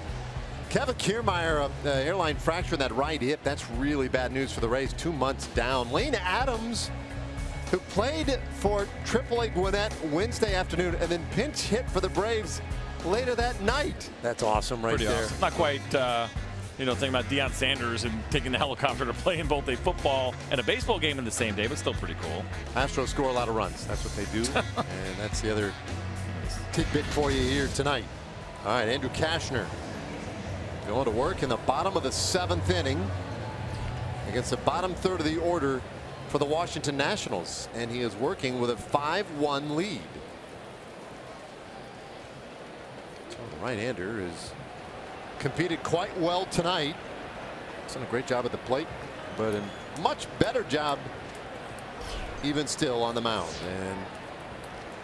Kevin Kiermaier, airline fracture in that right hip. That's really bad news for the Rays. 2 months down. Lane Adams, who played for AAA Gwinnett Wednesday afternoon and then pinch hit for the Braves later that night. That's awesome right Pretty there. Awesome. Not quite, thinking about Deion Sanders and taking the helicopter to play in both a football and a baseball game in the same day, but still pretty cool. Astros score a lot of runs. That's what they do. And that's the other tidbit for you here tonight. All right, Andrew Kashner going to work in the bottom of the 7th inning against the bottom third of the order for the Washington Nationals, and he is working with a 5-1 lead. So the right-hander has competed quite well tonight. He's done a great job at the plate, but a much better job even still on the mound. And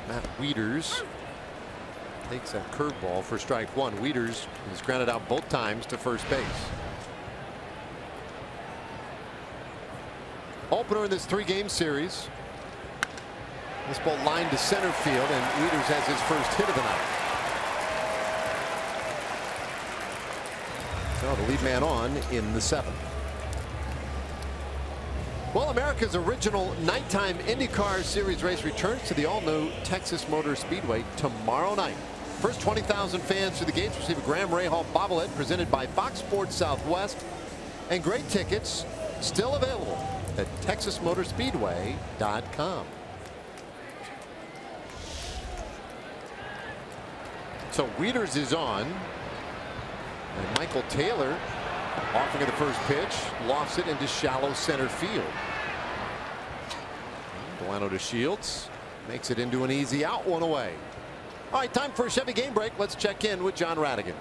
Matt Wieters takes that curveball for strike one. Wieters is grounded out both times to first base. Opener in this 3-game series. This ball lined to center field, and Wieters has his first hit of the night. So the lead man on in the 7th. Well, America's original nighttime IndyCar Series race returns to the all-new Texas Motor Speedway tomorrow night. First 20,000 fans through the gates receive a Graham Rahal bobblehead presented by Fox Sports Southwest, and great tickets still available at TexasMotorspeedway.com. So Wieters is on, and Michael Taylor offering the first pitch, lofts it into shallow center field. Delano to Shields, makes it into an easy out, 1 away. All right, time for a Chevy game break. Let's check in with John Radigan.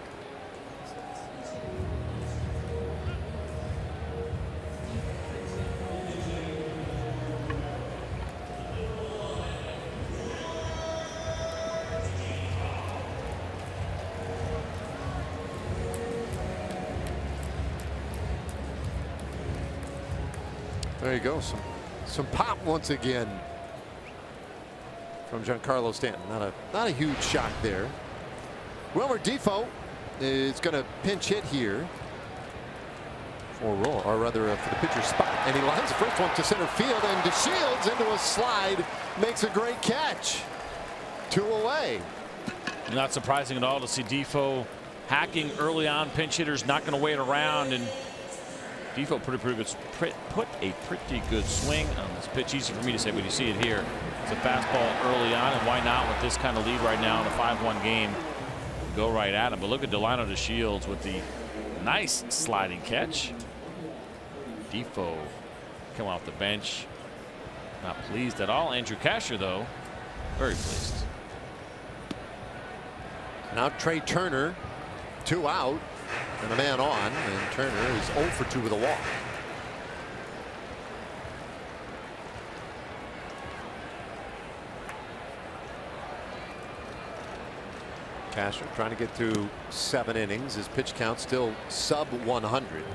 There you go. Some pop once again from Giancarlo Stanton. Not a huge shock there. Wilmer Defoe is going to pinch hit here for Roar, or rather for the pitcher's spot, and he lines the first one to center field, and DeShields into a slide makes a great catch. 2 away. Not surprising at all to see Defoe hacking early on. Pinch hitters not going to wait around, and Defoe put a pretty good swing on this pitch. Easy for me to say, but you see it here. It's a fastball early on, and why not with this kind of lead right now in a 5-1 game? Go right at him. But look at Delano DeShields with the nice sliding catch. Defoe come off the bench, not pleased at all. Andrew Kashner, though, very pleased. Now Trey Turner, 2 out. And a man on, and Turner is 0 for 2 with a walk. Kashner trying to get through 7 innings. His pitch count still sub 100.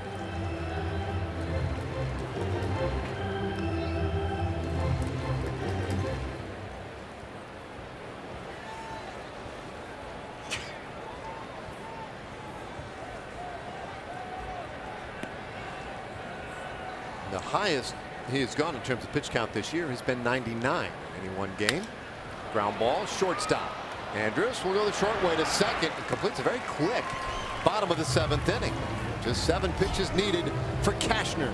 The highest he has gone in terms of pitch count this year has been 99 in one game. Ground ball, shortstop. Andrus will go the short way to second and completes a very quick bottom of the 7th inning. Just 7 pitches needed for Kashner.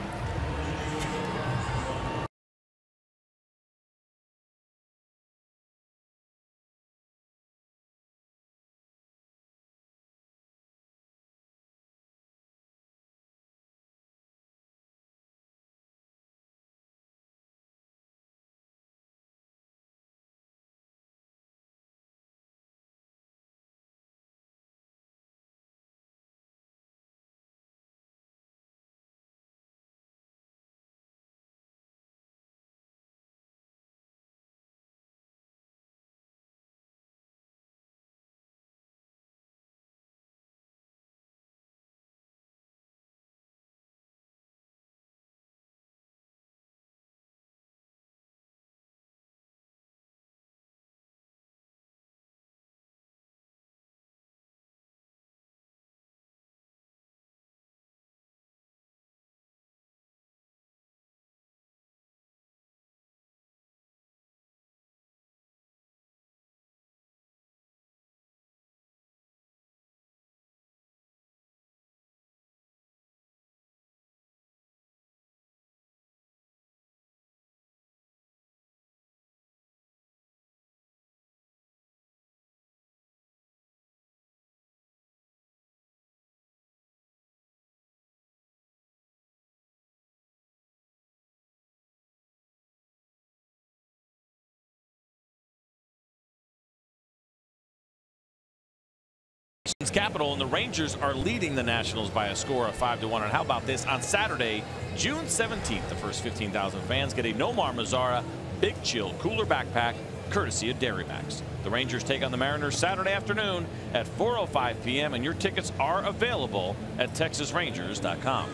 Capital, and the Rangers are leading the Nationals by a score of 5-1. And how about this? On Saturday, June 17th, the first 15,000 fans get a Nomar Mazara Big Chill Cooler Backpack, courtesy of Dairy Max. The Rangers take on the Mariners Saturday afternoon at 4:05 p.m. and your tickets are available at TexasRangers.com.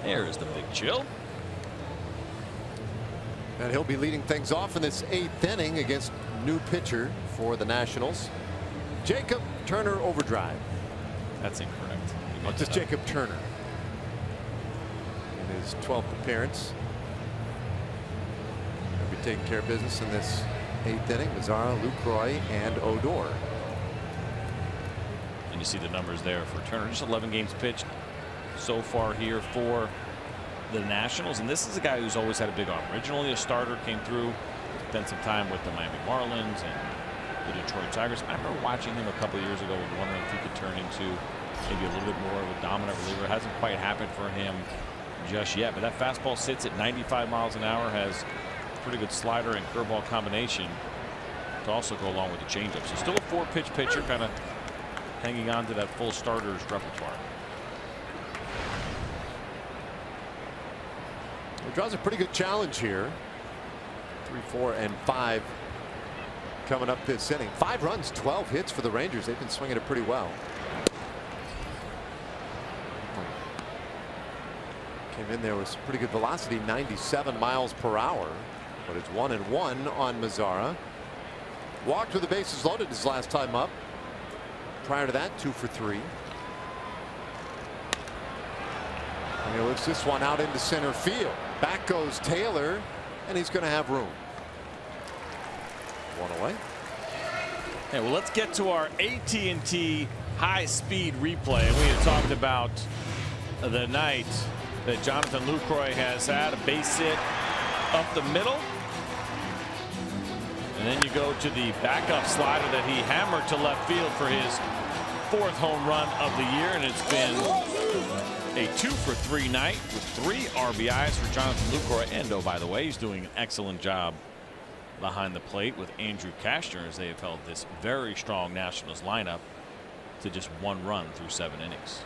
There's the Big Chill. And he'll be leading things off in this 8th inning against new pitcher for the Nationals, Jacob Turner overdrive. That's incorrect. Oh, just Jacob Turner in his 12th appearance. He'll be taking care of business in this 8th inning. Mazara, Lucroy, and Odor. And you see the numbers there for Turner. Just 11 games pitched so far here for the Nationals, and this is a guy who's always had a big arm. Originally a starter, came through, spent some time with the Miami Marlins and the Detroit Tigers. I remember watching him a couple of years ago and wondering if he could turn into maybe a little bit more of a dominant reliever. It hasn't quite happened for him just yet, but that fastball sits at 95 miles an hour, has a pretty good slider and curveball combination to also go along with the changeup. So still a 4-pitch pitcher, kind of hanging on to that full starter's repertoire. He draws a pretty good challenge here. 3, 4, and 5 coming up this inning. 5 runs, 12 hits for the Rangers. They've been swinging it pretty well. Came in there with some pretty good velocity, 97 miles per hour. But it's 1-1 on Mazara. Walked with the bases loaded his last time up. Prior to that, 2 for 3. And he lifts this one out into center field. Back goes Taylor, and he's going to have room. 1 away. Hey, well, let's get to our AT&T high-speed replay. And we had talked about the night that Jonathan Lucroy has had a base hit up the middle. And then you go to the backup slider that he hammered to left field for his 4th home run of the year. And it's been a 2 for 3 night with 3 RBIs for Jonathan Lucroy. And oh, by the way, he's doing an excellent job behind the plate with Andrew Kastner as they have held this very strong Nationals lineup to just 1 run through 7 innings.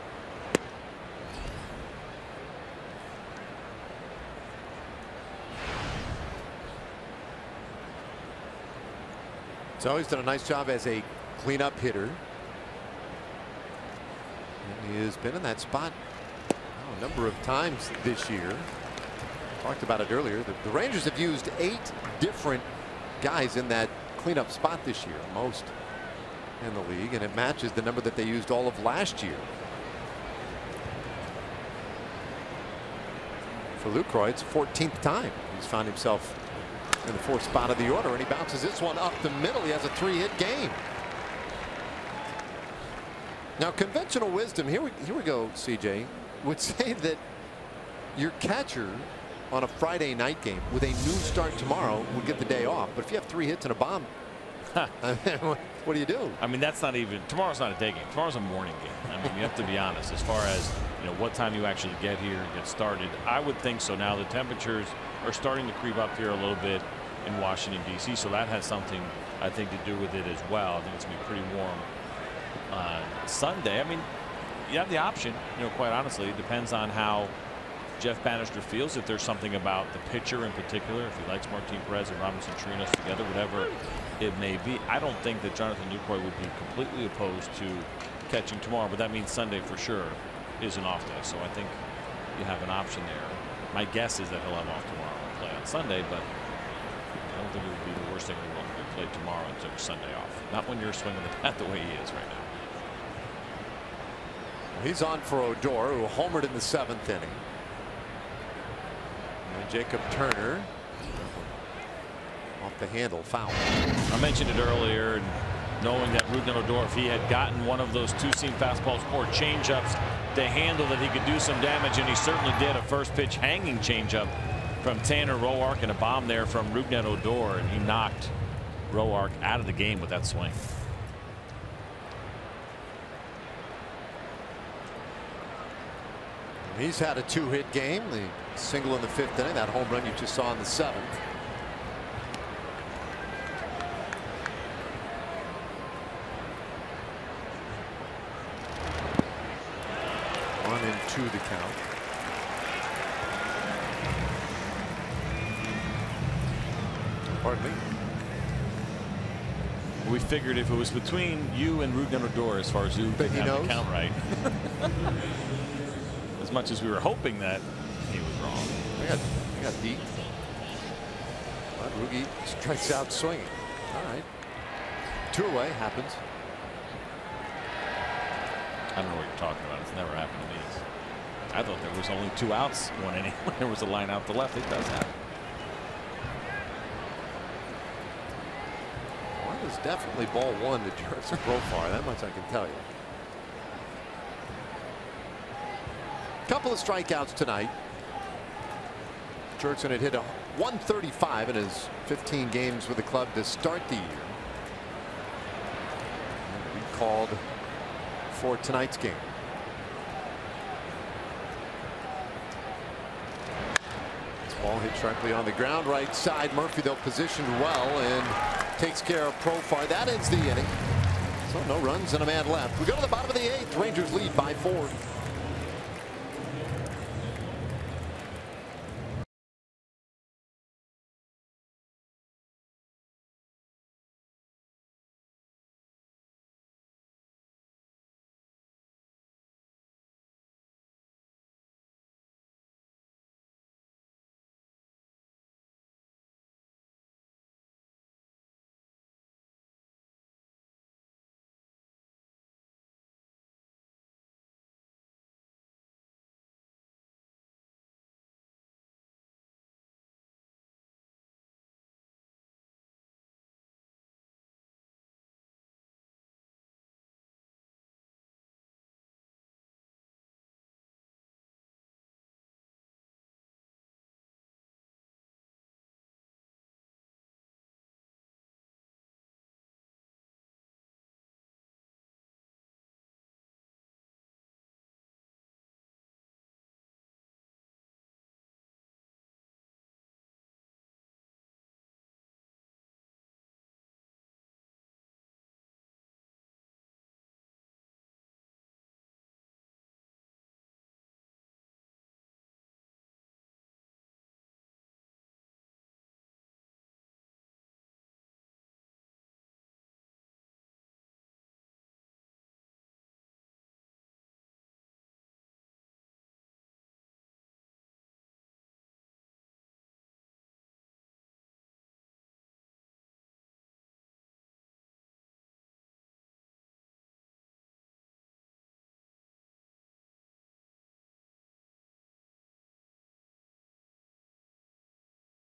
So he's done a nice job as a cleanup hitter. And he has been in that spot a number of times this year. Talked about it earlier. The Rangers have used 8 different guys in that cleanup spot this year, most in the league, and it matches the number that they used all of last year. For Lucroy, it's 14th time he's found himself in the 4th spot of the order, and he bounces this one up the middle. He has a 3-hit game. Now, conventional wisdom, here we go, CJ, would say that your catcher on a Friday night game with a new start tomorrow would get the day off. But if you have 3 hits and a bomb, what do you do? I mean, that's not even, tomorrow's not a day game. Tomorrow's a morning game. I mean, you have to be honest as far as, you know, what time you actually get here and get started. I would think so. Now the temperatures are starting to creep up here a little bit in Washington, D.C., so that has something, I think, to do with it as well. I think it's going to be pretty warm on Sunday. I mean, you have the option, you know, quite honestly. It depends on how Jeff Bannister feels, if there's something about the pitcher in particular, if he likes Martin Perez and Robinson Chirinos together, whatever it may be. I don't think that Jonathan Lucroy would be completely opposed to catching tomorrow, but that means Sunday for sure is an off day. So I think you have an option there. My guess is that he'll have off tomorrow and play on Sunday, but I don't think it would be the worst thing in the world to play tomorrow and take Sunday off. Not when you're swinging the bat the way he is right now. Well, he's on for Odor, who homered in the 7th inning. And Jacob Turner off the handle, foul. I mentioned it earlier, and knowing that Rougned Odor, if he had gotten one of those 2-seam fastballs or changeups to handle, that he could do some damage, and he certainly did. A first pitch hanging changeup from Tanner Roark and a bomb there from Rougned Odor, and he knocked Roark out of the game with that swing. He's had a 2-hit game, the single in the 5th inning, that home run you just saw in the 7th. 0-2 the count. Pardon me. We figured if it was between you and Ruben Odor, as far as who can have the count right, as much as we were hoping that he was wrong. I got deep. But Rugi strikes out swinging. All right. 2 away happens. I don't know what you're talking about. It's never happened to me. I thought there was only 2 outs one inning when there was a line out to left. It does happen. Well, that was definitely ball 1 to Jurickson Profar. That much I can tell you. Couple of strikeouts tonight. Jurickson had hit a 135 in his 15 games with the club to start the year. And he called for tonight's game. This ball hit sharply on the ground, right side. Murphy, though, positioned well and takes care of Profar. That ends the inning. So no runs and a man left. We go to the bottom of the 8th. Rangers lead by 4.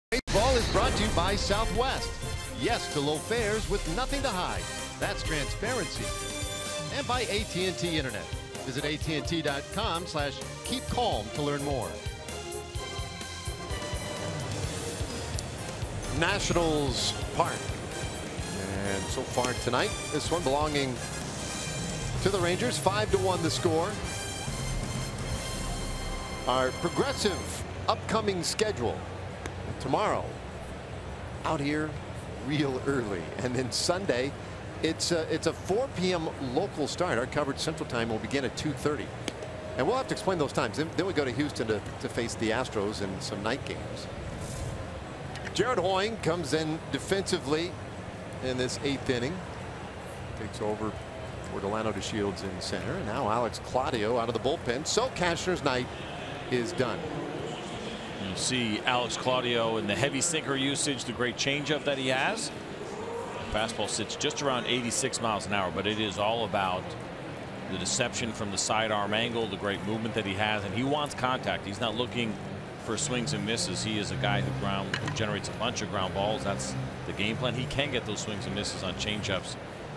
Baseball is brought to you by Southwest. Yes to low fares with nothing to hide. That's transparency. And by AT&T Internet. Visit AT&T.com/keepcalm to learn more. Nationals Park. And so far tonight, this one belonging to the Rangers. 5-1 the score. Our progressive upcoming schedule. Tomorrow, out here real early, and then Sunday, it's a 4 p.m. local start. Our coverage Central Time will begin at 2:30, and we'll have to explain those times. Then we go to Houston to face the Astros in some night games. Jared Hoying comes in defensively in this 8th inning, takes over for Delano DeShields in center, and now Alex Claudio out of the bullpen. So Cashner's night is done. You see Alex Claudio and the heavy sinker usage, the great changeup that he has. Fastball sits just around 86 miles an hour, but it is all about the deception from the sidearm angle, the great movement that he has, and he wants contact. He's not looking for swings and misses. He is a guy who generates a bunch of ground balls. That's the game plan. He can get those swings and misses on changeups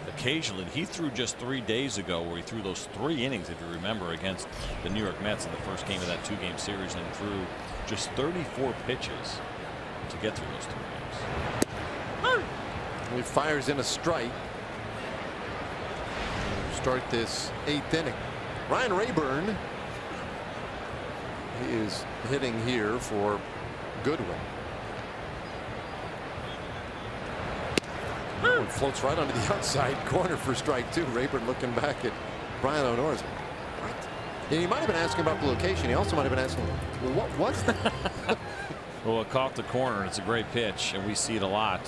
occasionally. He threw just 3 days ago where he threw those 3 innings, if you remember, against the New York Mets in the first game of that 2-game series, and threw just 34 pitches to get through those 3 games. He fires in a strike. Start this 8th inning. Ryan Rayburn is hitting here for Goodwin. One floats right onto the outside corner for strike 2. Rayburn looking back at Brian O'Norris. What? And he might have been asking about the location. He also might have been asking, well, what was that? Well, it caught the corner. It's a great pitch, and we see it a lot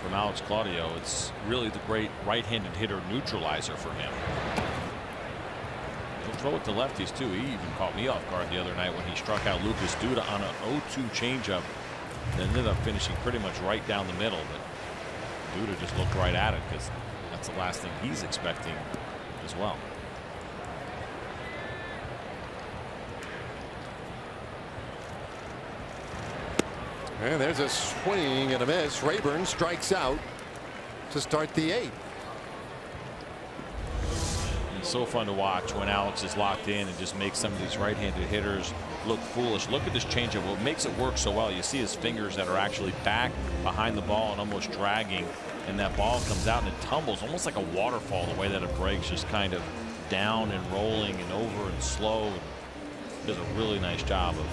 from Alex Claudio. It's really the great right-handed hitter neutralizer for him. He'll throw it to lefties, too. He even caught me off guard the other night when he struck out Lucas Duda on an 0-2 changeup. Then ended up finishing pretty much right down the middle. But Duda just looked right at it because that's the last thing he's expecting as well. And there's a swing and a miss. Rayburn strikes out to start the 8th. It's so fun to watch when Alex is locked in and just makes some of these right-handed hitters look foolish. Look at this changeup. What makes it work so well, you see his fingers that are actually back behind the ball and almost dragging, and that ball comes out and it tumbles almost like a waterfall the way that it breaks, just kind of down and rolling and over and slow. Does a really nice job of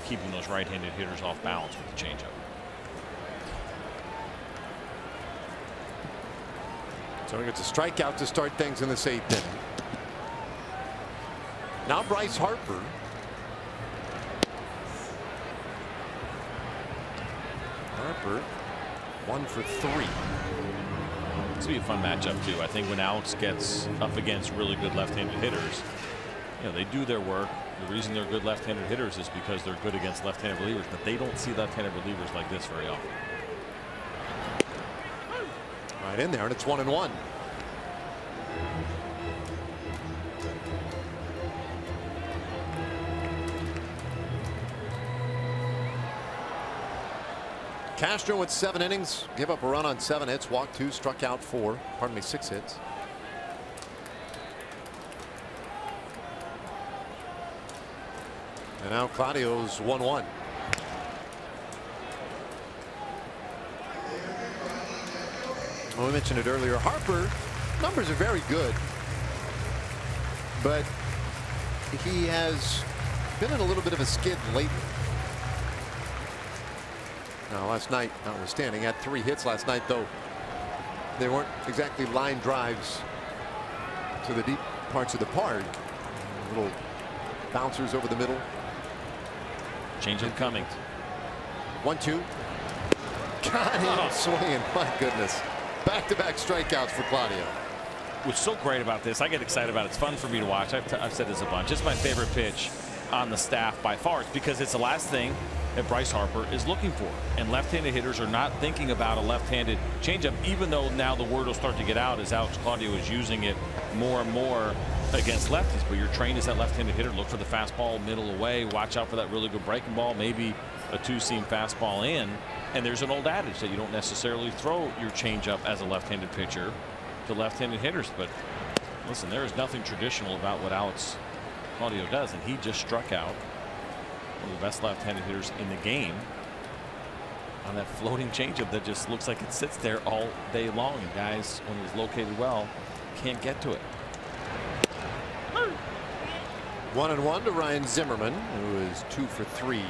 keeping those right-handed hitters off balance with the changeup. So he gets a strikeout to start things in this 8th inning. Now Bryce Harper. Harper 1 for 3. This will be a fun matchup too. I think when Alex gets up against really good left-handed hitters, you know, they do their work. The reason they're good left-handed hitters is because they're good against left-handed relievers, but they don't see left-handed relievers like this very often. Right in there, and it's 1-1. Castro with 7 innings, give up a run on 7 hits, walked 2, struck out 4. Pardon me, 6 hits. And now Claudio's 1-1. Well, we mentioned it earlier. Harper numbers are very good, but he has been in a little bit of a skid lately. Now, last night, notwithstanding, had 3 hits last night, though they weren't exactly line drives to the deep parts of the park. Little bouncers over the middle. Changeup coming. 1-2. Got him swinging. My goodness. Back-to-back strikeouts for Claudio. What's so great about this, I get excited about it. It's fun for me to watch. I've said this a bunch. It's my favorite pitch on the staff by far. It's because it's the last thing that Bryce Harper is looking for. And left-handed hitters are not thinking about a left-handed changeup, even though now the word will start to get out as Alex Claudio is using it more and more against lefties. But you're trained as that left-handed hitter. Look for the fastball middle away. Watch out for that really good breaking ball. Maybe a 2-seam fastball in. And there's an old adage that you don't necessarily throw your changeup as a left-handed pitcher to left-handed hitters. But listen, there is nothing traditional about what Alex Claudio does, and he just struck out one of the best left-handed hitters in the game on that floating changeup that just looks like it sits there all day long. And guys, when it's located well, can't get to it. 1-1 to Ryan Zimmerman, who is 2 for 3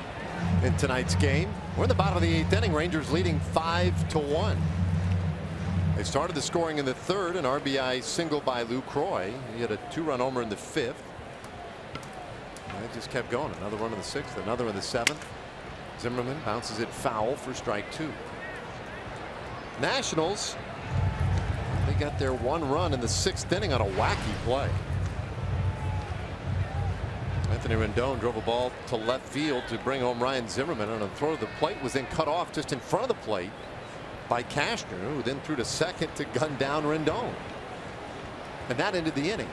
in tonight's game. We're in the bottom of the 8th inning. Rangers leading 5-1. They started the scoring in the 3rd, an RBI single by Lou Croy. He had a 2-run homer in the 5th. And it just kept going. Another run in the 6th, another in the 7th. Zimmerman bounces it foul for strike 2. Nationals, they got their 1 run in the 6th inning on a wacky play. Anthony Rendon drove a ball to left field to bring home Ryan Zimmerman, and a throw to the plate was then cut off just in front of the plate by Cashner, who then threw to second to gun down Rendon. And that ended the inning.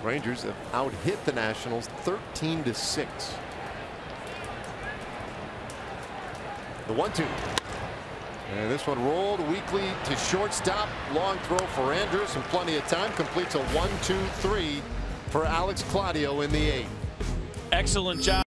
Rangers have out-hit the Nationals 13-6. The 1-2. And this one rolled weakly to shortstop. Long throw for Andrus and plenty of time. Completes a 1-2-3 for Alex Claudio in the 8th. Excellent job.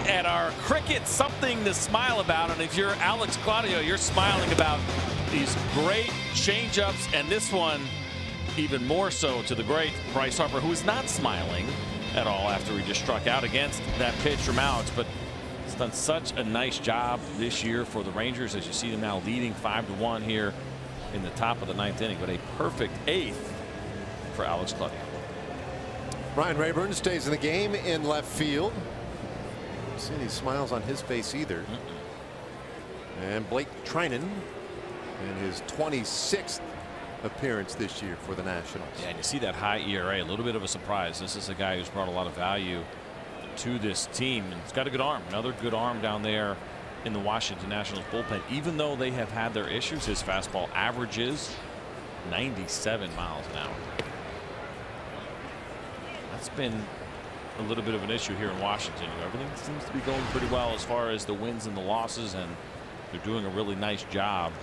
at our cricket, something to smile about. And if you're Alex Claudio, you're smiling about these great changeups, and this one even more so to the great Bryce Harper, who is not smiling at all after he just struck out against that pitch from Alex. But he's done such a nice job this year for the Rangers, as you see them now leading 5-1 here in the top of the 9th inning. But a perfect 8th for Alex Claudio. Ryan Rayburn stays in the game in left field. Don't see any smiles on his face either. And Blake Trinan in his 26th appearance this year for the Nationals. Yeah, and you see that high ERA, a little bit of a surprise. This is a guy who's brought a lot of value to this team, and he's got a good arm. Another good arm down there in the Washington Nationals bullpen. Even though they have had their issues, his fastball averages 97 miles an hour. That's been a little bit of an issue here in Washington. Everything seems to be going pretty well as far as the wins and the losses, and they're doing a really nice job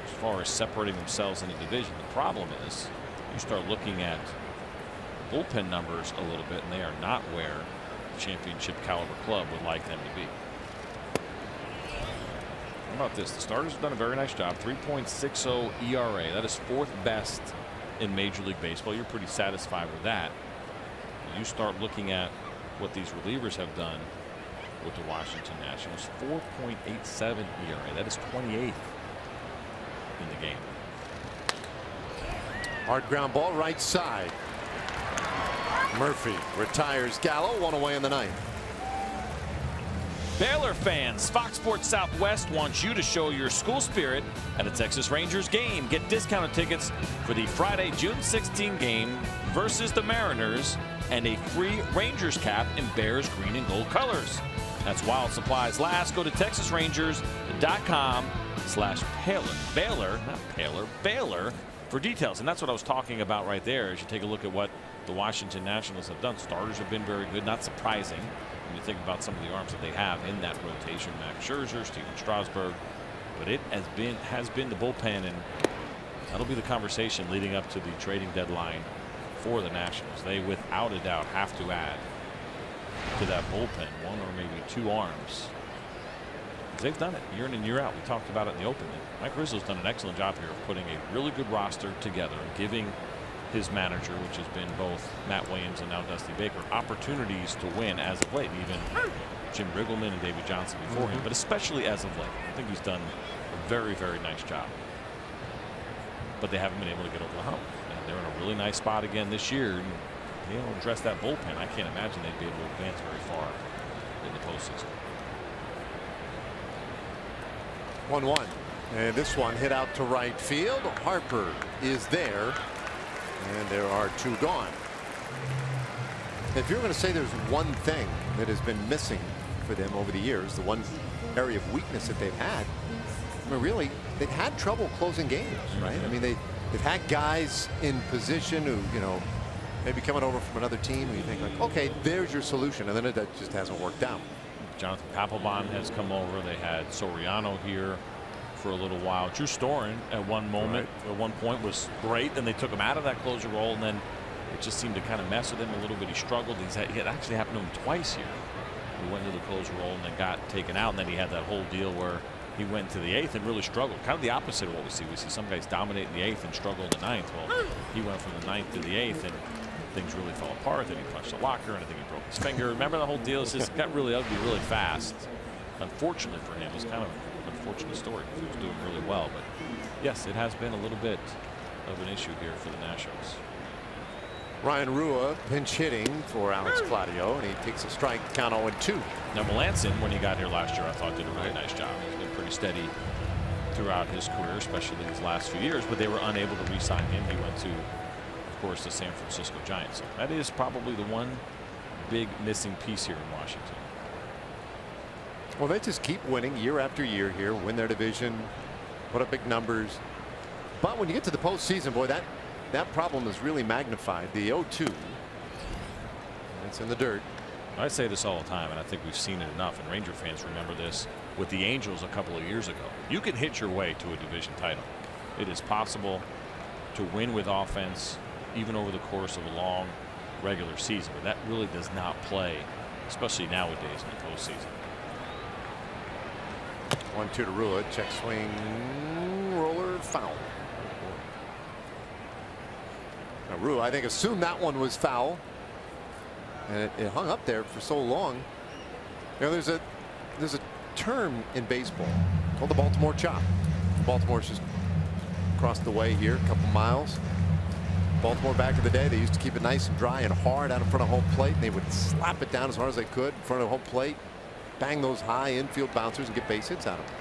as far as separating themselves in the division. The problem is you start looking at bullpen numbers a little bit, and they are not where a championship caliber club would like them to be. How about this? The starters have done a very nice job. 3.60 ERA. That is 4th best in Major League Baseball. You're pretty satisfied with that. You start looking at what these relievers have done with the Washington Nationals. 4.87 ERA. That is 28th in the game. Hard ground ball right side. Murphy retires Gallo, 1 away in the 9th. Baylor fans, Fox Sports Southwest wants you to show your school spirit at a Texas Rangers game. Get discounted tickets for the Friday, June 16 game versus the Mariners, and a free Rangers cap in Bears green and gold colors. That's while supplies last. Go to TexasRangers.com/Baylor, not Paler, Baylor, for details. And that's what I was talking about right there. As you take a look at what the Washington Nationals have done, starters have been very good. Not surprising when you think about some of the arms that they have in that rotation. Max Scherzer, Steven Strasburg, but it has been the bullpen, and that'll be the conversation leading up to the trading deadline for the Nationals. They without a doubt have to add to that bullpen 1 or maybe 2 arms. They've done it year in and year out. We talked about it in the opening. Mike Rizzo's done an excellent job here of putting a really good roster together and giving his manager, which has been both Matt Williams and now Dusty Baker, opportunities to win as of late. Even Jim Riggleman and David Johnson before him, but especially as of late. I think he's done a very, very nice job. But they haven't been able to get over the hump. And they're in a really nice spot again this year. And they don't address that bullpen. I can't imagine they'd be able to advance very far in the postseason. 1-1. And this one hit out to right field. Harper is there. And there are 2 gone. If you're going to say there's one thing that has been missing for them over the years, the one area of weakness that they've had, I mean, really, they've had trouble closing games, right? I mean, they've had guys in position who, you know, maybe coming over from another team, and you think like, okay, there's your solution, and then that just hasn't worked out. Jonathan Papelbon has come over. They had Soriano here for a little while. Drew Storen at one moment, at one point, was great. Then they took him out of that closer role, and then it just seemed to kind of mess with him a little bit. He struggled. It actually happened to him twice here. He went into the closer role and then got taken out, and then he had that whole deal where he went to the 8th and really struggled. Kind of the opposite of what we see. We see some guys dominate in the 8th and struggle in the 9th. Well, he went from the 9th to the 8th, and things really fell apart. Then he punched the locker, and I think he broke his finger. Remember the whole deal? It just got really ugly really fast. Unfortunately for him, it's kind of an unfortunate story because he was doing really well. But yes, it has been a little bit of an issue here for the Nationals. Ryan Rua pinch hitting for Alex Claudio, and he takes a strike, count 0-2. Now Melanson, when he got here last year, I thought did a really nice job. He's been pretty steady throughout his career, especially in his last few years, but they were unable to re-sign him. He went to, of course, the San Francisco Giants. So that is probably the one big missing piece here in Washington. Well, they just keep winning year after year here, win their division, put up big numbers. But when you get to the postseason, boy, that problem is really magnified. The 0-2. It's in the dirt. I say this all the time, and I think we've seen it enough, and Ranger fans remember this with the Angels a couple of years ago. You can hit your way to a division title. It is possible to win with offense even over the course of a long regular season, but that really does not play especially nowadays in the postseason. 1-2 to Rua. Check swing. Roller foul. Now, Rua, I think, assumed that one was foul. And it hung up there for so long. You know, there's a term in baseball called the Baltimore chop. Baltimore's just across the way here, a couple miles. Baltimore back in the day, they used to keep it nice and dry and hard out in front of home plate, and they would slap it down as hard as they could in front of home plate, bang those high infield bouncers and get base hits out of them.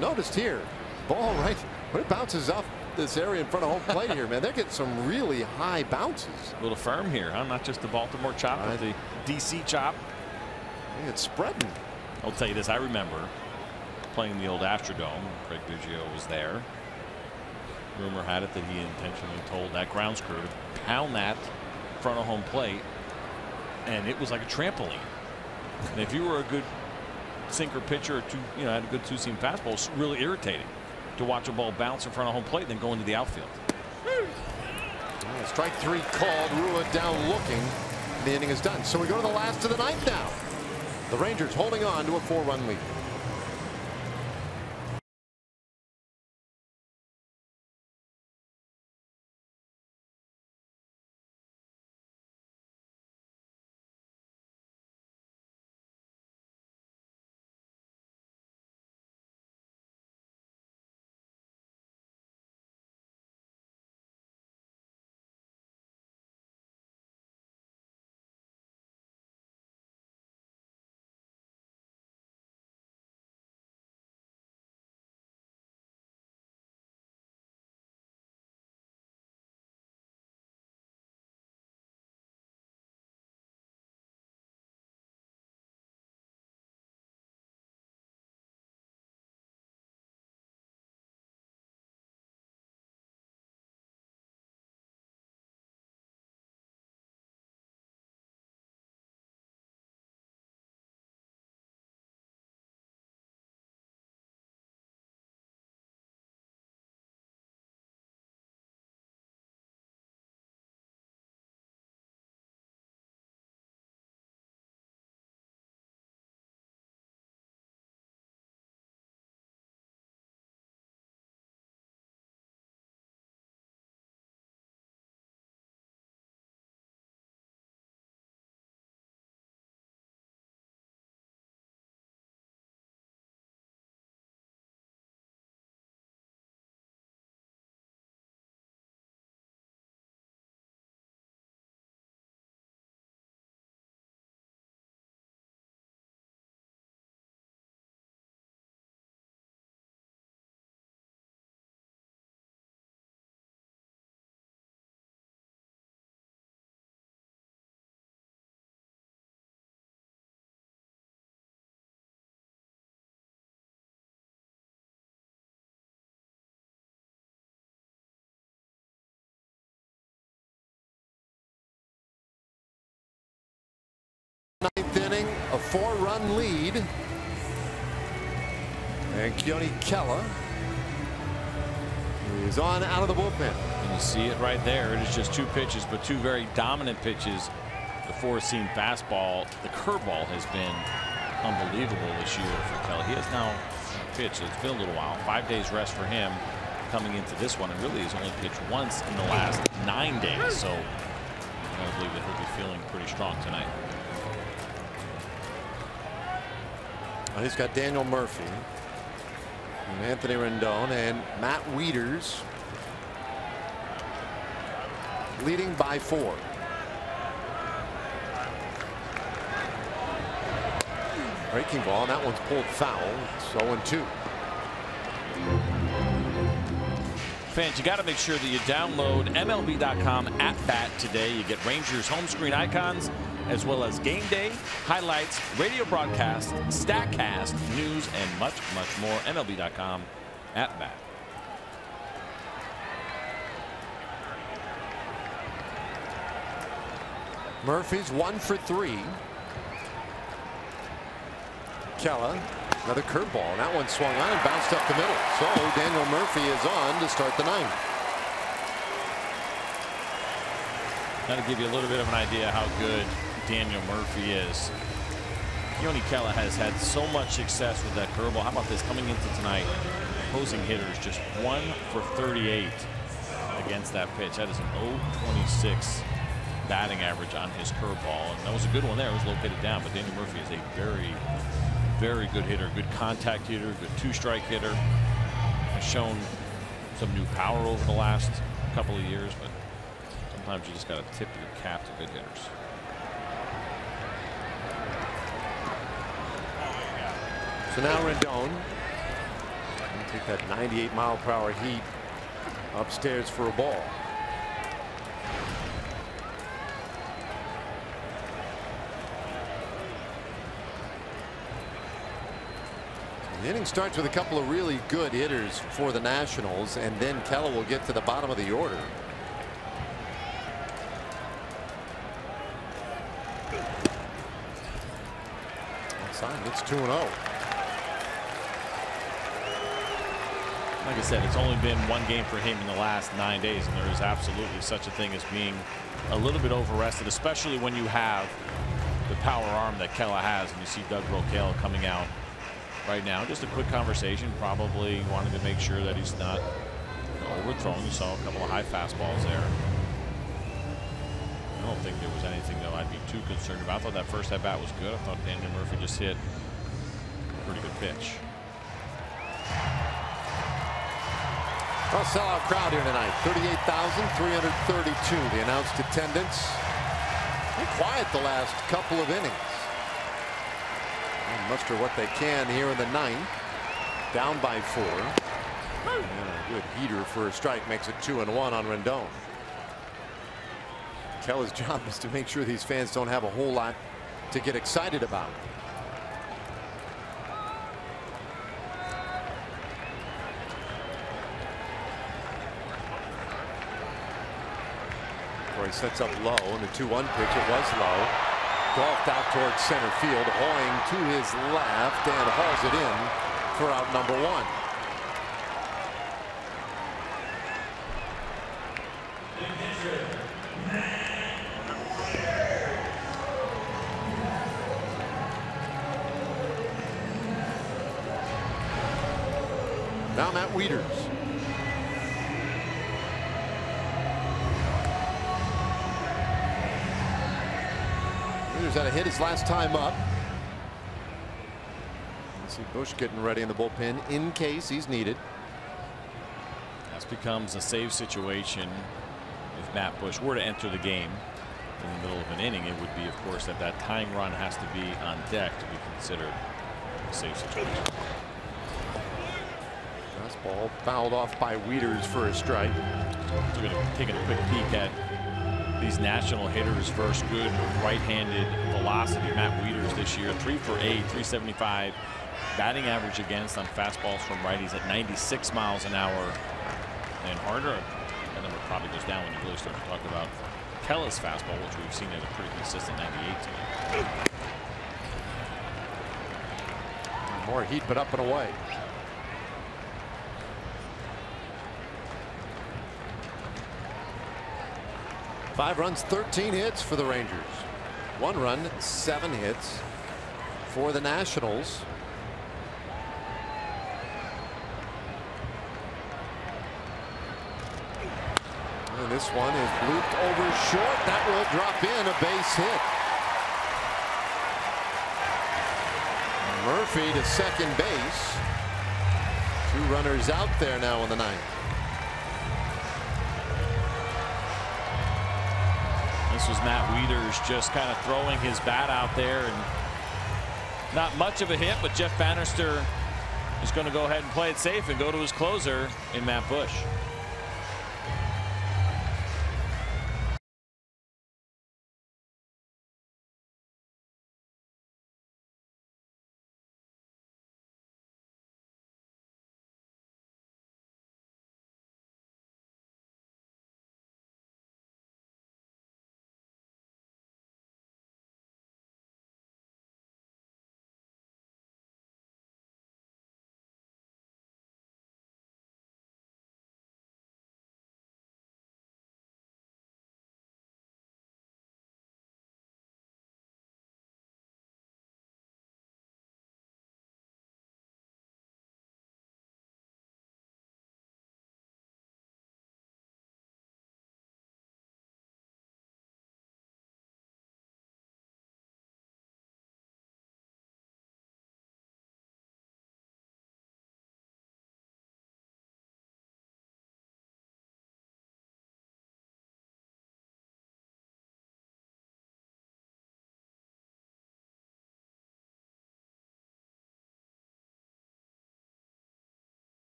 Noticed here, ball right when it bounces off this area in front of home plate here, man, they're getting some really high bounces. A little firm here, huh? Not just the Baltimore chop, but the DC chop. Yeah, it's spreading. I'll tell you this, I remember playing in the old Astrodome. Craig Biggio was there. Rumor had it that he intentionally told that grounds crew to pound that front of home plate, and it was like a trampoline. And if you were a good sinker pitcher, or had a good two-seam fastball, it's really irritating to watch a ball bounce in front of home plate and then go into the outfield. Strike 3 called. Rua down looking. The inning is done. So we go to the last of the ninth now. The Rangers holding on to a 4-run lead. Ninth inning, a 4-run lead. And Keone Kela is on out of the bullpen. And you see it right there. It is just 2 pitches, but 2 very dominant pitches. The 4-seam fastball, the curveball has been unbelievable this year for Kela. He has now pitched. It's been a little while. 5 days rest for him coming into this one, and really he's only pitched once in the last 9 days. So I believe that he'll be feeling pretty strong tonight. He's got Daniel Murphy, and Anthony Rendon, and Matt Wieters leading by 4. Breaking ball, and that one's pulled foul. It's 0-2. Fans, you got to make sure that you download MLB.com @bat today. You get Rangers home screen icons, as well as game day, highlights, radio broadcast, StatCast, news, and much, much more. MLB.com @bat. Murphy's 1 for 3. Kela, another curveball, and that one swung on and bounced up the middle. So Daniel Murphy is on to start the 9th. That'll give you a little bit of an idea how good Daniel Murphy is. Yoni Kela has had so much success with that curveball. How about this? Coming into tonight, opposing hitters just 1 for 38 against that pitch. That is an 0.26 batting average on his curveball, and that was a good one there. It was located down, but Daniel Murphy is a very, very good hitter, good contact hitter, good two-strike hitter. Has shown some new power over the last couple of years, but sometimes you just got to tip your cap to good hitters. So now Rendon take that 98-mile-per-hour heat upstairs for a ball. The inning starts with a couple of really good hitters for the Nationals, and then Kela will get to the bottom of the order. Outside, it's 2-0. Like I said, it's only been one game for him in the last 9 days, and there is absolutely such a thing as being a little bit overrested, especially when you have the power arm that Kela has, and you see Doug Roquel coming out right now. Just a quick conversation, probably wanting to make sure that he's not overthrown. You saw a couple of high fastballs there. I don't think there was anything that I'd be too concerned about. I thought that first at bat was good. I thought Daniel Murphy just hit a pretty good pitch. Well, sellout crowd here tonight. 38,332 the announced attendance. Pretty quiet the last couple of innings. And muster what they can here in the ninth. Down by 4. And a good heater for a strike makes it 2-1 on Rendon. Kela's job is to make sure these fans don't have a whole lot to get excited about. He sets up low, and the 2-1 pitch, it was low. Golfed out towards center field. Hoying to his left and hauls it in for out number 1. Now Matt Wieters. Had a hit his last time up. You see Bush getting ready in the bullpen in case he's needed. This becomes a save situation. If Matt Bush were to enter the game in the middle of an inning, it would be, of course, that tying run has to be on deck to be considered a save situation. Fastball fouled off by Wieters for a strike. So we're taking a quick peek at these national hitters versus good right-handed velocity. Matt Wieters this year 3 for 8, 375 batting average against on fastballs from righties at 96 miles an hour and harder. That number probably goes down when you really start to talk about Kela's fastball, which we've seen at a pretty consistent 98 today. More heat, but up and away. Five runs, 13 hits for the Rangers. 1 run, 7 hits for the Nationals. And this one is blooped over short. That will drop in, a base hit. Murphy to second base. 2 runners out there now in the ninth. This was Matt Wieters just kind of throwing his bat out there, and not much of a hit, but Jeff Bannister is going to go ahead and play it safe and go to his closer in Matt Bush.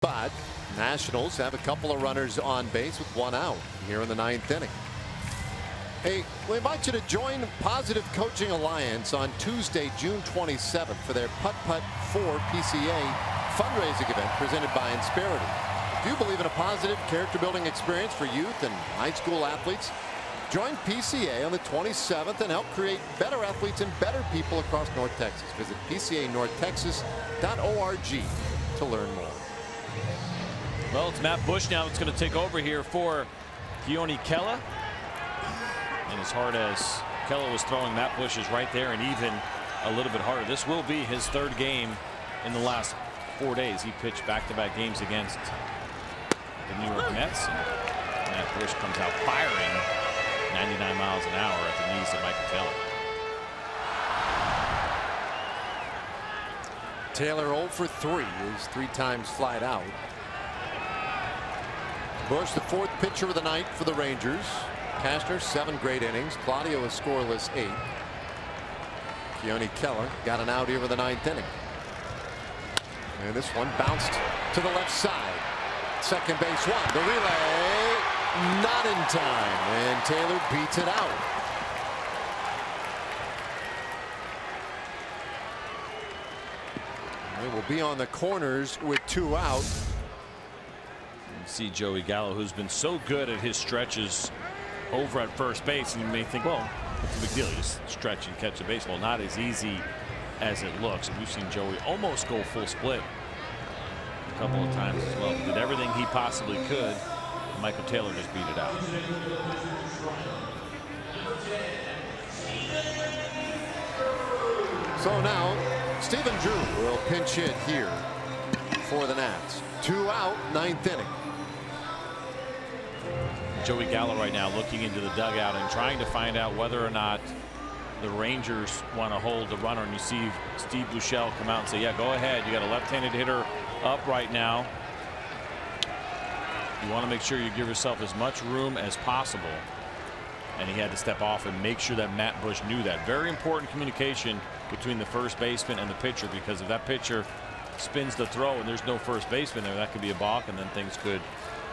But Nationals have a couple of runners on base with one out here in the 9th inning. Hey, we invite you to join Positive Coaching Alliance on Tuesday, June 27th for their Putt Putt 4 PCA fundraising event presented by Insperity. If you believe in a positive character-building experience for youth and high school athletes, join PCA on the 27th and help create better athletes and better people across North Texas. Visit PCANorthTexas.org to learn more. Well, it's Matt Bush now that's going to take over here for Keone Kela. And as hard as Kela was throwing, Matt Bush is right there and even a little bit harder. This will be his 3rd game in the last 4 days. He pitched back-to-back games against the New York Mets. And Matt Bush comes out firing 99 miles an hour at the knees of Michael Taylor. Taylor 0 for 3 is 3 times flied out. Bush, the 4th pitcher of the night for the Rangers. Cashner, 7 great innings. Claudio is scoreless 8. Keone Kela got an out here in the 9th inning. And this one bounced to the left side. Second base one. The relay not in time. And Taylor beats it out. They will be on the corners with 2 out. See Joey Gallo, who's been so good at his stretches over at first base, and you may think, well, what's the big deal? You just stretch and catch a baseball. Not as easy as it looks. And we've seen Joey almost go full split a couple of times as well. He did everything he possibly could. Michael Taylor just beat it out. So now Stephen Drew will pinch hit here for the Nats. 2 out, 9th inning. Joey Gallo right now looking into the dugout and trying to find out whether or not the Rangers want to hold the runner. And you see Steve Buechele come out and say, yeah, go ahead. You got a left-handed hitter up right now. You want to make sure you give yourself as much room as possible. And he had to step off and make sure that Matt Bush knew that. Very important communication between the first baseman and the pitcher, because if that pitcher spins the throw and there's no first baseman there, that could be a balk, and then things could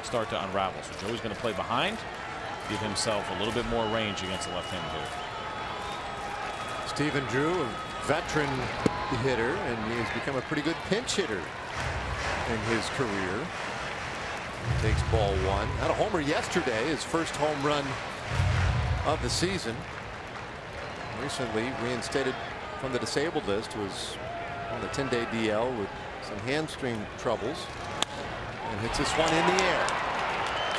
start to unravel. So Joey's going to play behind, give himself a little bit more range against the left-handed hitter. Stephen Drew, a veteran hitter, and he has become a pretty good pinch hitter in his career. Takes ball 1. Had a homer yesterday, his first home run of the season. Recently reinstated from the disabled list, was on the 10-day DL with some hamstring troubles. And hits this one in the air.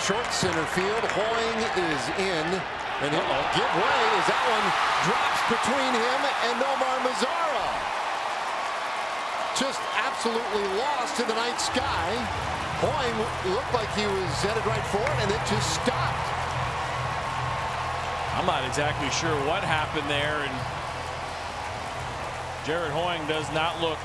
Short center field. Hoying is in. And he'll give way as that one drops between him and Nomar Mazara. Just absolutely lost in the night sky. Hoying looked like he was headed right for it, and it just stopped. I'm not exactly sure what happened there, and Jared Hoying does not look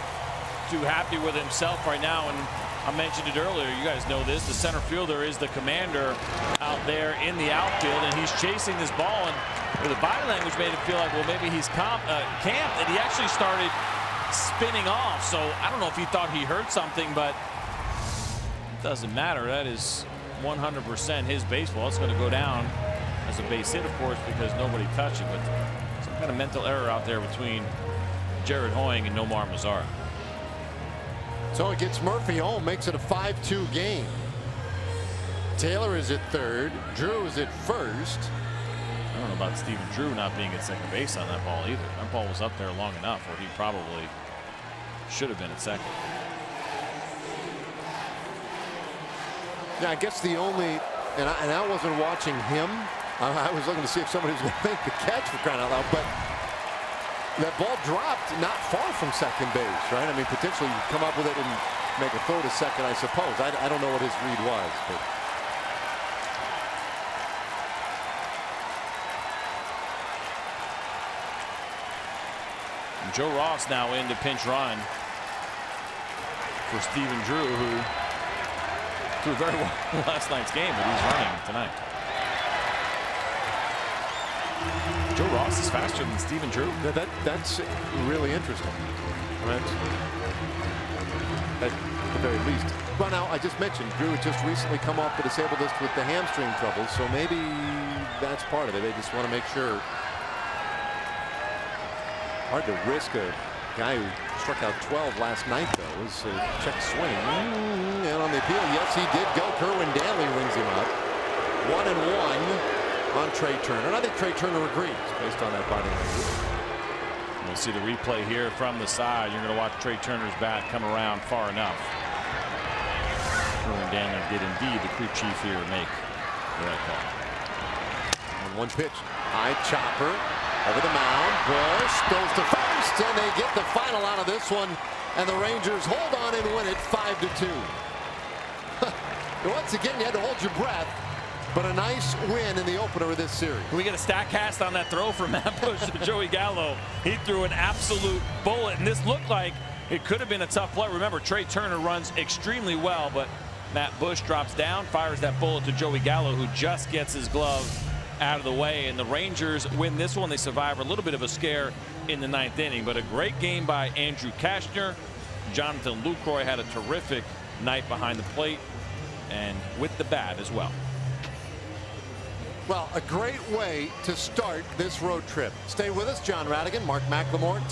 too happy with himself right now. And I mentioned it earlier, you guys know this, the center fielder is the commander out there in the outfield, and he's chasing this ball, and the body language made it feel like, well, maybe he's camped, and he actually started spinning off. So I don't know if he thought he heard something, but it doesn't matter. That is 100% his baseball. It's going to go down as a base hit, of course, because nobody touched it, but some kind of mental error out there between Jared Hoying and Nomar Mazara. So it gets Murphy home, makes it a 5-2 game. Taylor is at 3rd. Drew is at 1st. I don't know about Stephen Drew not being at second base on that ball either. That ball was up there long enough where he probably should have been at second. Yeah, I guess the only, and I wasn't watching him. I was looking to see if somebody was going to make the catch, for crying out loud, but that ball dropped not far from second base, right? I mean, potentially you come up with it and make a throw to second, I suppose. I don't know what his read was, but. And Joe Ross now in to pinch run for Stephen Drew, who threw very well in last night's game, but he's running tonight. Joe Ross is faster than Stephen Drew. That's really interesting. Right? At the very least. Well, now, I just mentioned Drew had just recently come off the disabled list with the hamstring trouble, so maybe that's part of it. They just want to make sure. Hard to risk a guy who struck out 12 last night, though. It was a check swing. And on the appeal, yes, he did go. Kerwin Danley rings him up. 1-1 on Trey Turner. And I think Trey Turner agrees based on that body language. We'll see the replay here from the side. You're going to watch Trey Turner's bat come around far enough. Kerwin Danley did indeed, the crew chief here, make the right call. On one pitch, high chopper. Over the mound, Bush goes to first, and they get the final out of this one, and the Rangers hold on and win it 5-2. Once again, you had to hold your breath, but a nice win in the opener of this series. Can we get a stat cast on that throw from Matt Bush to Joey Gallo? He threw an absolute bullet, and this looked like it could have been a tough play. Remember, Trey Turner runs extremely well, but Matt Bush drops down, fires that bullet to Joey Gallo, who just gets his glove out of the way, and the Rangers win this one. They survive a little bit of a scare in the 9th inning, but a great game by Andrew Kashner. Jonathan Lucroy had a terrific night behind the plate and with the bat as well. Well, a great way to start this road trip. Stay with us. John Radigan, Mark McLemore.